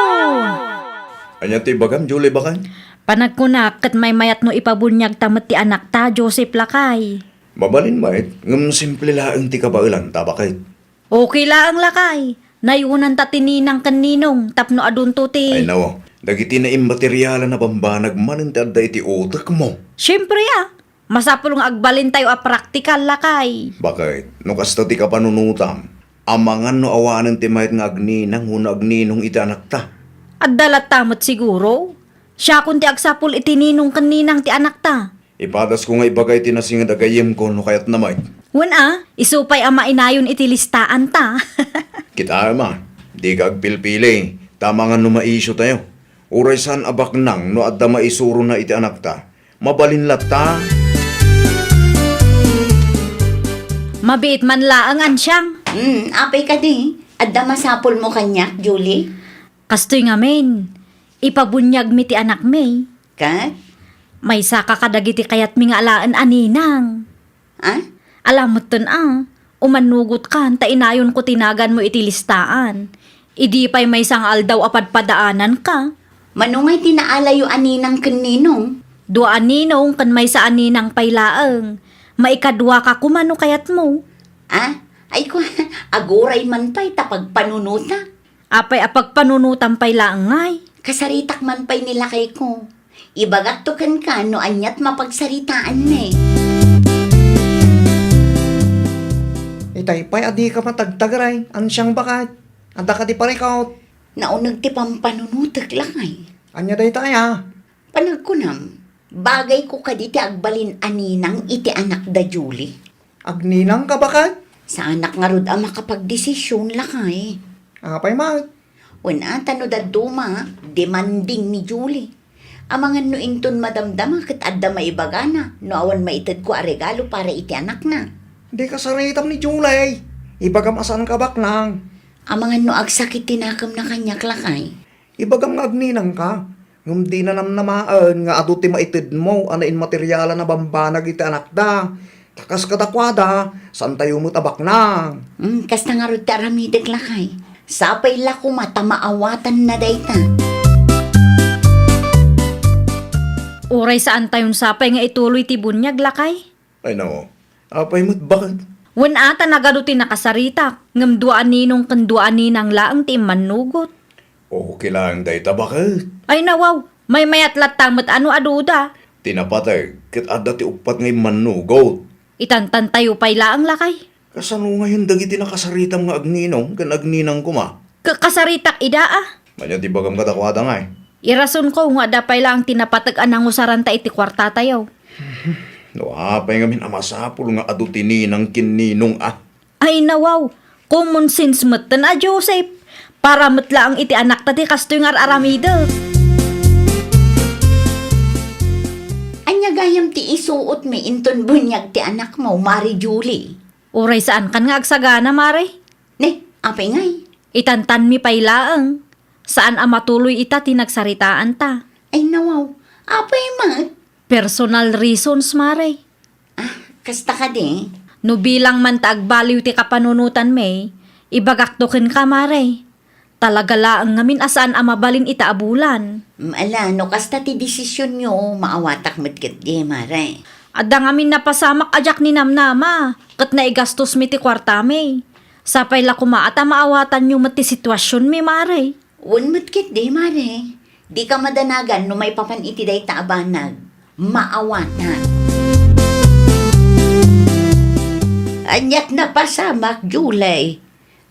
Anya ti bagam, Julie bakan? Panagkunak kat may mayat no ipabunyag tamat ti anak ta, Joseph Lakay. Mabalin mait, ngam simple laang ti kabailan, tabakit. Okay lang lakay. Nayunan ta tininang kaninong tapno adunto ti. Ay nawa, dagiti na immateryalan na bambanag manin ti adda iti utak mo. Siyempre masapul nga agbalin tayo a praktikal lakay. Bakit? No kasta ti kapanunutam, amangan no awanan ti mayat nga agninang huna agninong iti anak ta. At dalat tamot siguro. Siya kun ti agsapul itininong kaninang ti anak ta. Ipadas ko nga ibagay tinasing dagayem ko no kayat namay. Wana, isupay ama inayon iti listaan ta. Kita ama, di ka agpilpili, tama nga no maisyo tayo. Uray san abak nang no adda maisuro na iti anak ta. Mabalinlat ta. Mabiit man laangan siyang. Apay ka di. Adda masapol mo kanyak, Julie. Kastoy nga men, ipabunyag mi ti anak may. Ka? May saka kadagiti kayat mi nga alaan aninang. Ah? Alam mo ton umanugot kan, ta inayon ko tinagan mo iti listaan. Idi pa'y may sang aldaw apadpadaanan ka. Manungay tinaalayo aninang kaninong. Dua aninong kan may sa aninang paylaang. Maikadwa ka kumano kayat mo. Ah? Ay ko, aguray man pa'y tapagpanunuta. Apay apagpanunutan paylaang ngay. Kasaritak man pa'y nilakay ko. Ibagat to kan ka no anyat mapagsaritaan na eh. Itay pa'y adi ka matagtagaray, ansyang bakat. Anda ka di parikaw. Naunag ti pampanunutak lakay. Anya day taya. Panagkunam, bagay ko kaditi agbalin aninang iti anak da Julie. Agninang ka bakal? Sa anak nga rod ang makapagdesisyon lakay. Apay mag. Una, tano da duma, demanding ni Julie. Amangan no ington madamdama kat adda maibagana, no awan maitid ko a regalo para iti anak na. Di ka saritam ni Julay. Ibagam asan ka baknang. Amangan no agsakit tinakam na kanyak lakay. Ibagam nga agninang ka. Ngum di na namnamaan nga adu ti maitid mo anain materyala na bambanag iti anak da. Takas katakwada, san tayo mo tabak na. Kasta nga rod taramidag lakay. Sapay la ko mata maawatan na dayta. Uray saan tayon sapay nga ituloy ti bunyag lakay? Ay nako, apay mo't bakit? Wen ata nagaduti nakasarita, ngam duaan ninong kanduaan ninang laang ti manugot. O kilang day bakit? Ay nawaw, may mayat latamot ano aduda. Tinapatay, kit adda ti upat ngay manugot. Itantan tayo pay laang lakay. Kasano ngayon dagiti nakasaritam nga agninong, kan agninang kuma? Kasaritak ida ah. Manya ti bagam katakwada nga eh. Irason ko nga dapay lang tinapatag anang usaran ta iti kwarta tayo. No, apay ngamin amasapul nga adu tininang kininong ah. Ay nawaw, common sense matan a Joseph. Para matla ang iti anak tati kastoy nga aramida. Anya gayam ti isuot mi inton bunyag ti anak mo, Mari Julie. Uray saan kan nga agsagana mare? Ne, apay ngay. Itantan mi pay laang. Saan ang matuloy ita tinagsaritaan ta? Ay nawaw, apay mat. Personal reasons mare. Kasta ka di. No bilang man ta agbaliw ti kapanunutan may, ibagaktokin ka mare. Talaga laang ngamin asaan ang mabalin ita abulan. Ala, no kasta ti desisyon nyo, maawatak matkit di, Mare. Adda ngamin napasamak ajak ni namnama, kat naigastos mi ti kwarta may. Sapay la kumaata maawatan nyo mati sitwasyon mi mare. Un matkit di, Mare. Di ka madanagan no may papan iti day taabanag. Maawatan. Anyat na pasamak, July.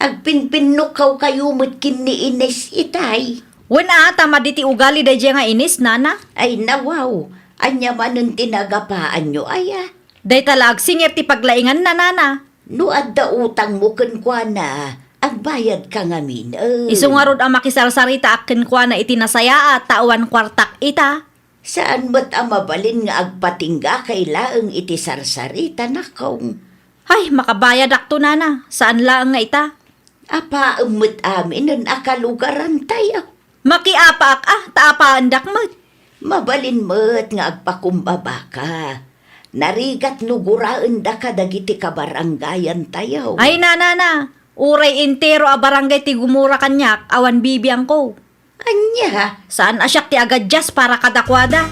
Agpinpinukaw kayo matkin ni Ines itay. Wala ata maditi ugali da nga inis nana. Ay nawaw, anya manon tinagapaan nyo aya. Day talag singer ti paglaingan na nana. No adda utang mo kwa na, agbayad ka ngamin. Iso nga rod ang makisarsarita akin kwa na itinasaya at tawan kwartak ita. Saan ba't ang mabalin nga agpatingga kay laeng iti sarsarita na kaong? Ay, makabayad akto nana. Saan lang nga ita? Apa umut amin nun akalugaran tayo. Makiapaak taapaan dakmat. Mabalin mo't nga agpakumbaba ka. Narigat nuguraan da ka dagiti kabaranggayan tayo. Ay nana, uray entero a barangay ti gumura kanyak, awan bibiyang ko. Anya, Saan asyak ti agadjas para kadakwada?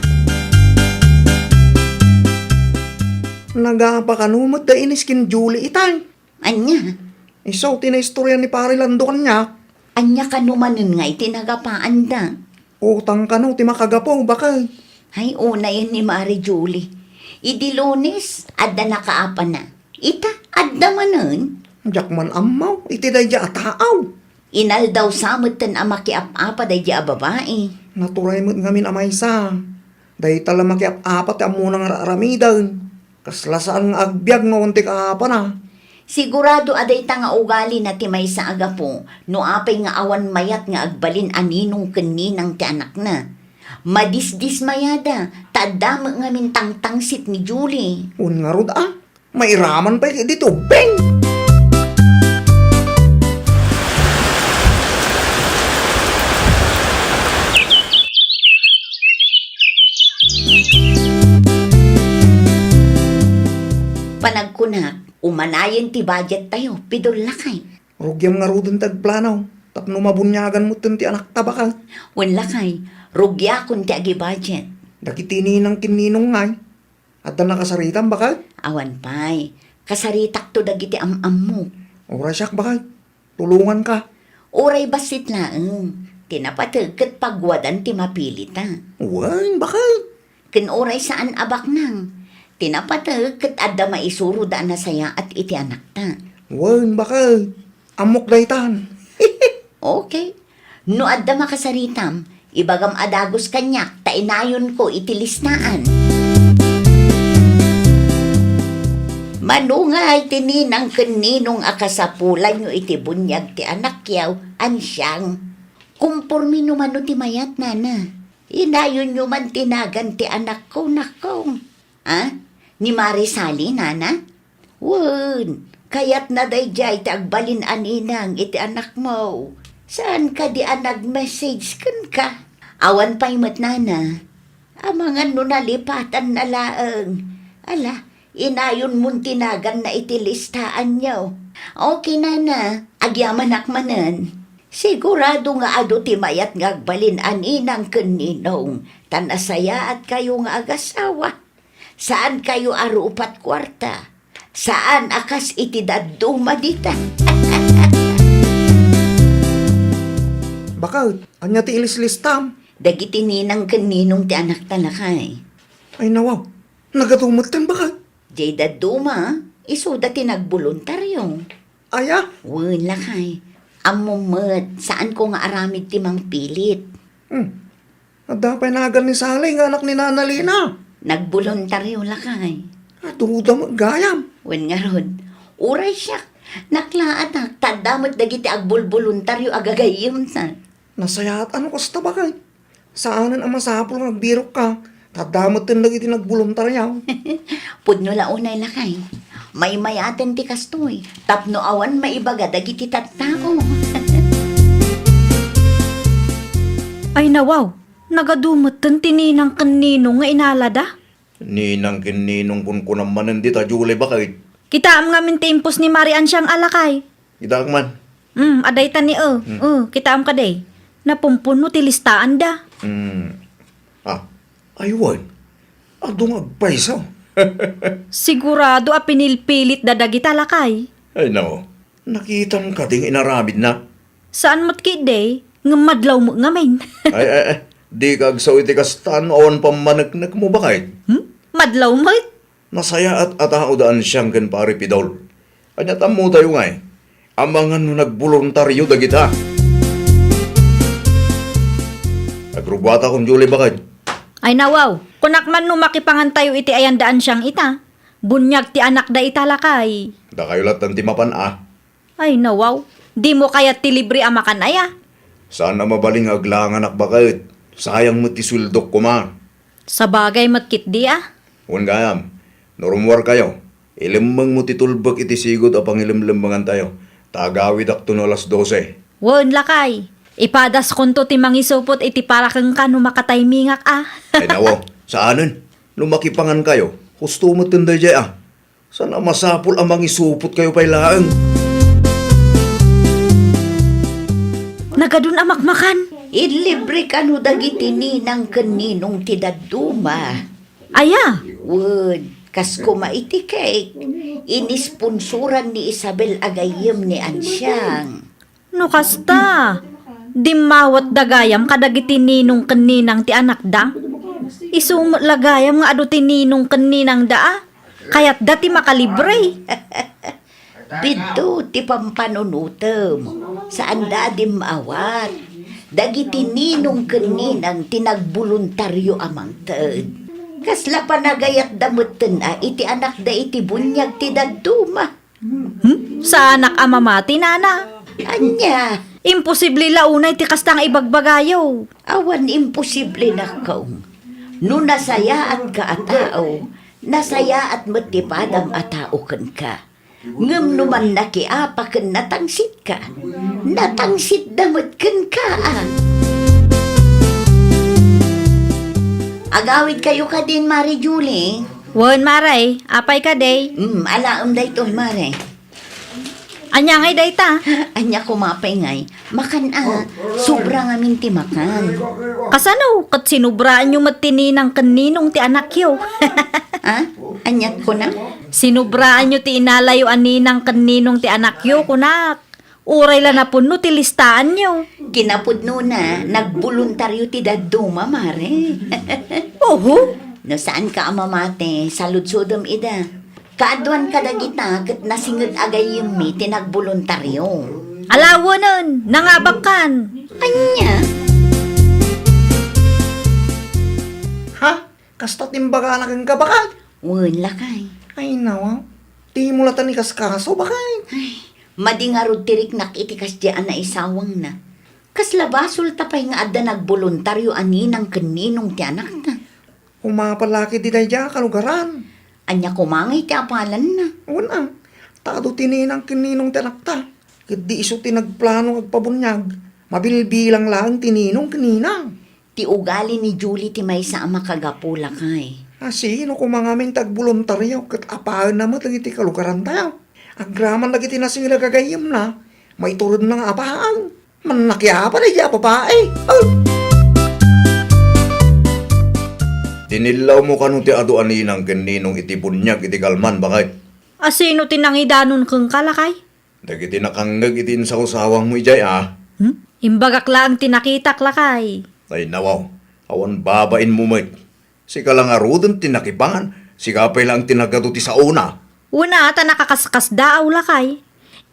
Nagapakanumot da inis kin Julie itay. anya, Isaw tinaistorya ni pare Lando kanya. anya ka numanin nga itinagapaan da. Utang ka no, ti makagapaw bakal. Ay, una yan ni Mari Julie. Idi Lunes, adda nakaapa na. Ita, adda manon. Jakman amaw, iti day ja ataaw. Inal daw samot tan amakiap-apa day di a babae. Naturay mo't ngamin amay sa. Day tala makiap-apat ti amunang raramidan. Kaslasaan nga agbyag no unti kaapa na. Sigurado aday ta nga ugali na ti may sa agapo, no apay nga awan mayat nga agbalin aninong kaninang ti anak na. Madisdis mayada, tadam nga mintang-tangsit ni Julie. Un nga rod mairaman pa dito, beng! Panagkunak, umanayan ti budget tayo, pidol lakay. Rugyam nga rodon tagplanaw. Tapno mabunyagan mo ti anak tabakal. Wan lakay, rugya kun ti agi budget. Dagiti ninang kininong ngay. At da nakasaritan bakal. Awan pay, kasaritak to dagiti am-am mo. Ora siyak bakal. Tulungan ka. Oray basit laeng, tinapatag kat pagwadan ti mapilita. Uwan, bakal. Ken oray saan abak nang, tinapatag kat adda maisuro da na saya at iti anak ta. Uwan, bakal. Amok daytan. Okay, No adda makasaritam, ibagam adagos kanyak, tainayon ko itilisnaan. Manungay tininang kaninong akasapulan nyo iti bunyag ti anak yaw, ansyang. Kumpurmi no mano ti mayat, nana. Inayon nyo man tinagan ti anak ko, nakong. Ha? Ni Marisali, nana? Wen, kayat na dayjay ti agbalin aninang iti anak mo. Saan ka di nag-message kan ka? Awan pa'y mat, nana. Amangan no nalipatan na laeng. Ala, inayon mong tinagan na itilistaan nyo. Okay, nana. Agyaman akmanan. Sigurado nga ado ti mayat nga agbalin aninang kaninong. Tanasaya at kayo nga agasawa. Saan kayo arupat kwarta? Saan akas iti daduma dita? Bakit? Anya ti ilis-listam? Dagiti ninang kaninong ti anak talakay. Ay nawaw, nagatumot kan bakit? Jay daduma, isuda ti nagboluntaryo. Aya? Wen lakay. Amumet, saan ko nga aramid ti mang pilit? Adapay nagal ni Sally nga anak ni Nana Lina. Nagboluntaryo lakay. Duda mo, gayam. Wen nga ron, uray siya. Naklaat na, tadamot dagiti agbulboluntaryo agagayim sa. Nasayaat ano kasta bakit? Saanan ang masapol nga nagbirok ka? Tadamot din lagi tinagboluntaryaw. Pudno launay lakay. May mayaten ti kastoy. Tapno awan maibaga dagiti tattao. Ay nawaw, nagadumot tan tininang kanino nga inalada. Ninang kininong kun naman hindi ta Julie bakit? Kita am nga mintimpos ni Marian siyang alakay. Kita man. Aday ta ni kita am kaday. Napumpun mo ti listaan da. Aywan. Adong agpaisaw. Sigurado a pinilpilit dadagi talakay. Ay no. Nakita mo ka ding inaramid na. Saan mo't kiday, nga madlaw mo nga main. Ay. Di kag sa iti kastan awan pamanagnak mo bakit? Madlaw mo it? Nasaya at ataudaan siyang kan pari pidol. Anyat mo tayo nga eh. Amangan mo nagboluntaryo dagita. Agrubata kong Julie bakit? Ay nawaw, kunak man no makipangantayo iti ayandaan siyang ita. Bunyag ti anak da italakay. Da kayo latan ti mapan Ay nawaw, di mo kaya ti libre amakan aya. Sana mabaling aglangan ak bakit? Sayang mo ti suldok ko ma. Sa bagay matkit di Huwag gayam. Norumwar kayo. Ilimang mo titulbak iti sigod a pangilimlimbangan tayo. Tagawid ak tuno alas 12. Won lakay. Ipadas kunto ti mangisupot iti para kang kano makataymingak Ay nawo, saanan? Lumakipangan kayo. Husto mo tinday jay Sana masapul ang mangisupot kayo pay laang. Nagadun amakmakan. Ilibre ka no dagiti ninang kaninong ti daduma. Aya. Wen, kas kumaiti cake. Inisponsoran ni Isabel Agayem ni Ansyang. No kasta. Di mawat dagayam kadagiti ninong kaninang ti anak da. Isumot lagayam nga ado ti ninong kaninang da Kayat dati makalibre. Biddo ti pampanunutem. Saan da di maawat. Dagiti ninong kaninang tinagbuluntaryo amang ted. Kasla panagayat damutten iti anak da iti bunyag ti daduma. Sa anak amamati nana. Anya, Imposible launay ti kastang ibagbagayaw. awan imposible na kaong. No nasaya at ka atao, nasaya at matipadam atao kan ka. Ngem numan nakiapaken natangsit ka. Natangsit damot kan ka. Agawid kayo ka din, Mari Julie. Won maray, apay ka day. Alaam da ito, Mari. Anya ngay day ta. Anya kumapay ngay. Makan sobra nga minti makan. Kasano, kat sinubraan yung matininang kaninong ti anak yo. Anyat ko na? Sinubraan nyo ti inalayo aninang kaninong ti anak yo, kunak. Uray la na puno ti listaan nyo. Kinapudno na, nagbuluntaryo ti daduma, Mare. Oho, No saan ka amamate, sa ludsodom ida. Kaadwan ka dagita, kat nasingod agay yung mi, tinagbuluntaryo. Alawanan, nangabakan. Anya? Ha? Kasta timbaga na kang kabakal? Wala kay. Ay nawa. Di mo latan ni kaskaso bakay. Madingarod tirik nakitikas diyan na isawang na. Kaslabasol tapay nga adda nagboluntaryo aninang kaninong ti anak na. Umapalaki di tayo kalugaran. Anya kumangay ti apalan na. Una, tado tininang kininong tinakta. Kadi iso tinagplano agpabunyag. Mabilbilang lang tininong kininang. Ti ugali ni Julie ti may sa ama kagapula kay. Sino kung mga aming tagboluntaryo kat apaan naman ti kalugaran tayo. Agraman lagi tinasing nagagayam na. May turod ng apaan. Manakiapa na iya babae. Oh. Tinilaw mo kanu ti adu aninang keninong iti bunyag iti kalman bakay. Asino tinangidanon kang kalakay? Dagiti nakanggag itin sa usawang mo ijay Imbagak lang tinakitak lakay. Ay nawaw, awan babain mo met. Sika lang arudon tinakibangan, sikapay lang tinagaduti sa una. Una ata nakakaskas daaw lakay.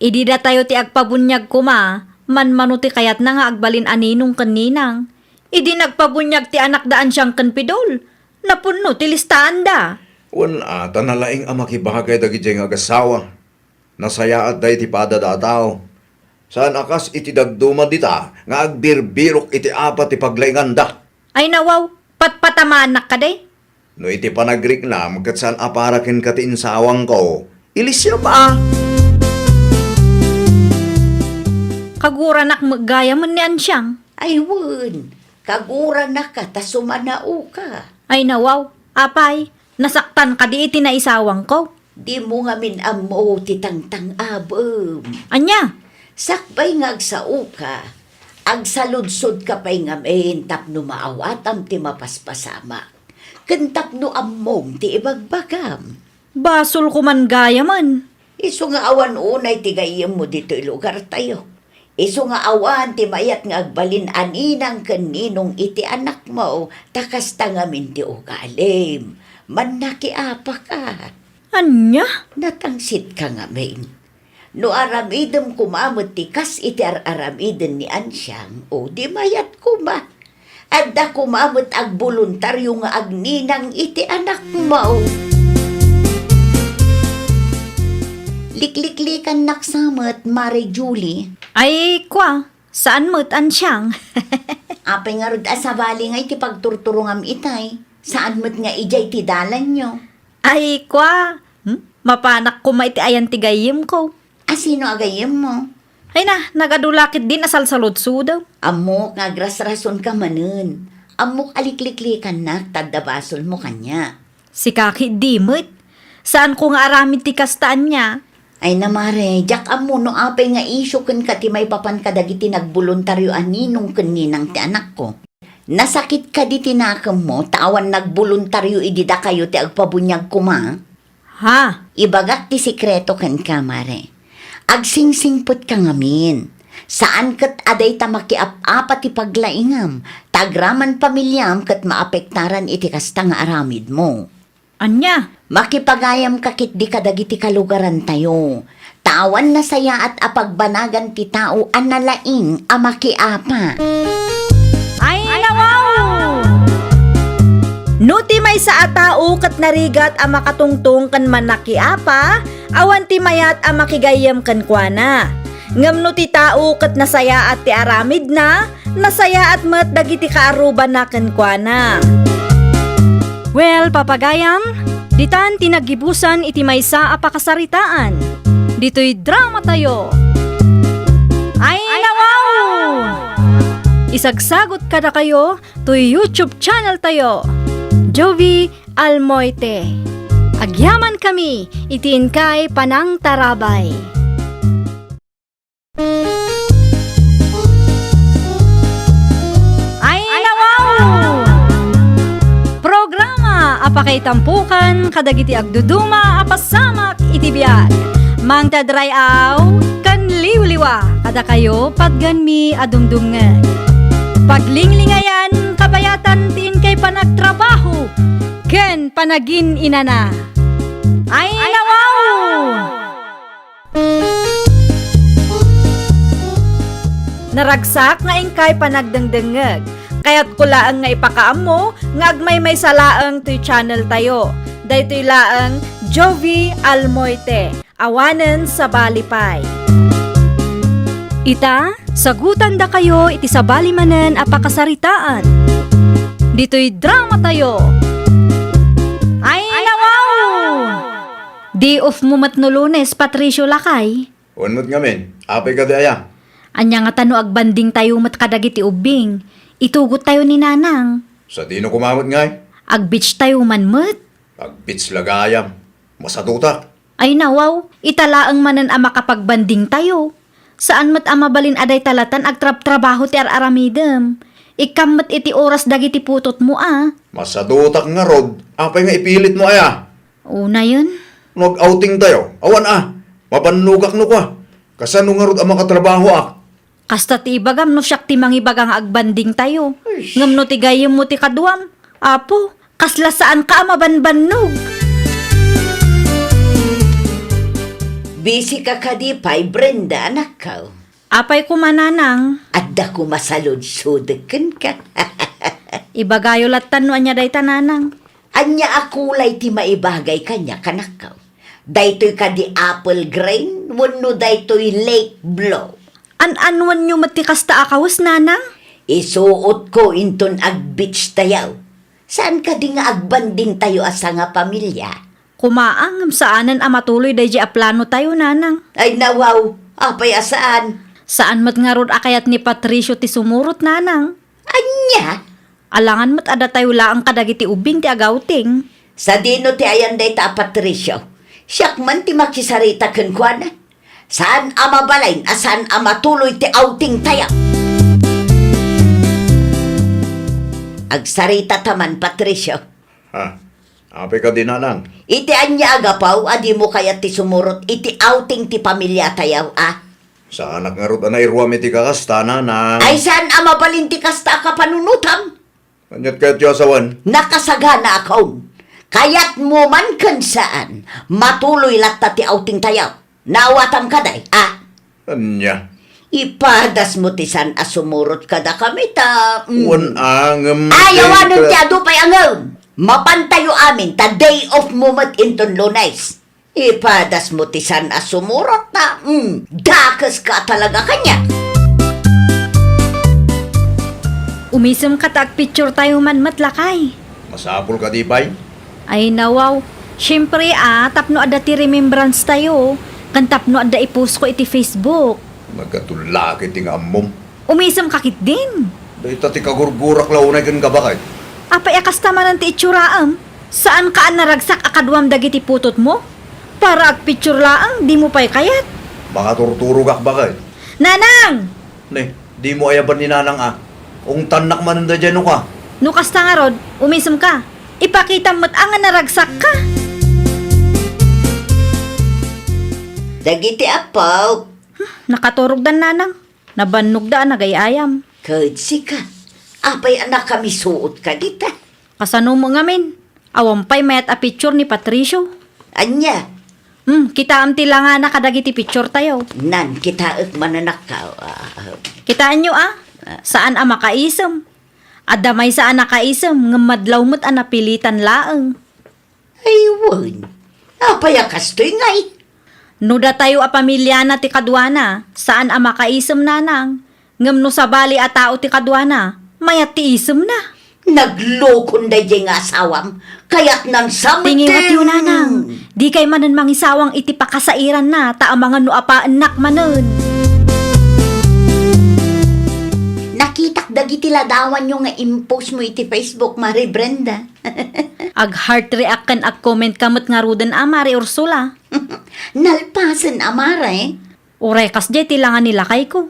Idi da tayo ti agpabunyag kuma, manmanuti kayat na nga agbalin aninong kaninang. Idi nagpabunyag ti anak daan siyang kanpidol. Napunno ti listaan da. Wan ata nalaing amakibagay dagiti nga agasawa. Nasaya at day ti padadataw. Saan akas iti dagduma dita, nga agbirbirok iti apat ti paglaingan da. Ay nawaw, patpatamanak ka de. No iti panagrik na, magkat saan aparakin ka ti insawang ko, ilisya pa. Kaguranak magaya man ni Ansyang. Ay wun, kagura na ka ta sumanao ka. Ay nawaw, apay, nasaktan ka di iti na isawang ko. Di mo nga minamo ti tangtang abem. Anya, Sakbay nga agsao ka. Agsaludsod ka pa'y nga main tapno maawatam ti mapaspasama. Kentapno ammong ti ibagbagam. basol ko man gaya man. Iso nga awan unay ti gayem mo dito lugar tayo. Iso nga awan ti mayat nga agbalin aninang kaninong iti anak mo, takas tangamin ti ugalim. Man nakiapa ka. Anya? Natangsit ka nga main. No aramidem kumamot ti kas iti aramiden ni Ansyang, o di mayat kuma. Adda kumamot ag voluntaryo nga agninang iti anak mo. Likliklikan naksamat, Mare Julie. Ay, kwa, saan mo't Ansyang? Apay nga rod asabali nga iti pagturturungam itay. Saan mo't nga ijay ti dalan nyo? Ay, kwa, mapanak ko maiti ayan tigayim ko. Asino agayem mo? Ay na, nagadulakit din asal sa lutsudaw. Amok nga grasrason ka manen. Amok alikliklikan nak, tadabasol mo kanya. Si Kaki di mo't. Saan ko nga aramid ti kastaan niya? Ay namare, jak amo no apay nga isyo ken ka ti may papan kadagiti nagboluntaryo aninong kaninang ti anak ko. Nasakit ka di tinakam mo, tawan nagboluntaryo idida kayo ti agpabunyag kuma. Ha? Ibagak ti sikreto ken ka, mare. Agsingsingpot ka ngamin. Saan kat aday ta makiap-apat ti paglaingam, tagraman pamilyam kat maapektaran iti kasta nga aramid mo. Anya? Makipagayam kakit di kadagiti kalugaran tayo. Tawan na saya at apagbanagan ti tao analaing amakiapa. Ay, nawaw! Nuti may sa atao kat narigat a makatungtong kan manakiapa, awan ti mayat a makigayam kan kuana. Ngam no ti tao kat nasaya at ti aramid na, nasaya at mat dagiti kaaruban na kan kuana. Well, papagayam, ditan tinagibusan iti maysa a pakasaritaan. Dito'y drama tayo. Ay, nawaw! Isagsagot kada kayo to YouTube channel tayo. Jovi Almoite. Agyaman kami, itiin kay Panang Tarabay. Ay, nawaw! Programa apakay tampukan kadagiti agduduma apasamak itibiyag. Mang tadrayaw kan liwliwa kada kayo pagganmi adumdumngeg. Paglinglingayan kabayatan tiin kay panagtrabaho ken panagin inana. Ay nawaw! Naragsak nga ingkay panagdengdengeg. Kaya't kulaan nga ipakaamo nga agmay may salaang to'y channel tayo. Daytoy laang Jovi Almoite. Awanen sa Balipay. Ita, sagutan da kayo iti sabali manen apakasaritaan. Dito'y drama tayo. Ay, nawaw! Di off mo matno Lunes, Patricio Lakay. Unmot ngamin, apay ka daya. Anya nga tano agbanding tayo mat kadagiti ubing. Itugot tayo ni Nanang. Sa dino kumamot ngay, Agbitch tayo manmet. agbits lagayam, masadutak. Ay nawaw, italaang manan ang makapagbanding tayo. Saan mat amabalin aday talatan agtrab-trabaho ti ar-aramidem. Ikammat iti oras dagiti putot mo Masadutak nga rod, apay nga ipilit mo aya. Una yun. Nag-outing tayo, awan mapanugak no ka. Kasano nga rod ang makatrabaho Kasta ti ibagam no siyak ti mangibagang agbanding tayo. Ngam no ti gayem mo ti kaduam. Apo, kasla saan ka mabanbannog? Busy ka kadipay, Brenda, anak ka. Apay kumananang, Adda ko masalud-sudekin ka. ibagayo latan no anya day tananang. Anya akulay ti maibagay kanya kanakaw. Daytoy ka di apple grain, wano daytoy lake blow. An-anwan nyo matikas ta akawas nanang? Isuot ko inton ag-beach tayaw. Saan ka di nga agbanding tayo asa nga pamilya? Kumaang saanan amatuloy day di aplano tayo nanang. Ay nawaw, apay asaan? Saan mat nga rod akayat ni Patricio ti sumurot nanang? Anya? Alangan mat ada tayo laang kadagiti ubing ti agawting. Sa dino ti ayan day ta Patricio. Siyak man ti makisarita ken kuana. Saan amabalain asan amatuloy ti outing tayo? Agsarita taman Patricio. Apay ka dinanang. Iti anya agapaw, adi mo kaya ti sumurot iti outing ti pamilya tayaw, Sa anak nga rod anay ruwami ti kakasta nanang. Ay saan amabalin ti kasta ka panunutam? Kanyat kaya't yu asawan. Nakasagana akaw. Kayat mo man kan saan, matuloy latta ti outing tayaw. Nawatam ka day, Anya. Ipadas mo ti san asumurot kada kami ta. Wan angam. Ayawanon ti adu pay angam. Mapantayo amin ta day of moment inton Lunes. Ipadas mo ti san asumurot ta. Dakas ka talaga kanya. Umisem ka ta picture tayo man matlakay. Masapul ka di bay? Ay nawaw, syempre tapno ada ti remembrance tayo. Kan tapno ada ipost ko iti Facebook. Nagkatulakit ti nga amom. Umisem kakit din. Dahita ti kagurgurak launay kan kabakay. Apay akas tamanan ti itsuraam. Saan ka naragsak akadwam dagiti putot mo? Para ag picture laang, di mo pa'y kayat. Baka turturog bakay. Nanang! Ne, di mo ayaban ni nanang Ung tanak mananda dyan ka. Nukas ta nga rod, umisem ka. Ipakita mo't ang naragsak ka. Dagiti apaw. Nakaturog dan nanang. Nabannog daan nagayayam. Kadsi ka. Apay anak kami suot ka dita. Kasano mo ngamin? Awampay mayat a picture ni Patricio. Anya, Kita am tila nga nakadagiti picture tayo. nan kita mananakaw. Kitaan nyo saan ang makaisem? Adamay saan nakaisem, ngamadlaw mo't ang napilitan laeng. Aywan. Apay akastoy ngay. Nuda tayo a pamilya na ti kadwana, saan ang makaisem nanang? Ngam no sa bali a tao ti kadwana, mayat ti isem na. Naglokon day nga asawam. Kaya't nang samatin. Tingin at yun nanang, di kay manan mangisawang iti pakasairan na, ta ang mga nuapaanak manan. Nakitak dagiti ladawan nyo nga impost mo iti Facebook, Mari Brenda. Ag heart react kan ag comment kamot nga ruden Mari Ursula. Nalpasan amara Uray kas jay tilangan nila kay ko.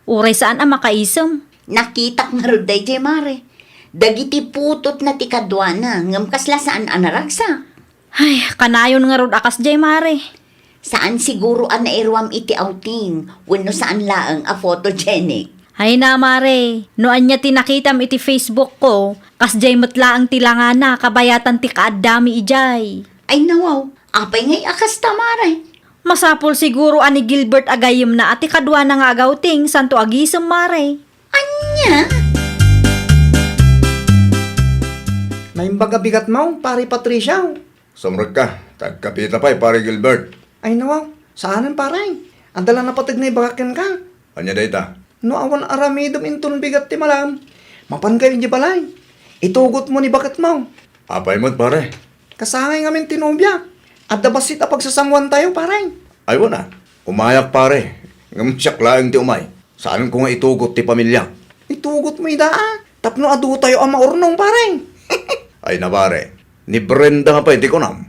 Uray saan ang makaisem. Nakitak nga ro day Mare. Dagiti putot na ti kadwana, ngam kasla saan anaragsa. Ay, kanayon nga rod akas jay Mari. Saan siguro an nairwam iti outing, wenno saan laang a photogenic. Hay na Mare, noan niya tinakitam iti Facebook ko, kas jay matla ang tilangan na kabayatan ti kaadami ijay. Ay nawaw, apay ngay akas ta Mare. Masapol siguro ani Gilbert agayem na ati kadwa na nga agawting santo agisem mare. Anya? Naimbaga bigat mo, pare Patricia. Sumrag ka, tagkapita pa'y pare Gilbert. Ay nawaw, saanan pare? Ang dala na patag na ibagakin ka. Anya dayta? No awan aramidom inton bigat ti malam. Mapan kayo di balay. Itugot mo ni bakit mo. Apay mo't pare. Kasangay ngamin tinubya. At dabasit a pagsasangwan tayo pare. Ay wala, umayak pare. Ngam siyak laeng ti umay. Saan ko nga itugot ti pamilya? Itugot mo idaa. Tapno adu tayo ang maurnong pare. Ay na pare, ni Brenda nga pa iti kunam.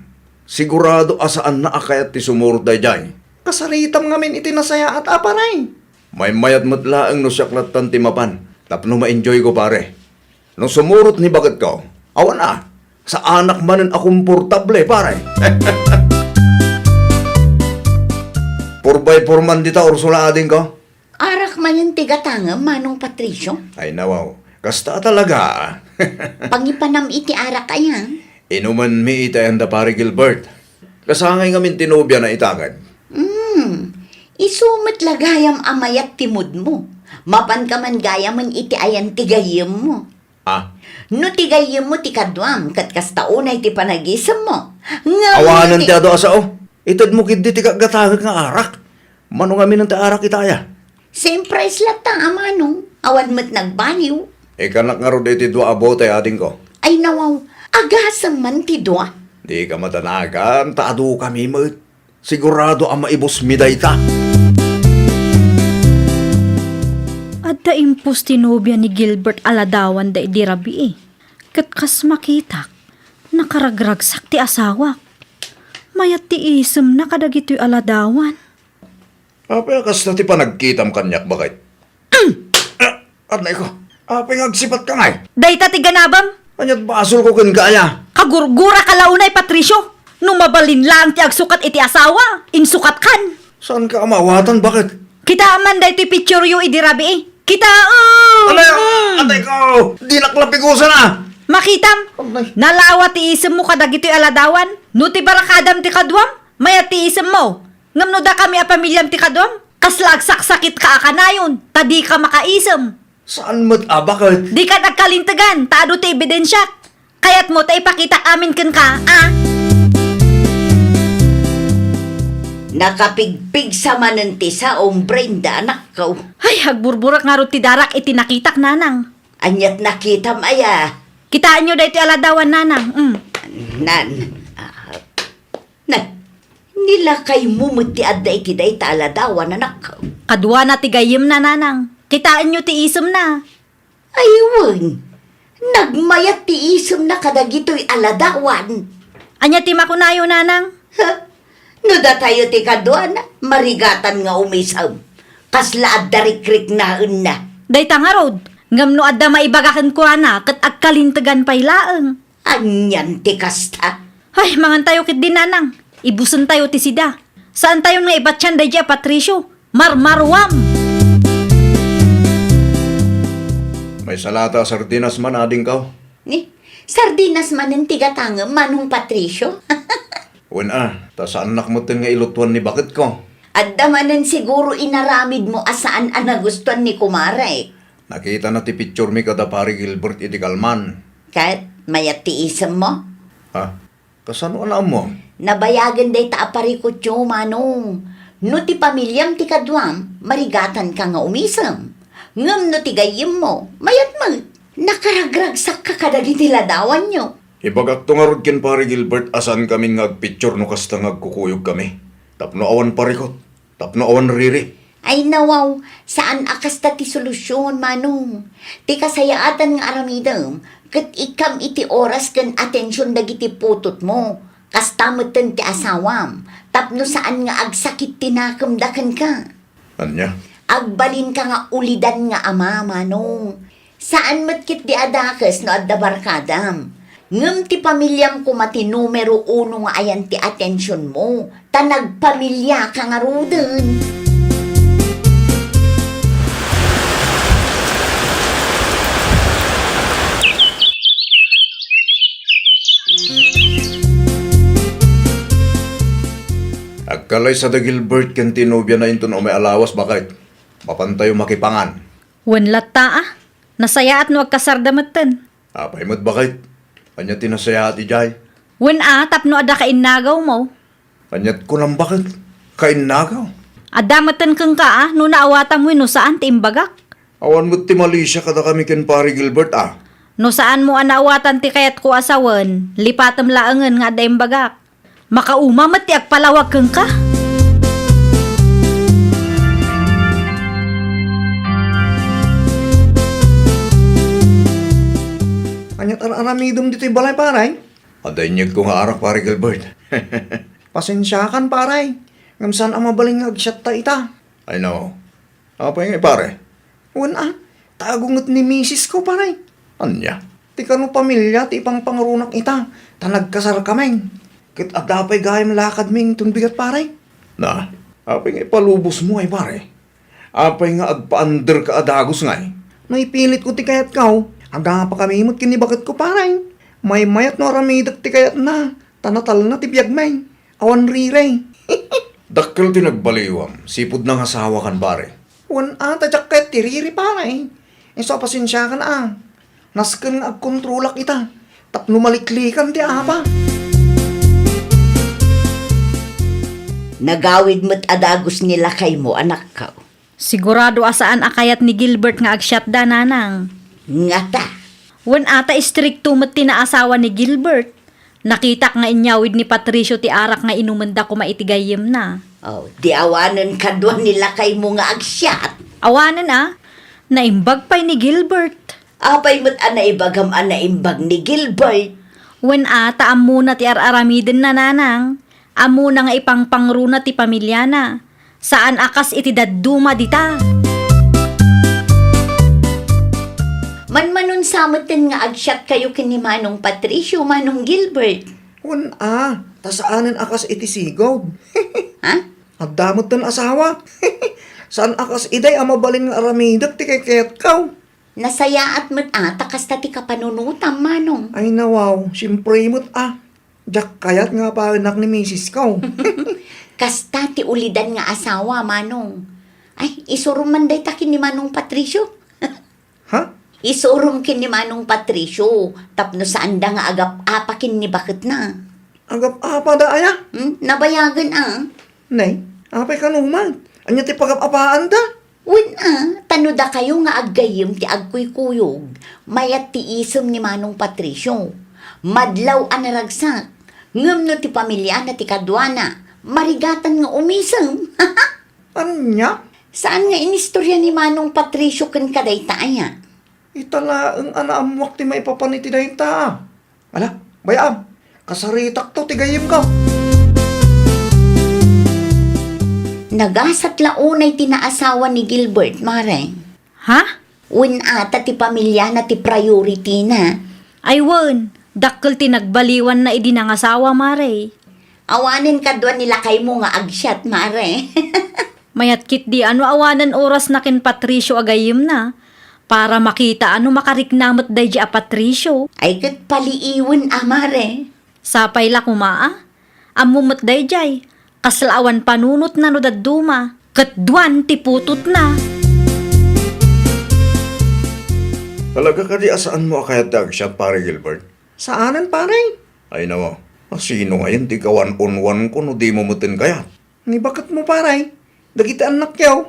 Sigurado asaan na akayat ti sumurot day jay. Kasaritam ngamin itinasaya at aparay. May mayat mo't laeng no siyaklatan ti mapan. Tapno ma-enjoy ko pare. Nung sumurot ni bagat ko, awan na. Sa anak manen akomportable pare. 4x4 man dita Ursula ading ko. Arak man yung tigatanga, Manong Patricio. Ay nawaw, kasta talaga. Pangipanam iti arak ayan. Inuman mi itayanda pare Gilbert. Kasangay ngamin tinubya na itagad. Isumit lagayam amayat timod mo. Mapan ka man gayaman iti ayan tigayim mo. Ah, No tigayim mo ti kadwam, kat kastaunay ti panagisam mo. Nga awanan ti- ti ado asao. Itad mo kidi ti kagatagag nga arak. Mano nga minang ti arak itaya. Same price lata, Manong. Awan mo't nagbaliw. Ikanak nga ro iti dua abote ading ko. Ay nawaw, agasang man ti dua. Di ka matanagan, taado kami mo. Sigurado ang maibos mi dayta. Adda impus tinubya ni Gilbert aladawan da idirabi eh. Kat kas makitak, nakaragragsak ti asawa. Mayat ti isem na kadagito'y aladawan. Apay kas na ti panagkitam kanyak bakit? Anay ko, apay ngagsipat ka ngay. Dayta ti ganabam, Anyat basol ko kan kaya. kagurgura kalaunay Patricio. Numabalin lang ti agsukat iti asawa, insukat kan. Saan ka amawatan bakit? Kita man dayto'y picture yu idirabi eh. Kita Anay ko, di naklapigusan na. Makitam, nalawa ti isem mo kadagito'y aladawan. No ti barakadam ti kadwam, maya ti isem mo. Ngam no da kami a pamilyam ti kadwam, kaslag saksakit ka akanayon, tadi ka makaisem. Saan mo't bakit? Di ka nagkalintagan, taado ti ebidensya. Kayat mo ta ipakita amin ken ka, ah? Nakapigpig sa mananti sa Brenda, anak ko. Ay, hagburburak nga ro ti darak iti nakitak nanang. Anyat nakita maya. Kitaan nyo dahi ti aladawan nanang. Nan. Nilakay mo mo ti adda iti day taladawan, anak ko. Kadwa na ti gayem na nanang. Kitaan nyo ti isem na. Ayun. Nagmayat ti isem na kadagito'y aladawan. Anya ti makunayo nanang. Ha? No da tayo ti kadwan, marigatan nga umisam. Kasla adda rikrik na na. Dahi nga rod. Ngam no adda maibagakan ko na, kat agkalintagan pay laeng. Anyan ti kasta. Ay, mangan tayo kit din nanang. Ibusan tayo ti sida. Saan tayo nga ibatyan dahi Patricio? Marmarwam. May salata sardinas man ading ka. Ni, sardinas manin tigatanga, Manong Patricio. Ta saan nak mo nga ilutuan ni bakit ko? Adda manin siguro inaramid mo asaan ang nagustuhan ni Kumare. Nakita na ti picture mi kada pare Gilbert iti kalman. Kahit mayat ti isem mo. Ha? Kasano alam mo? Nabayagan day ta aparikot yo, Manong. No ti pamilyam ti kadwam, marigatan ka nga umisam. Ngam no ti gayim mo, mayat mo. Nakaragragsak ka kadagiti ladawan nyo. Ibagak to nga rod ken pare Gilbert asan kami ngagpicture no kasta ngagkukuyog kami. Tapno awan parikot. Tapno awan riri. Ay nawaw, saan akas ta ti solusyon, Manong? Ti kasayaatan nga aramidam, kat ikam iti oras ken atensyon dagiti putot mo. Kastameten ti asawam, tapno saan nga agsakit tinakamdakan ka. Anya? Agbalin ka nga ulidan nga ama, Manong. Saan matkit di adakas no adda barkadam? Ngem ti pamilyam ko mati numero 1 nga ayan ti atensyon mo. Ta nagpamilya ka nga ruden. Kalay sa da Gilbert ken tinubya na into no may alawas bakit? Mapantayo makipangan. Wen latta ah. Nasaya at nuwag kasardamatan. Apay mo't bakit? Kanya tinasaya ati jay. Wen tapno ada ka innagaw mo. Kanyat ko lang bakit? Kainagaw. Adamatan kang ka no naawatan mo no saan ti imbagak. Awan mo't ti Malaysia kada kami ken pare Gilbert ah. No saan mo anaawatan ti kayat ko asawan, lipatam laangan nga ada imbagak. Makaumamat ti agpalawag kang ka. Kanyat aramidom dito'y balay, paray. Adanyag ko nga arak pare Gilbert. Pasensyakan, paray. Ngam saan ang mabaling agsyat ta ita? I know. Apay nga pare? Wan tagungot ni misis ko, paray. Anya? Ti kano pamilya, ti ipang pangarunak ita. Tanagkasar kameng. Kit adapay gayam lakad ming tunbigat, paray. Na, apay nga palubos mo ay pare. Apay nga agpa-under ka adagos nga eh. Naipilit ko ti kayat kaw. Aga pa kami imot kinibagat ko, paray. May mayat no ramidak ti kayat na. Tanatal na ti biyagmay. Awan riray. Dakkel tinagbaliwam, sipod ng asawa kan pare. Wan tadyak kayat tiriri, paray. Iso pasensya ka na Nasken nga agkontrolak ita. Tapno maliklikan ti apa. Nagawid mo't adagos nila kay mo, anak ka. Sigurado asaan akayat ni Gilbert nga agsyat da nanang. Nga ta. Wen ata istrikto met tinaasawa ni Gilbert. Nakita nga inyawid ni Patricio ti arak nga inumanda ko maitigayem na. Oh, di awanan ka doon nila kay mo nga agsyat. Awanan naimbag pa'y ni Gilbert. Apay mo't anaibagam anaimbag ni Gilbert. Wen ata amuna ti araramiden na nanang. Amuna nga ipangpangruna ti pamilya na. Saan akas iti dadduma dita. Manmanon samutin nga agsyat kayo kini Manong Patricio, Manong Gilbert. Wan tasaanan akas iti sigod. Ha? Agdamot tan asawa. Saan akas iday ang mabalin nga aramidak ti kayat kaw. Nasaya at mo't takas ta ti kapanunutam, Manong. Ay nawaw, siyempre mo't Diyak kayat nga pa anak ni misis kaw. Kasta ti ulidan nga asawa, Manong. Ay, isurum man day takin ni Manong Patricio. Ha? Isurum kin ni Manong Patricio. Tapno saan da nga agap apakin ni bakit na. Agap apa da aya? Nabayagan Nay, apay kanuman. Anya ti pagap-apaan da? Win tano da kayo nga aggayim ti agkuy-kuyog. Mayat ti isem ni Manong Patricio. Madlaw anaragsak. Ngam no ti pamilya na ti kadwana. Marigatan nga umisem. Anya? Saan nga inistorya ni Manong Patricio kan kaday taaya? Itala ang anaamwak ti maipapaniti na ta. Ala, bayam. Kasaritak to, tigayim ka. Nagasat launay tinaasawa ni Gilbert, Mare. Ha? Win ata ti pamilya na ti priority na. Ay wen, dakkel ti nagbaliwan na idi nangasawa mare. Awanin ka doon nila kay mo nga agsyat, Mare. Mayat kit di awanan oras na kin Patricio agayim na. Para makita makariknamot day di a Patricio. Ay kat paliiwan, Mare. Sapay la kumaa. Amumot day jay. Kaslawan panunot na no dadduma. Katduan ti putot na. Talaga ka di asaan mo akayat agsyat pare Gilbert? Saanan, paray? Ay nawa, sino ngayon ti kawan on ko no di mo mutin kayat? Ni bakit mo, paray? Dagiti anak yaw.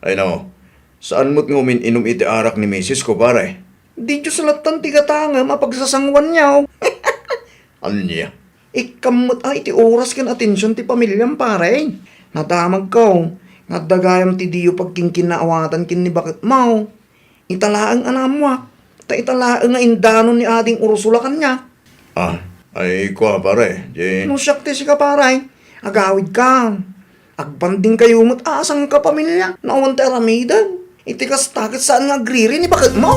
Ay nawa, saan mo't ngumin inom iti arak ni misis ko pare? Di Diyos salatan ti katanga mapagsasangwan yaw. Anya? Ikamot iti oras kan atensyon ti pamilyam, paray. Nadamag ko. Nadagayam ti diyo pagkingkinaawatan kin ni bakit mo. Italaang anamwak. Ta italaang nga indanon ni ading Ursula kanya. Ay kwa pare, di. No syakti si ka, paray. Agawid ka. Agbanding kayo mo't asang ka pamilya. Naawang ti aramidan. Iti kastakit saan nga agriri ni bakit mo.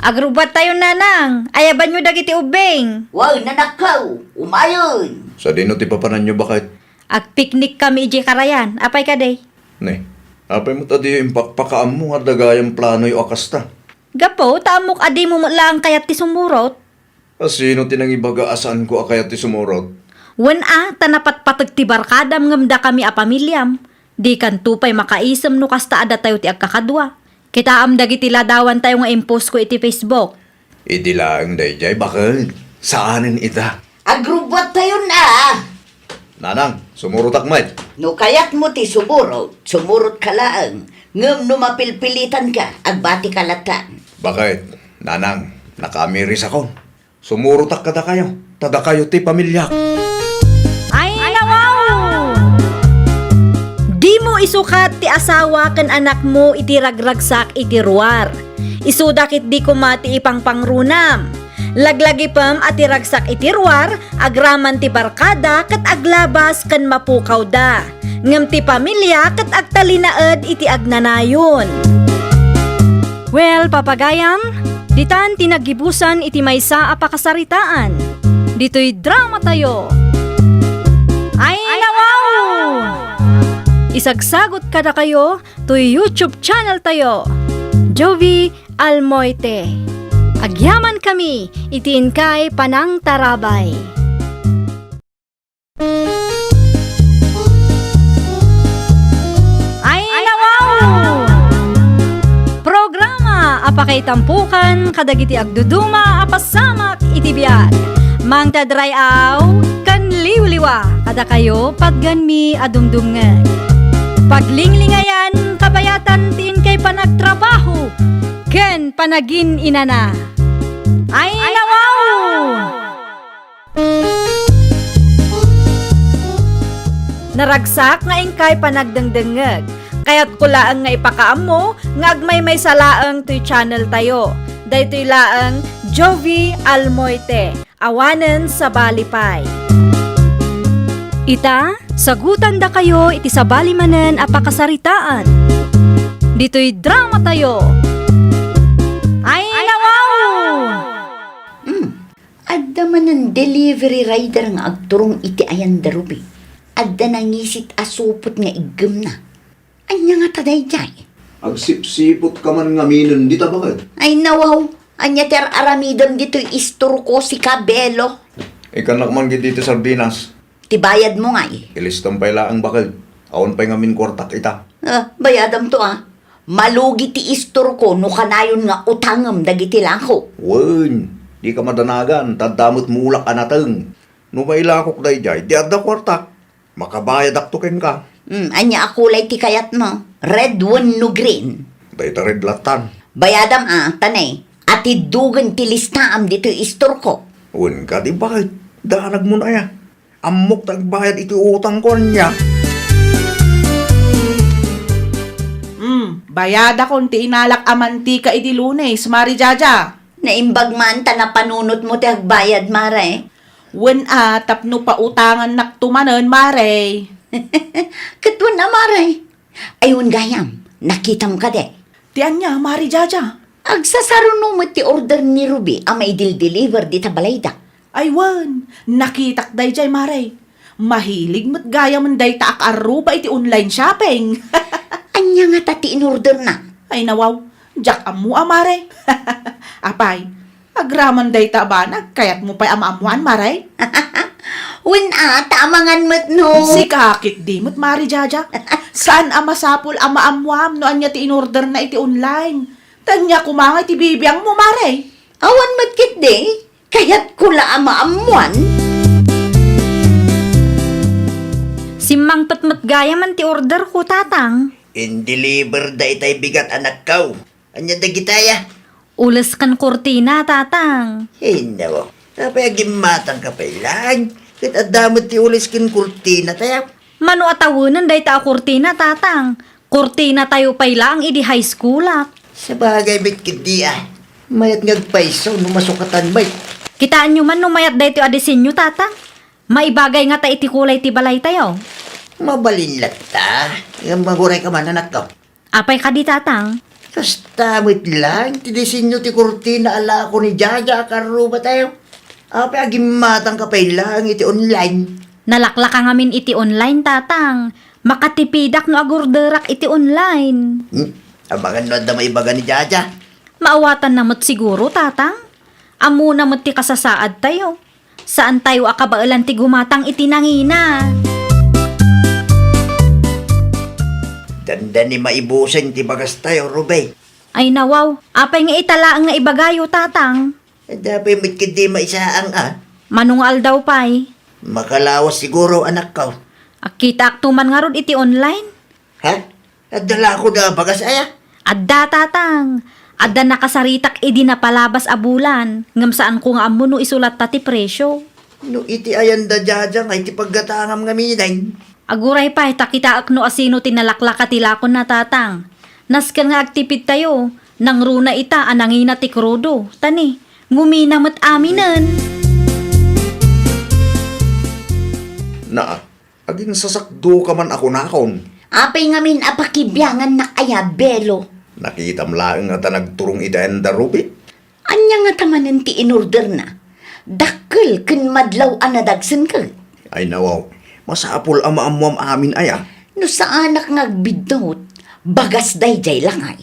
Agrubat tayo nanang. Ayaban nyo dagiti ubeng. Wow, nanakaw. Umayon. Sa dino ti papanan nyo bakit? Agpiknik kami iji karayan. Apay ka day. Ne, apay mo tadi impakpakaam mo nga dagayang plano yu akasta. Gapo, taamok adi mo lang kayat ti sumurot. Sino tinang ibagaasaan ko akayat ti sumurot? Wen tanapat patag ti barkadam ngamda kami a pamilyam. Di kan tupay makaisem no kasta ada tayo ti agkakadwa. Kita am dagiti ladawan tayo nga impose ko iti Facebook. Idi lang dayjay, bakit? Saanin ita? Agrubot tayo na. Nanang, sumurot akmay. No kayat mo ti sumurot ka laang. Ngam no mapilpilitan ka, agbati kalatan. Bakit? Nanang, nakamiris ako. Sumurutak kada kayo. Tada kayo ti pamilya. Ay, nawaw! Di mo isukat ti asawa kan anak mo iti ragragsak iti ruwar. Isudakit di kumati ipang pangrunam. Laglagi pam ati ragsak iti ruwar, agraman ti barkada kat aglabas kan mapukaw da. Ngam ti pamilya kat agtalinaed iti agnanayon. Well, papagayam, ditan tinagibusan iti maysa a pakasaritaan. Dito'y drama tayo. Ay, nawaw! Isagsagot kada kayo to YouTube channel tayo. Jovi Almoite. Agyaman kami, itiin kay Panang Tarabay. Ay, nawaw! Programa apakay tampukan kadagiti agduduma apasamak iti biag. Mang tadray aw kan liwliwa kada kayo pagganmi adumdumngeg. Paglinglingayan kabayatan tiin kay panagtrabaho ken panagin inana. Ay, nawaw! Naragsak nga ingkay panagdengdengeg. Kaya't kulaang nga ipakaam mo, nga agmay may salaang to'y channel tayo. Daytoy laang Jovi Almoite, awanen sa balipay. Ita, sagutan da kayo iti sa balimanen a pakasaritaan. Dito'y drama tayo. Ay, nawaw! Adda man ang delivery rider nga agturong iti ayan darubi. Adda nangisit asupot nga igem na. Anya nga taday jay. Agsipsipot ka man nga minin, di ta bakit? Ay nawaw, anya ter aramidam dito'y istur ko si Kabelo. Ikanak man giti ti sardinas. Tibayad mo nga eh. Ilistang pay laang bakit? Awan pa'y ngamin kwartak ita. Bayadam to Malugi ti istur ko no kanayon nga utangam dagiti lako. Wen, di ka madanagan, tadamot mulak anateng. No may lakok dayjay, di adda kwartak. Makabayad aktukin ka. Anya akulay ti kayat mo. Red one no green. Dayta red latan. Bayadam tanay. Ati dugan ti listaam dito istur ko. Wen ka, di bakit? Danag mo na ya. Amok tagbayad iti utang ko niya. Bayad akong ti inalak amantika iti Lunes, Mari Jaja. Naimbag man ta na panunot mo ti agbayad mare. Wen tapno pa utangan naktumanen, Mare. Katwan na mare. Ayun gayam, nakitam ka de. Tiyan niya, Mari Jaja. Agsasaruno mo ti order ni Ruby ang may deliver di tabalayda. Ay wan, nakitak day jay, Mare. Mahilig mo't gaya man day taak aruba iti online shopping. Anya nga tati in order na. Ay nawaw, jak amu Mare. Apay, agraman day tabanag, kaya't mo pa'y amaamuan, Mare. Win tamangan mo't no. Si kakit di mo't, Mari Jaja. Saan amasapol amaamuam no anya ti in order na iti online. Tanya kumangay ti bibiyang mo, Mare. Awan mo't kit de. Kaya't kula amaamuan. Simang patmat gaya man ti order ko, tatang. In-deliver da itay bigat anak kaw. Anya da gitaya? Ulas kan kurtina, tatang. Nawa. Kapay agimatang kapay lang. Kat adamot ti ulis kin kurtina tayo. Mano atawunan day ta kurtina, tatang. Kurtina tayo pay lang idi high school Sa bagay bit kiti Mayat ngagpaiso numasukatan bay. Kitaan nyo man numayat day ti adesinyo, tatang. Maibagay nga ta iti kulay ti balay tayo. Mabalinlat ta. Yung maguray ka man anak ko. Apay ka di, tatang. Kasta wait lang. Tidisin nyo ti kurtina ala ko ni Jaja karuba tayo. Apay agimatang kapay lang iti online. Nalaklak ka ngamin iti online, tatang. Makatipidak no agurderak iti online. Abangan no da maibaga ni Jaja. Maawatan namot siguro, tatang. Amo na mo ti kasasaad tayo. Saan tayo akabailan ti gumatang itinangina? Tanda ni maibusan ti bagas tayo, Rubay. Ay nawaw, apay nga italaang nga ibagayo tatang. Dapat mitkid di maisaang Manungal daw pay. Makalawas siguro anak ka. Akita aktuman nga rod iti online. Ha? Adala ko na bagas aya. Adda tatang. Adda nakasaritak idi na palabas a bulan. Ngam saan ko nga amo no isulat ta ti presyo. No iti ayan da jaja nga iti paggatangam nga minay. Aguray pay takita akno asino tinalaklak tilakon na tatang. Naskan nga agtipid tayo. Nang runa ita anangina ti krudo. Tani, nguminamat aminan. Na, aging sasakdo ka man ako nakon. Apay ngamin apakibyangan na kaya belo. Nakita mlaang nga ta nagturong idayan da Ruby. Anya nga tamanan ti inorder na. Dakkel ken madlaw anadagsen ka. Ay nawaw, masapol ang maamuam amin aya. No sa anak ngagbidot, bagas dayjay langay.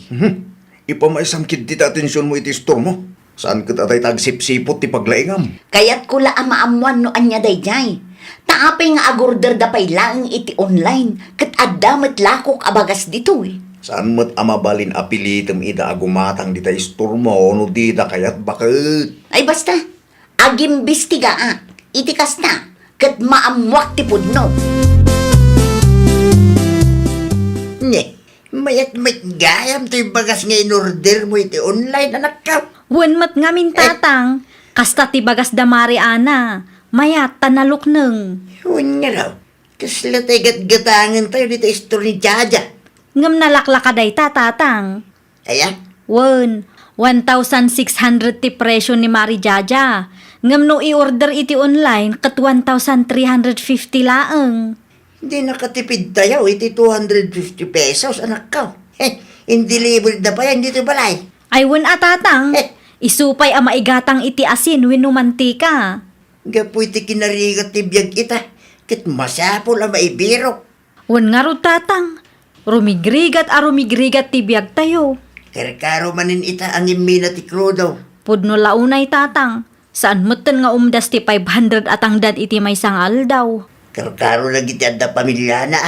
Ipamaisangkid ti atensyon mo iti store mo. Saan ka tatay tagsipsipot ti paglaingam? Kayat ko la amaamuan no anya dayjay. Taapay nga agorder da pay lang iti online. Kat addamat lakok abagas dito eh. Saan mo't amabalin apilitem ida agumatang dita store mo no dita kayat bakit? Ay basta, agimbistiga iti kasta. Kat maamuak ti pudno. Nye, mayat gayam to yung bagas nga in-order mo iti online anak ka. Wenmat ngamin tatang. Kasta ti bagas da Mariana. Mayat tanalok neng. Huwag nga raw. Kasla tayo gat-gatangan tayo dito store ni Jaja. Ngam nalaklakaday tatang. Ayan. 1,600 ti presyo ni Mari Jaja. Ngam no i-order iti online kat 1,350 laeng. Hindi nakatipid tayo iti 250 pesos anak ka. In-delivered na pa yan dito balay. Ay wen tatang. Isupay a maigatang iti asin wenno mantika. Gapoy ti kinarigat ti biyag kita. Kit masapol ang maibiro. Wen nga ro tatang. Rumigrigat ti biag tayo. Karkaro manin ita ang imina ti krudo. Pudno launay tatang. Saan meten nga umdas ti 500 atang dad iti may sangal daw. Karkaro na giti adda pamilya na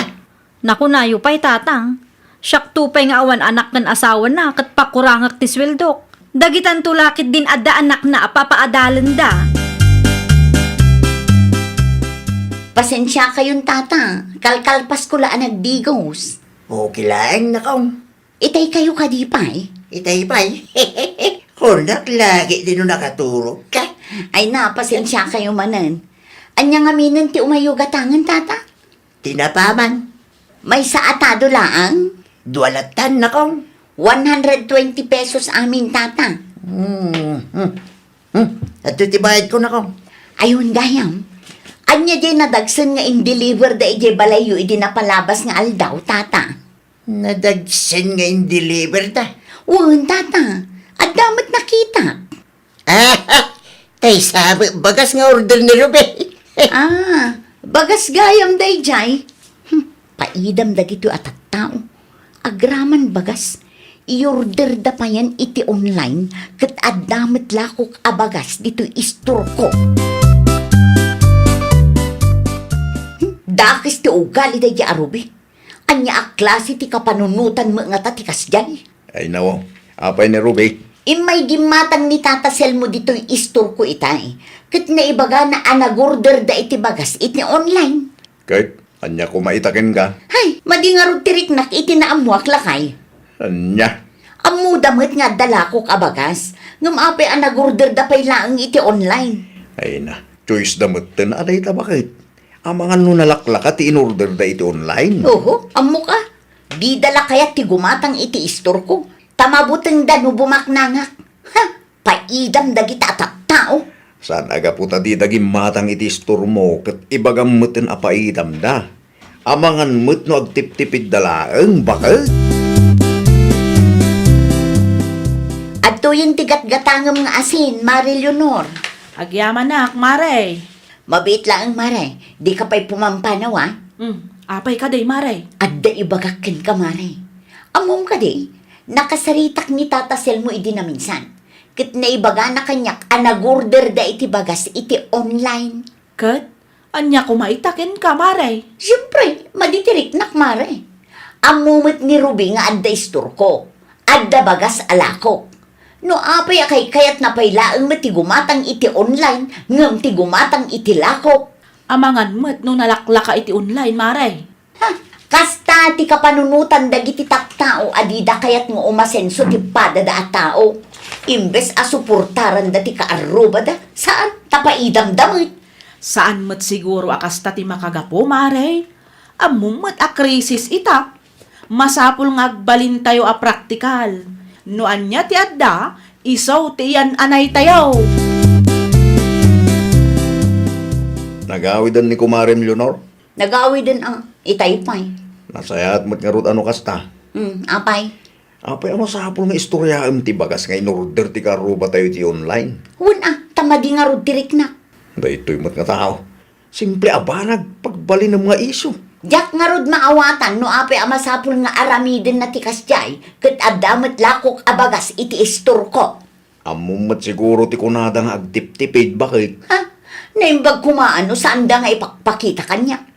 Naku nayo pa'y tatang. Siyak tupay nga awan anak ng asawa na kat pakurangak ti sweldok. Dagitan tulakit din adda anak na papaadalan da. Pasensya kayong tata. Kalkalpas ko laan nagdigos. Okay lang na kaong. Itay kayo kadipay. Itay pa'y. Kunak lagi din nakaturo ka. Ay na, pasensya kayo manan. Anya nga minin ti umayo gatangan tata. Tinapaman. May sa atado laang. Dualatan na kaong. 120 pesos amin tata. At titibayad ko na kaong. Ayun gayam. Anya di nadagsan nga in-deliver da ije balayo idi napalabas nga aldaw tata. Nadagsan nga in-deliver ta. Wan tata. At damat nakita. Tay sabi, bagas nga order ni Ruby. Bagas gayam dayjay. Paidam da gito at tao. Agraman bagas. I-order da pa yan iti online kat addamat lakok abagas dito istor ko. Dakis ti ugali da di arubi. Anya a klase ti kapanunutan mo nga tatikas dyan. Ay nawaw, apay ni Ruby. Imay gimatang ni Tata Sel mo dito istor ko itay. Kat naibaga na anagorder da iti bagas iti online. Kahit, anya ko maitakin ka. Hay, madingarod tirik nak iti naamuak lakay. Anya, Amu damit nga dalakok abagas. Ngam apay anagorder da pay laang iti online. ay na, choice damutin, aday ta bakit? Ang mga nunalaklaka ti in-order da iti online. Oho, amu ka. Di dala kaya ti gumatang iti istor ko. Tamabuteng da no bumaknangak. Ha, paidam dagita at tao. Saan aga puta di daging matang iti store mo, kat ibagam mutin apaidam da. Amangan mut no agtip-tipid dalaang, bakit? At to yung tigat-gatangam nga asin, Mari Leonor. Agyaman nak, Mare. Mabit lang, Mare. Di ka pa'y pumampanaw, ah. Apay ka day, Mare. At da ibagakin ka, Mare. Among ka di, nakasaritak ni Tata Sel mo idi na minsan. Kat naibaga na kanyak, anag-order da iti bagas iti online. Kat, anya kumaitakin ka, Maray. Siyempre, maditirik nak mare. Amumit ni Ruby nga adda istor ko. Adda bagas alakok. No apay akay kayat na pailaang matigumatang iti online, ngam tigumatang iti lakok. Amangan mo't no nalaklaka iti online, Maray. Ha, kasta ti kapanunutan dagiti taktao adida kayat nga umasenso ti padada at tao. Imbes a suportaran dati kaaruba da, saan tapaidamdamit? Saan mo't siguro akasta ti makagapo, Maray? Amum mo't a krisis ita. Masapul nga agbalin tayo a praktikal. No anya ti adda, isaw ti yan anay tayo. Nagawidan ni Kumarin Leonor. Nagawi din ang itaypay. Nasayat mo't nga rod ano kasta. Apay. Apay ama sa hapon nga istoryaam ti bagas nga in-order ti karuba tayo ti online. Wala, tamadi nga rod tirik na. Dahito'y mo't nga tao. Simple abanag pagbali ng mga iso. Jak nga rod maawatan no apay amasapul nga aramidin na tikas jay, kat adamit lakok abagas iti istor ko. Amumat siguro ti kunada nga agtip-tipid bakit? Ha? Naimbag kumaano saan da nga ipakpakita kanya?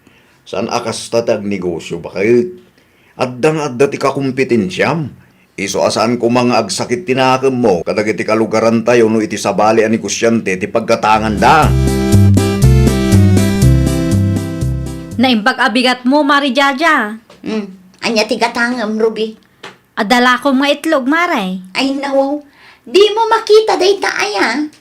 Saan akas tatag negosyo bakit? Adda ti kakumpetensyam. Iso asaan ko mga agsakit tinakam mo, kadag iti kalugaran tayo no iti sabali ani kusyante ti pagkatangan da. Naimbag abigat mo, Mari Jaja. Anya tigatangam, Ruby. Adala ko mga itlog, Maray. Ay nawaw, di mo makita day taaya.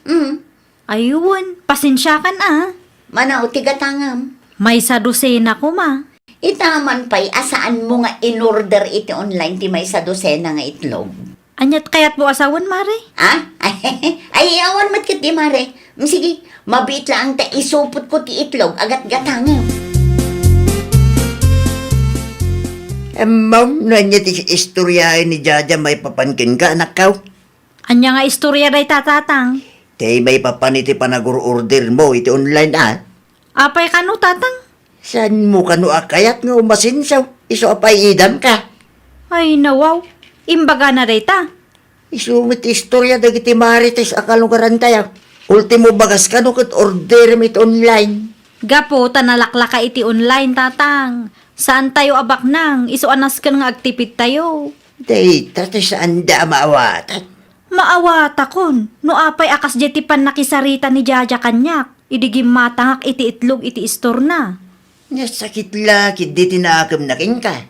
Ayun, pasensya ka na. Manaw tigatangam. May sa dosena ko, ma. Itaman pa'y asaan mo nga in-order iti online ti may sa dosena nga itlog. Anyat kayat mo asawan, Mari? Ha? Ay, awan mat kat di mare. Sige, mabit lang ta isupot ko ti itlog agat gatangam. Ma'am, no anya ti istoryahin ni Jaja may papankin ka, anak kaw. Anya nga istorya day tatatang. Tay may papan iti panag-order mo, iti online Apay kano, tatang? Saan mo kano akayat nga umasinsaw? Iso apay idam ka. Ay, nawaw. Imbaga na day ta. Isumit istorya dagiti marites akalugaran tayo. Ultimo bagas kano kat order mit online. Gapo, tanalaklaka iti online, tatang. Saan tayo abak nang? Isuanas ka nga agtipid tayo. Day, tati saan da maawatan? Maawata kon. No apay akas jeti pan nakisarita ni Jaja kanyak. Idigim matangak iti itlog iti istor na. Nasakit lakid di tinakam na ka.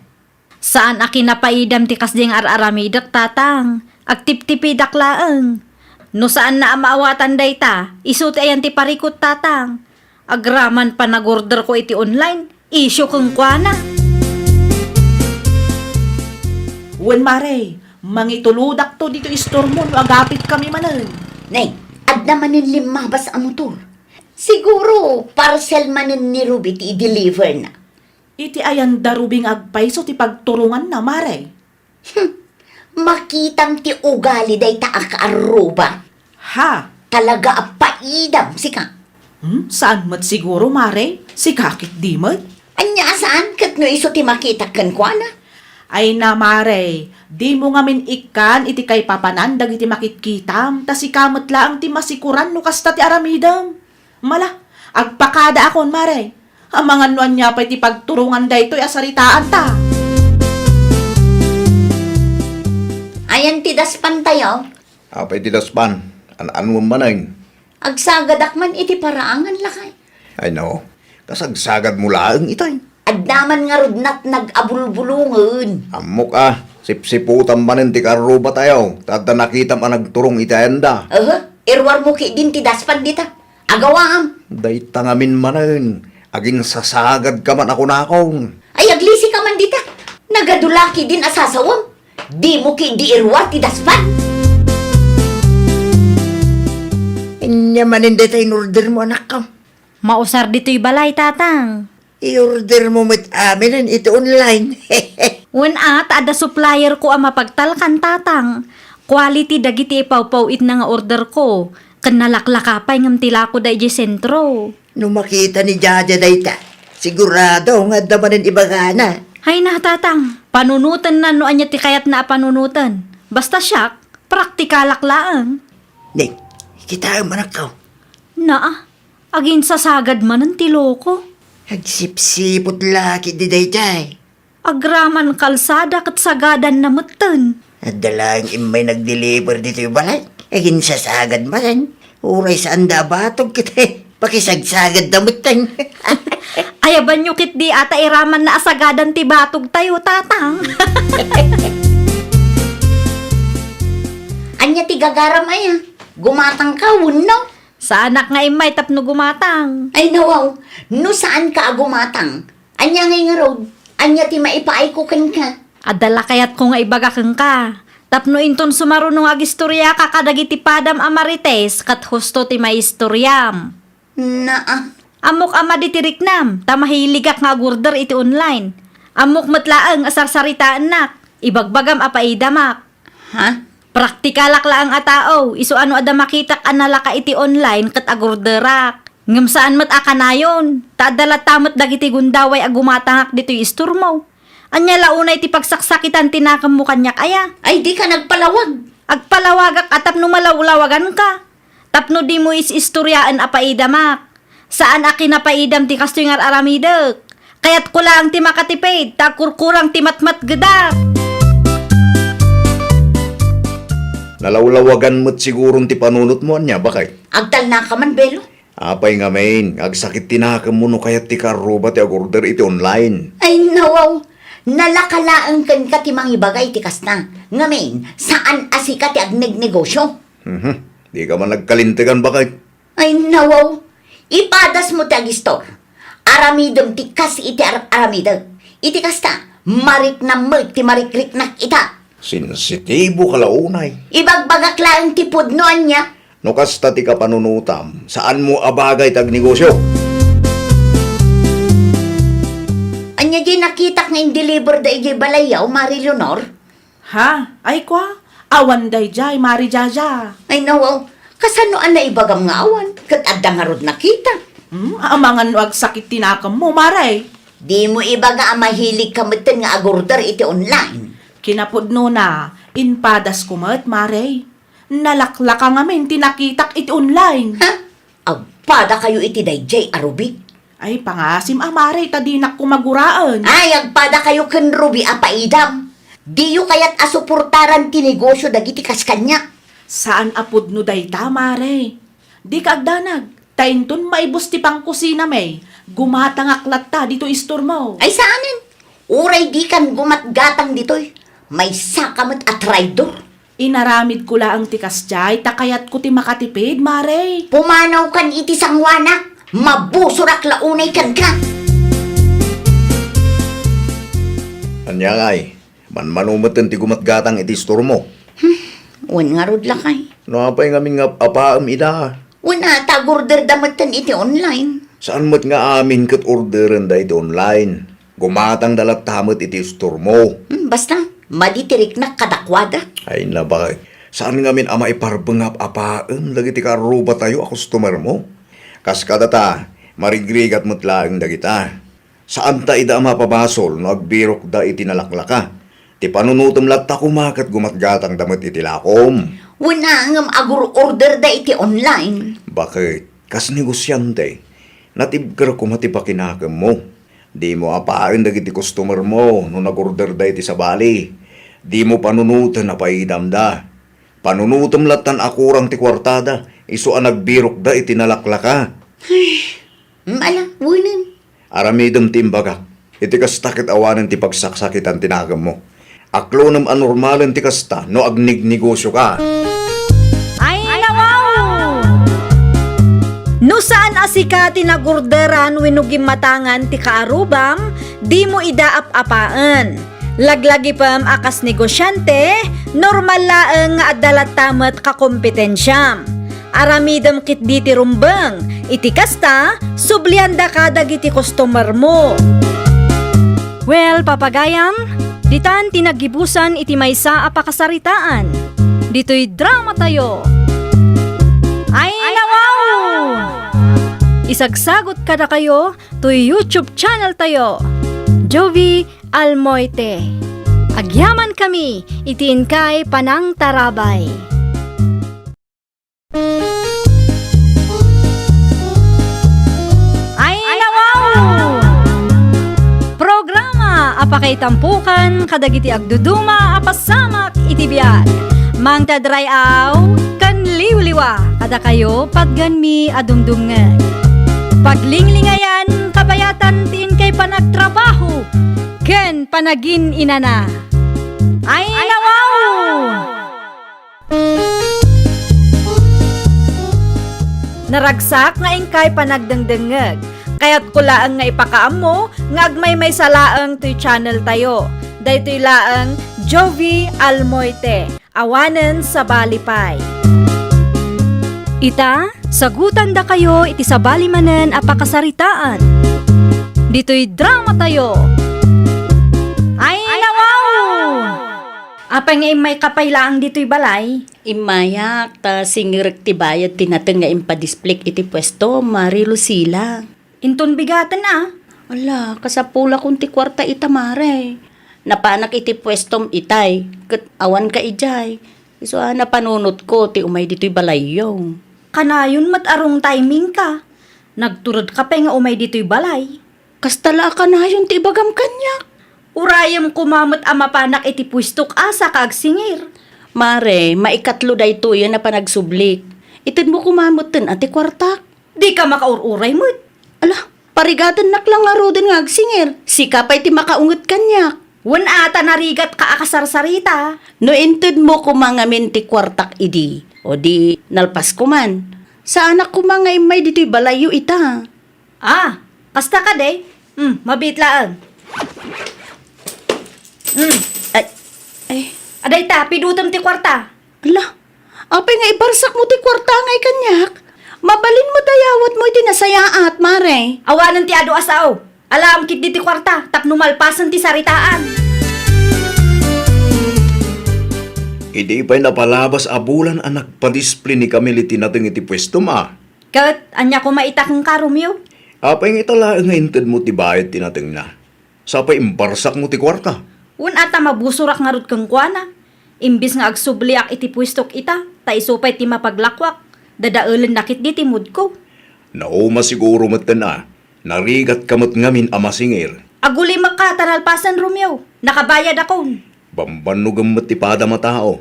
Saan aki napaidam ti kasding araramidak, tatang? Agtip-tipidak laeng. No saan na maawatan day ta? Isuti ayan ti parikot, tatang. Agraman pa nag-order ko iti online. Isyo kong kwa. Wen, Maray, mangituludak to dito istor mo no agapit kami manan. Nay, adda manin limabas ang motor. Siguro, parcel manin ni Ruby ti i-deliver na. Iti ayan darubing agpaiso ti pagturungan na, Maray. Makitam ti ugali day ta akaaruba. Ha? Talaga apaidam, sika. Saan mat siguro, Maray? Si kakit di mat? Anya saan kat no iso ti makita kan kwa na? Ay na, Maray, di mo nga min ikan iti kay papanan dagiti makitkitam, ta si kamot laang ti masikuran no kasta ti aramidam. Mala, agpakada akon, Maray. Amangan nuan niya pa iti pagturungan da ito'y asaritaan ta. Ayan ti daspan tayo. Apay ti daspan. An mo manay. Agsagadak man iti paraangan lakay. Ay no, kasagsagad mo laang itay. Addaman nga rudnat nag-abulbulungan. Amok sipsiputan manin ti karuba tayo. Tada nakita man nagturong itayanda. Irwar mo ki din ti daspan dita. Agawaam. Day tangamin manin. Aging sasagad ka man ako na akong. Ay aglisi ka man dita. Nagadulaki din asasawam. Di mo ki di irwar ti daspan. Inya manin deta in-order mo, anak kaw. Mausar dito'y balay, tatang. I-order mo mit amin ito online. Wen ada supplier ko ang mapagtalkan, tatang. Quality dagiti ipawpawit na nga order ko. Kanalaklakapay ngam tila ko da iji sentro. Nung makita ni Jaja dayta, sigurado nga damanin ibagana. Hay na, tatang. Panunutan na no anya ti kayat na panunutan. Basta siyak, praktikalak laang. Ning, kita ang manak ka. Naa, agin sasagad man ang tiloko. Agsipsipot laki di dayday. Agraman kalsada kat sagadan na matan. At dalang imay nag-deliver dito yung balay. Agin sasagad man. Uray sa anda batog kita. Pakisagsagad damutan. Ayaban nyo kit di ata iraman na asagadan ti batog tayo, tatang. Anya ti gagaram ay gumatang ka, no? Sa anak nga imay tapno gumatang. Ay nawaw, no saan ka gumatang? Anya ngay nga road, anya ti maipaay ko kan ka. Adala kayat ko nga ibagakeng ka. Tapno inton sumarunong agistorya ka kadagiti padam amarites kat husto ti maistoryam. Naa, Amok ama ditiriknam, tamahiligak nga gurder iti online. Amok matlaang asarsaritaan nak, ibagbagam apaidamak. ha? Praktikalak laang atao, iso ano ada makitak analaka iti online kat agurderak. Ngam saan mat akanayon, taadalat tamat dagiti gundaway agumatangak dito'y isturmo. Anya launay ti pagsaksakitan tinakam mo kanyak aya. Ay di ka nagpalawag. Agpalawagak at tapno malawlawagan ka. Tapno di mo is-istoryaan apaidamak. Saan akin napaidam ti kastoy nga aramidek. Kaya't kulang ti makatipid, takurkurang ti matmat gedak. Nalawlawagan mo't sigurong ti panunot mo niya, bakay? Agtal na ka man, Belo. Apay nga main, agsakit tinakam mo no kayat ti karuba ti agorder iti online. Ay nawaw, nalakalaan kan ka ti mangibagay ti kasna. Ngamin, saan asika ti agnegnegosyo? Di ka man nagkalintigan, bakay? Ay nawaw, ipadas mo ti agistor. Aramidom ti kas iti aramidom. Iti kasta, marik na mag ti marikrik na ita. Sensitibo kalaunay. Ibagbagak lang ti pudnoan niya. No kasta ti kapanunutam, saan mo abagay tag negosyo? Anya di nakita nga in-deliver da ijay balayaw, Mari Leonor? Ha? Ay kwa? Awan day jay, Mari Jaja. Ay nawaw, kasano na ibagam nga awan? Kat adda nga rod nakita. Amangan wag sakit tinakam mo, Maray. Di mo ibaga ang mahilig kamitin nga agurder iti online. Kinapudno na, inpadas kumat, Maray. Nalaklaka nga men, tinakitak iti online. Ha? Agpada kayo iti dayjay arubik. Ay, pangasim Maray, tadinak kumaguraan. Ay, agpada kayo ken Ruby apaidam. Di yu kayat asuportaran ti negosyo dagiti kaskanya. Saan apudno dayta, Maray? Di ka agdanag. Tainton maibos ti pangkusina may. Gumatangaklat ta dito istor mo. Ay saanin? Uray di kan gumatgatang ditoy. May sakamat at traidor. Inaramid ko laang ti kasjay, takayat ko ti makatipid, Maray. Pumanaw kan iti sangwanak. Mabusurak launay kan ka. Anya ngay, manumatan ti gumatgatang iti store mo. Wan nga rod lakay. No apay nga nga apaam ida. Una tagurder damatan iti online. Saan mo't nga amin kat orderan da iti online? Gumatang dalat tamot iti store mo. Basta, maditirik na kadakwada. Ay na bakay, saan nga min ama iparbengap apaam lagi ti karuba tayo a customer mo? Kas kadata, marigrigat mo't laang dagita. Saan ta ida mapabasol no agbirok da iti nalaklaka? Ti panunutom latta kumakat gumatgatang damot iti lakom. Una ngam agur order da iti online. Bakit? Kas negosyante, natibgar ko matipakinakam mo. Di mo apain dagiti customer mo no nag-order da iti sa bali. Di mo panunutan na paidam da. Panunutom latan akurang ti kwartada, iso ang nagbirok da iti nalaklaka. Mala, wunan. Aramidam timbagak, iti kastakit awanan ti pagsaksakitan tinagam mo. Aklo nam anormalan ti kasta no agnignegosyo ka. Ay, nawaw! No saan asika tinagurderan winugim matangan ti kaarubam, di mo idaap-apaan. Laglagi pam akas negosyante, normal laeng nga adalat tamat kakompetensyam. Aramidam kit di ti rumbeng, iti kasta, sublianda ka dagiti customer mo. Well, papagayam, ditan tinagibusan iti maysa a pakasaritaan. Dito'y drama tayo. Ay, nawaw! Isagsagot kada kayo to YouTube channel tayo. Jovi Almoite. Agyaman kami, itiin kay Panang Tarabay. nga itampukan kadagiti agduduma apasamak iti biag. Mang tadrayaw kan liwliwa kada kayo pagganmi adungdungeg. Paglinglingayan kabayatan tiin kay panagtrabaho ken panagin inana. Ay nawaw! Naragsak nga ingkay panagdengdengeg. Kaya't kulaan nga ipakaam mo nga agmay may salaang to'y channel tayo. Daytoy laang Jovi Almoite. Awanen sa Balipay. Ita, sagutan da kayo iti sa balimanen apakasaritaan. Dito'y drama tayo. Ay nawaw! Apay nga may kapaylaang dito'y balay. Imayak, ta singirek ti bayad tinateng nga impadisplek iti pwesto, Mari Lucila. Inton bigatan na. Ala, kasapula kung ti kwarta itamare. Napanak iti pwestom itay, kat awan ka ijay. Iso napanunot ko, ti umay dito'y balayong. Kanayon matarong timing ka. Nagturod ka pa nga umay dito'y balay. Kastala ka na yung ti bagam kanyak. Urayam kumamot amapanak iti puistok asa kaagsingir. Mare, maikatlo day to yan na panagsublik. Itid mo kumamot din ati kwartak. Di ka makaururay mo. Ala, parigatan naklang nga rodin nga agsingir. Sika pa'y ti makaungot kanyak. Wan ata narigat ka akasarsarita. No inted mo kumangamin ti kwartak idi. O di nalpas ko man. Sa anak ko mga imay dito'y balayo ita. Ah, kasta ka de. Mabitlaan. Ay, Aday ta, pidutam ti kwarta. ala, apay nga ibarsak mo ti kwarta ngay kanyak. Mabalin mo dayawat mo iti nasayaat, mare. Awanan ti ado asaw. Alam kit di ti kwarta, tapno malpasan ti saritaan. Hindi pa'y napalabas abulan ang nagpadisplay ni Camille tinateng iti pwesto ma. Kat, anya ko maitakang karumyo. Apay nga itala nga inted mo ti bayad tinateng na. Sapay imbarsak mo ti kwarta. Un ata mabusurak nga rut kang kuana. Imbis nga agsubliak iti puistok ita, ta isupay ti mapaglakwak. Dadaulan nakit di ti mood ko. Nauma siguro mat na. Narigat kamot ngamin amasingir. Aguli makataralpasan Romeo. Nakabayad ako. Bambanugam mat ti pada matao.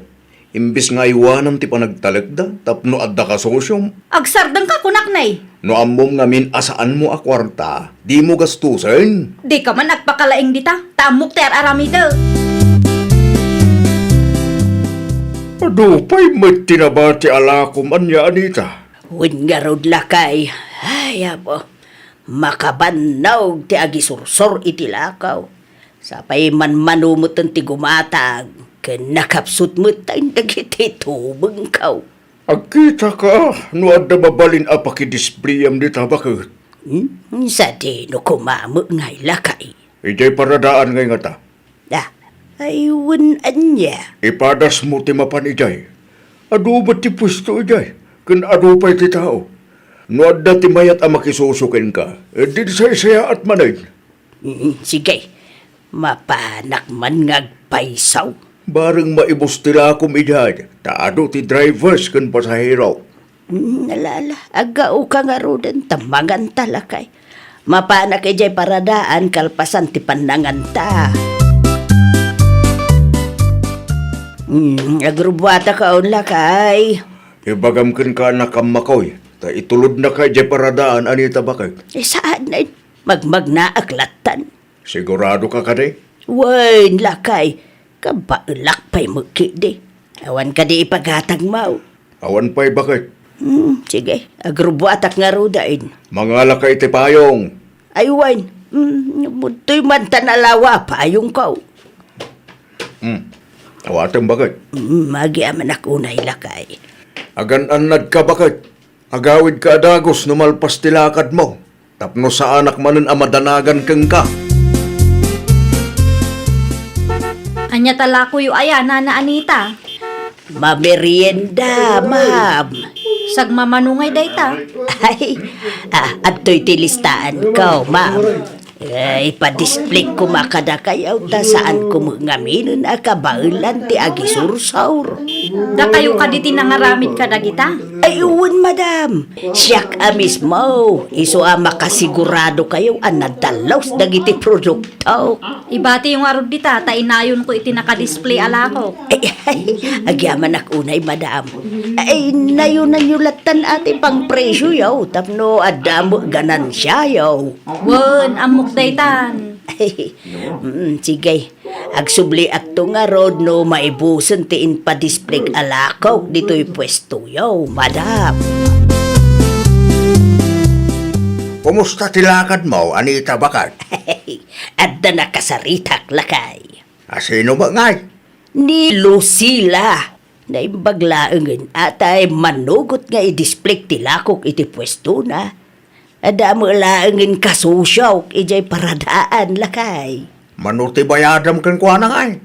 Imbis nga iwanan ti panagtalagda, tapno adda ka sosyom. Agsardang ka kunaknay. No ammom ngamin asaan mo a kwarta, di mo gastusin. Di ka man nagpakalaing dita. Tamok ter aramida. Adupay mat tinabati ala ko man ya anita. Huwag nga rod lakay. Ay, abo. Makabannaw ti agisursor iti lakaw. Sapay man manumutan ti gumatag. Ken nakapsut mo tayong dagiti tubang kaw. Agkita ka, no adda babalin apakidispliyam di tabakot. Sa di no kumamo ngay lakay. Ijay paradaan ngay nga ta. Ayun anya. Ipadas mo ti mapan ijay. Adu ba ti pwesto ijay? Kan adu pa'y ti tao. No adda ti mayat ang makisusukin ka. Di saya at manay. Sige, mapanak man ngagpaisaw. Bareng maibos tila akom ijay. Taado ti drivers kan pasahero. Nalala, agao ka nga rodan, tamangan talakay. Mapanak ijay paradaan, kalpasan ti panangan ta. Agrubwata ka on lakay. Ibagam kan ka nakamakoy. Ta itulod na kay jay paradaan anita bakay. Saan na magmag na aklatan? Sigurado ka ka de? Wain lakay, kabaulak pa'y magkidi. Awan ka di ipagatag mau. Awan pa'y bakit? Sige, agrubwatak nga rodain. Mga lakay ti payong. Ay, wain, butoy man tanalawa, payong kaw. Awatang bakit? Magiaman ako na ilakay. Agan-anad ka bakit? Agawid ka adagos numalpas tilakad mo. Tapno sa anak manen amadanagan kang ka. Anya tala ko yu aya, Nana Anita. Mamerienda, ma'am. Sagmamanungay dayta. Ay, ato'y tilistaan ko, ma'am. Ay, pa-display ko makadakayaw ta saan ko mga akabaulan ti agisursaur. Da kayo kaditi nangaramid ka dagita. Ay, uwan, madam. Siyak mismo. Iso makasigurado kayo nadalaws dagiti produkto. Ibati yung arod dita, tainayon ko iti naka-display alako. Ay, agyaman unay, madam. Ay, nayunan yulatan ati pang presyo yaw. Tapno, adamo ganansya yaw. Wen, amok daytan. Ay, sige. Agsubli akto nga rod no maibusan tiin pa display alakaw dito'y pwesto yaw, madam. Kumusta tilakad mo, Anita Bakad? Adda nakasaritak lakay. Sino ba ngay? Ni Lucila. Naimbaglaangan atay manugot nga i-display tilakok iti pwesto na. Ada mo laangin kasusyaw ijay paradaan lakay. Manuti bayadam kan kuha na ngay.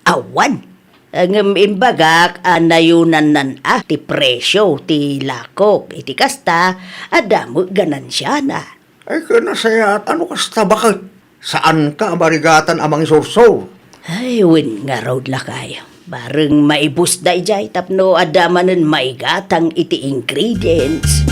Awan. Ang imbagak anayunan nan ti presyo ti lakok iti kasta ada mo ganansya na. Ay, kanasaya at ano kasta bakit? Saan ka marigatan amang sursor? Ay, win nga raw lakay. Bareng maibus da ijay tapno ada manen maigatang iti ingredients.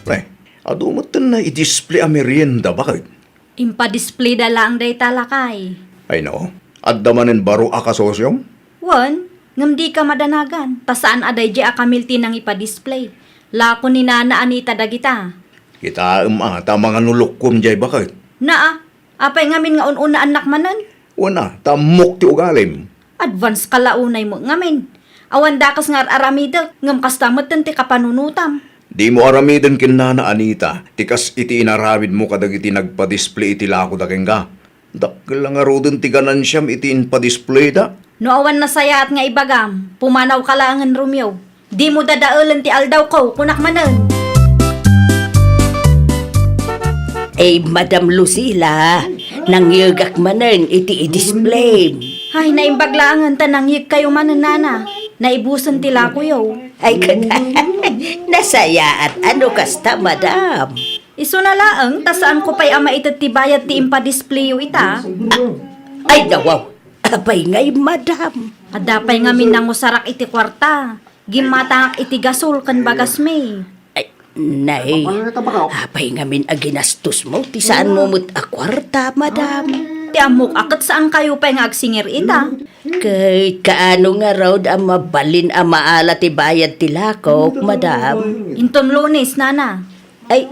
Ay, adumatan na i-display ang merienda bakit? Impa-display da lang day talakay. Ay no, adamanin baro akasosyong? Wen, ngam di ka madanagan, ta saan aday di akamilti nang ipa-display. Lako ni Nana Anita dagita. Kita ata mga nulukom jay bakit? Naa, apay ngamin nga ununa anak manan. Wana, tamok ti ugalim. Advance kalaunay mo ngamin. Awan dakas nga aramida, ngam kastamot ti kapanunutam. Di mo aramidin kin Nana Anita, tikas iti inaramid mo kadag iti nagpa-display iti lako da kenga. Dakil lang nga rodon ti ganansyam iti inpa-display da. No awan na sayaat nga ibagam, pumanaw ka langan Romeo. Di mo dadaulan ti aldaw ko, kunak manan. Eh, Madam Lucila, nangyagak manen iti i-display. Ay, naimbaglaangan ta nangyig kayo manan Nana. Naibusan tila ko yo. Ay, kada, nasaya at ano kasta, madam? Iso na laang, tasaan ko pa'y ama itat ti bayad ti impa-display yo ita. Ay, nawaw, abay ngay, madam. Adapay ngamin nang usarak iti kwarta. Gimatangak iti gasol kan bagas may. Ay, nay, abay ngamin aginastos mo, ti saan mo mo't akwarta, madam? Ti amok akat saan kayo pa'y nga agsingir ita. Kay kaano nga raw ang mabalin ang maala ti bayad ti lakok, madam? Inton Lunes, Nana. Ay,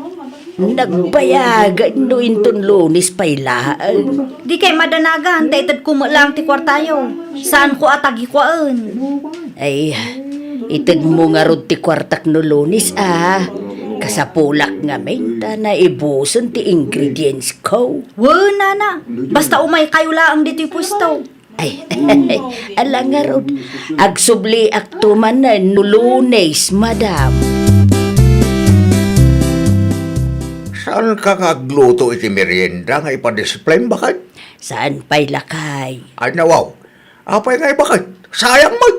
nagbayagan no inton Lunes pailaan. Di kay madanagan, taitad kumulang ti kwartayo. Saan ko atagi kwaan? Ay, itid mo nga ron ti kwartak no Lunes, Kasapulak nga menta na ibusan ti ingredients ko. Nana. Basta umay kayo laang dito pwesto. Ay, ala nga ron. Agsubli aktuman na no Lunes, madam. Saan ka kagluto iti merienda nga ipa-display bakit? Saan pa'y lakay? Ay nawaw, apay nga bakit? Sayang mo!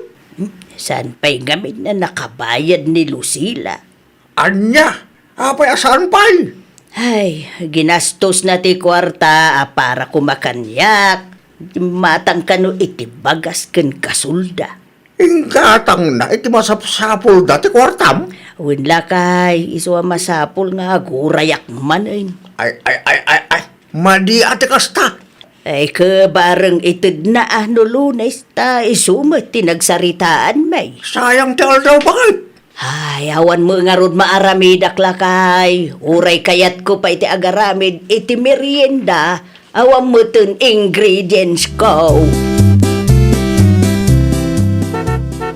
Saan pa'y gamit na nakabayad ni Lucila? Anya, apay asan pa'y? Ay, ginastos na ti kwarta para kumakanyak. Matang kano iti bagas ken kasulda. Ingkatang na iti masapsapol dati kwartam. Uwin lakay, iso masapul nga agurayak man. Ay, madi ati kasta. Ay, kabarang itid na no Lunes, ta isumat tinagsaritaan may. Sayang ti aldaw bakit? Ay, awan mo nga ron maaramidak lakay. Uray kayat ko pa iti agaramid, iti merienda, awan mo tun ingredients ko.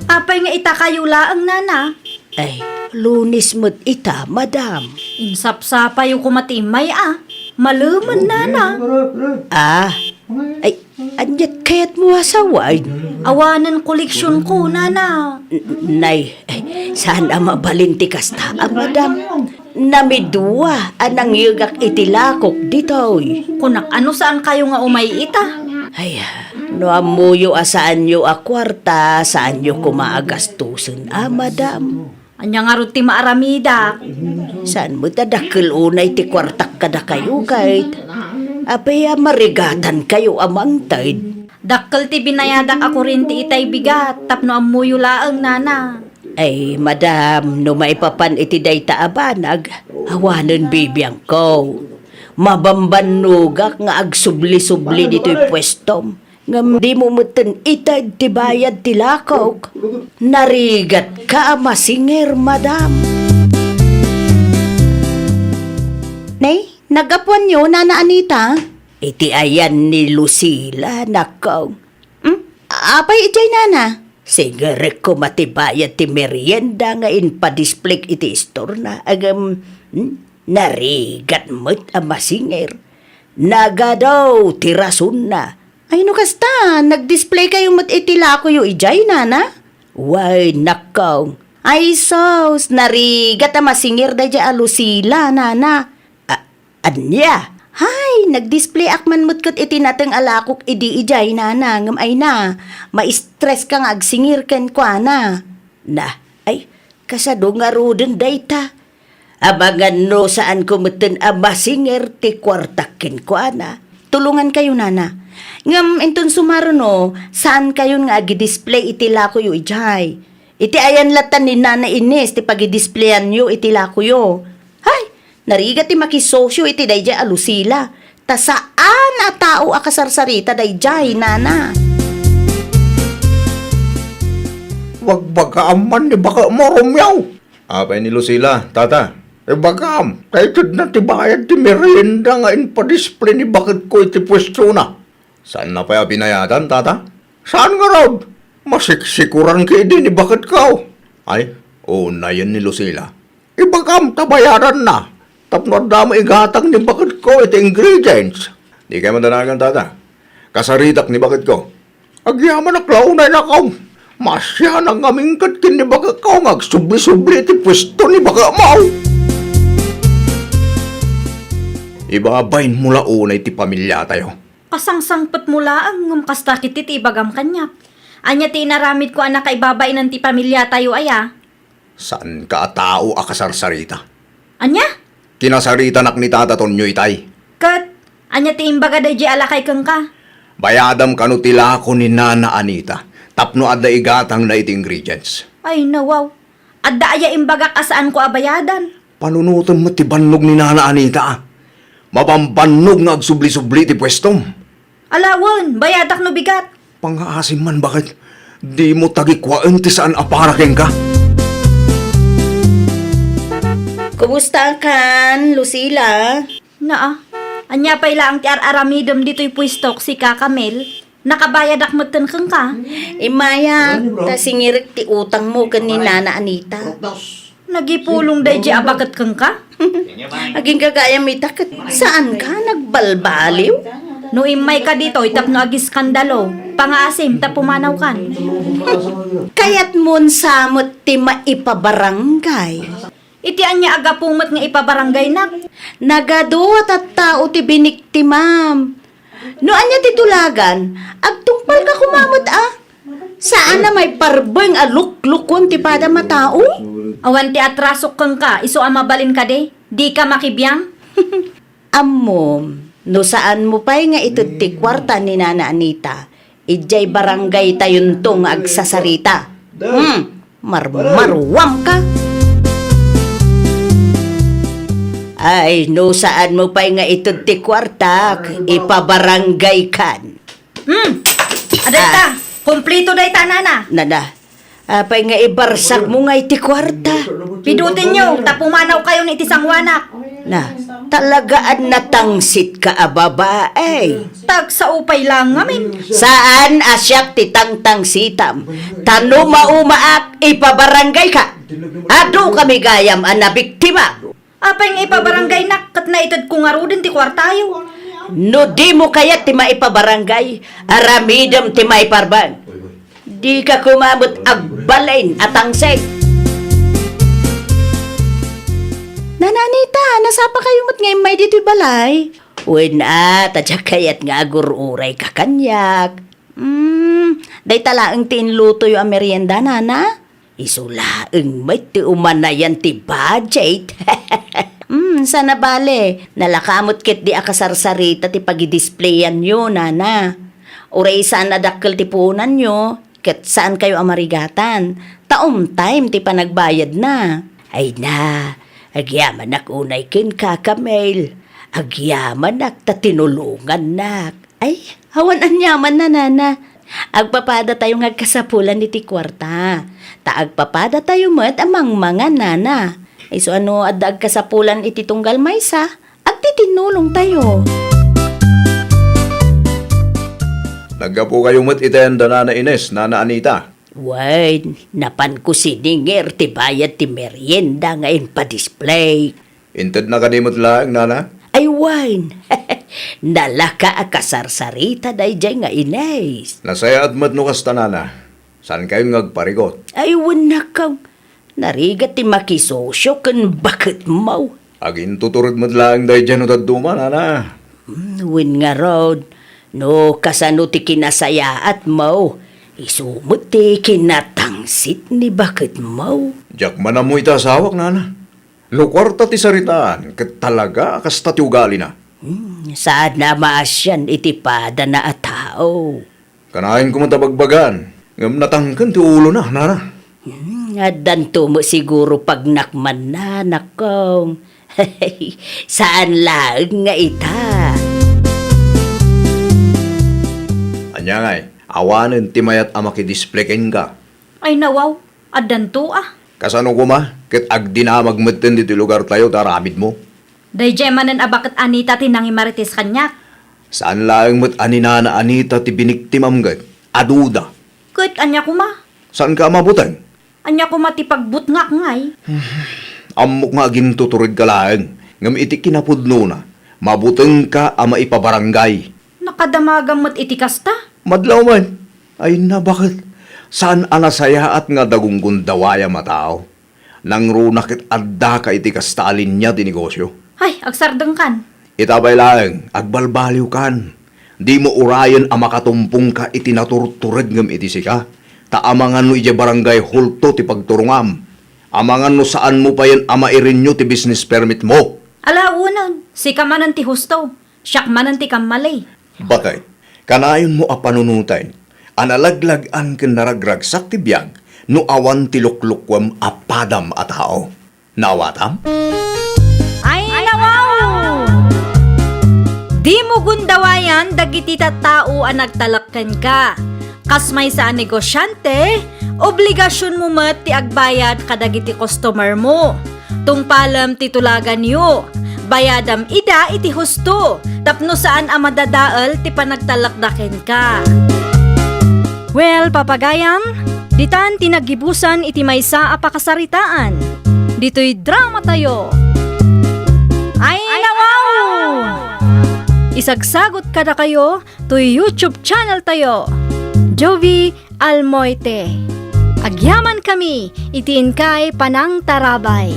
Apay nga ita kayo laang Nana. Ay, Lunes mo't ita, madam. Insapsapa yung kumatimay Maluman Nana. Ay, anyat kayat mo asaway. Awanan koleksyon ko Nana. Nay, saan mabalin ti kasta, madam? Namidua, anang yugak itilakok ditoy. Kunak ano saan kayo nga umay ita? Ay, no amuyo asaan yo akwarta, saan yo kumaagastusin, madam? Anya nga ron ti maaramida. Saan mo tadakil unay ti kwartak kada kayo kahit? Apaya marigatan kayo amang taid. Dakkel ti binayadak ako rin ti itay bigat, tapno amuyo laang nana. Ay, madam, no maipapan iti dayta abanag, awanan bibiyang ko. Mabambanugak nga agsubli-subli dito'y pwestom. Ngam di mo muten itad ti bayad ti lakaw. Narigat ka masinger, madam. Nay, nagapuan nyo, Nana Anita? Iti ayan ni Lucila, nakaw. Apay ijay, Nana? Sigare ko matibayad ti merienda nga inpadisplay iti store na agam narigat mo't amasinger. Nagadaw ti rason na. Ay, no kasta, nag-display kayo mat itila ko yung ijay, Nana? Why, nakaw. Ay, sos, narigat ang masingir da dya alusila, Nana. Anya? Hay, nag-display akman mo't kat itinatang alakok idi ijay, Nana. Ngam ay na, ma-stress ka nga agsingir ken kwa na. Na, ay, kasado nga roden dayta. Abangan no saan kumuten amasinger ti kwartakin ko ana. Tulungan kayo, Nana. Ngam, inton sumaro no, saan kayo nga agi-display itila ko yung ijay? Iti ayan latan ni Nana Ines, ti pag-displayan yo itila ko yo. Hay, narigat ti makisosyo iti dayjay alusila. Ta saan a tao akasarsarita dayjay, Nana? Wag bagaaman ni baka moromyaw. Apay ni Lucila, tata. Bagam, kahit na tibayad ti merienda nga inpadisplay ni bakit ko iti pwesto na. Saan na pa binayadan, tata? Saan nga raw? Masiksikuran ka din ni bakit ka. Ay, na yan ni Lucila. Ibagam, tabayaran na. Tapno dama igatang ni bakit ko iti ingredients. Di kayo madanagan, tata. Kasaritak ni bakit ko. Agyaman na klaunay na kaw. Masya nang aming katkin ni baka kaw. Agsubli-subli iti pwesto ni baka mau. Ibabayin mula unay ti pamilya tayo. Kasangsangpet mula ang ngumkasta kiti ti ibagam kanyak. Anya ti inaramid ko anak kaibabay ng ti pamilya tayo aya. Saan ka tao akasarsarita? Anya? Kinasarita nak ni tata Tonyo itay. Kat, anya ti imbaga da di alakay kang ka. Bayadam kanu tila ko ni Nana Anita. Tapno adda igatang na iti ingredients. Ay nawaw. Adda aya imbaga kasaan ko abayadan. Panunutan mo ti bannog ni Nana Anita. Mapambanog nga agsubli-subli ti pwestom. Alawon, bayadak no bigat. Pangaasim man bakit? Di mo tagikwaan ti saan aparaking ka? Kumusta kan, Lucila? Naa, anya pa ila ang ti aramidom dito'y puistok si Kakamel. Nakabayadak moten kang ka. Imaya, ta singirik ti utang mo kan ni Nana Anita. Nagipulong day di abagat kang ka. Aging kagaya may takot. Saan ka nagbalbaliw? No imay ka dito, itap no agis skandalo. Pangaasim, ta pumanaw kan. Kayat mon samot ti maipabarangay. Iti anya aga pumot nga ipabarangay nak. Nagaduwat at tao ti binikti, ma'am. No anya ti tulagan, agtungpal ka kumamot Saan na may parbeng aluk-lukon ti pada matao? Awan ti atrasok kang ka, iso amabalin ka de. Di ka makibiyang. Amom, no saan mo pa'y nga ito ti kwarta ni Nana Anita, ijay barangay tayon tong agsasarita. Marwam ka. Ay, no saan mo pa'y nga ito ti kwarta, ipabarangay kan. Aday ta, kumplito day ta nana. Nana, apay nga ibarsak mo nga iti kwarta. Pidutin nyo, tapumanaw kayo ni iti sangwanak. Na, talagaan natangsit ka babae. Tag sa upay lang ngamin. Saan asyak ti tangtang sitam? Tano maumaak ipabarangay ka. Ado kami gayam ang nabiktima. Apay nga ipabarangay nak, kat na itad kung arudin ti kwartayo. No di mo kaya ti maipabarangay, aramidam ti maiparbang. Di ka kumabot agbalain at angseg. Nananita, nasapa kayo mo't ngayon may dito'y balay? Uy na, tadya kayat nga agururay ka kanyak. Day talaang tinluto yung merienda, Nana? Isulaang may ti umanayan ti budget. Sana bale, nalakamot kit di akasarsarita ti pag-displayan yun, Nana. Uray saan nadakkel ti punan nyo, ket saan kayo amarigatan. Taom time ti panagbayad na. Ay na, agyaman nak unay kin kakamail. Agyaman nak ta tinulungan nak. Ay, hawan anyaman na nana. Agpapada tayo ngagkasapulan iti kwarta. Ta agpapada tayo met amang mga nana. Ay so ano adda agkasapulan iti tunggal maysa, agtitinulong tayo. Naggapo kayo mat itayan da Nana Ines, Nana Anita. Wait, napan ko siningir ti bayad ti merienda ngayon pa-display. Inted na kanimot lang, Nana. Ay wine, nalaka akasarsarita day jay nga Ines. Nasaya at mat no kasta, Nana. Saan kayo ngagparigot? Ay wanakaw, narigat ti makisosyo kan bakit mau. Agin tuturod mat lang day dyan utad duma, Nana. Win nga rod, no kasano ti kinasaya at mau. Isumot ti kinatangsit ni bakit mau. Diyak man mo ita asawak, Nana. No kwarta ti saritaan, ket talaga kasta ti ugali na. Saan na maasyan iti pada na at tao. Kanahin ko matabagbagan. Ngam natangkan ti ulo na, Nana. Adanto mo siguro pag nakman na, nakong. Saan lang nga ita? Anya ngay, awanen ti mayat ama kidispleken ka. Ay nawaw, adanto ah. Kasano ko ma? Ket agdinamag metten diti lugar tayo taramid mo. Dayjay manen abakat Anita tinangi marites kanyak. Saan lang met aninana Anita ti biniktimam gat? Aduda. Ket anya ko ma. Saan ka mabutan? Anya ko matipagbut nga ngay. Amok nga aging tuturid ka lang. Ngam iti kinapudno na. Mabuteng ka ama ipabarangay. Nakadamagamot iti kasta. Madlaw man. Ay na bakit? Saan anasaya at nga dagunggun dawaya matao? Nang runakit adda ka iti kastalin niya ti negosyo. Ay, agsardeng kan. Itabay lang, agbalbaliw kan. Di mo urayan ang makatumpong ka iti naturtured ngam iti sika. Taamangan no iti barangay hulto ti pagturungam. Amangan no saan mo pa yan amairin nyo ti business permit mo. Alaunan, si kamanan ti husto. Siyak manan ti kamalay. Bakit? Kanayon mo a panunutay. Analaglagan ken naragragsak ti biyag no awan ti luklukwam apadam a tao. Nawatam? Ay, nawaw! Di mo gundawayan dagiti tattao ang nagtalakkan ka. Kasmay sa negosyante, obligasyon mo met ti agbayad kadagiti customer mo. Tungpalam titulagan yo. Bayadam ida iti husto. Tapno saan ang madadaal ti panagtalakdaken ka. Well, papagayam, ditan tinagibusan iti maysa a pakasaritaan. Dito'y drama tayo. Ay, nawaw! Isagsagot kada kayo to YouTube channel tayo. Jovi Almoite. Agyaman kami, itiin kay Panang Tarabay.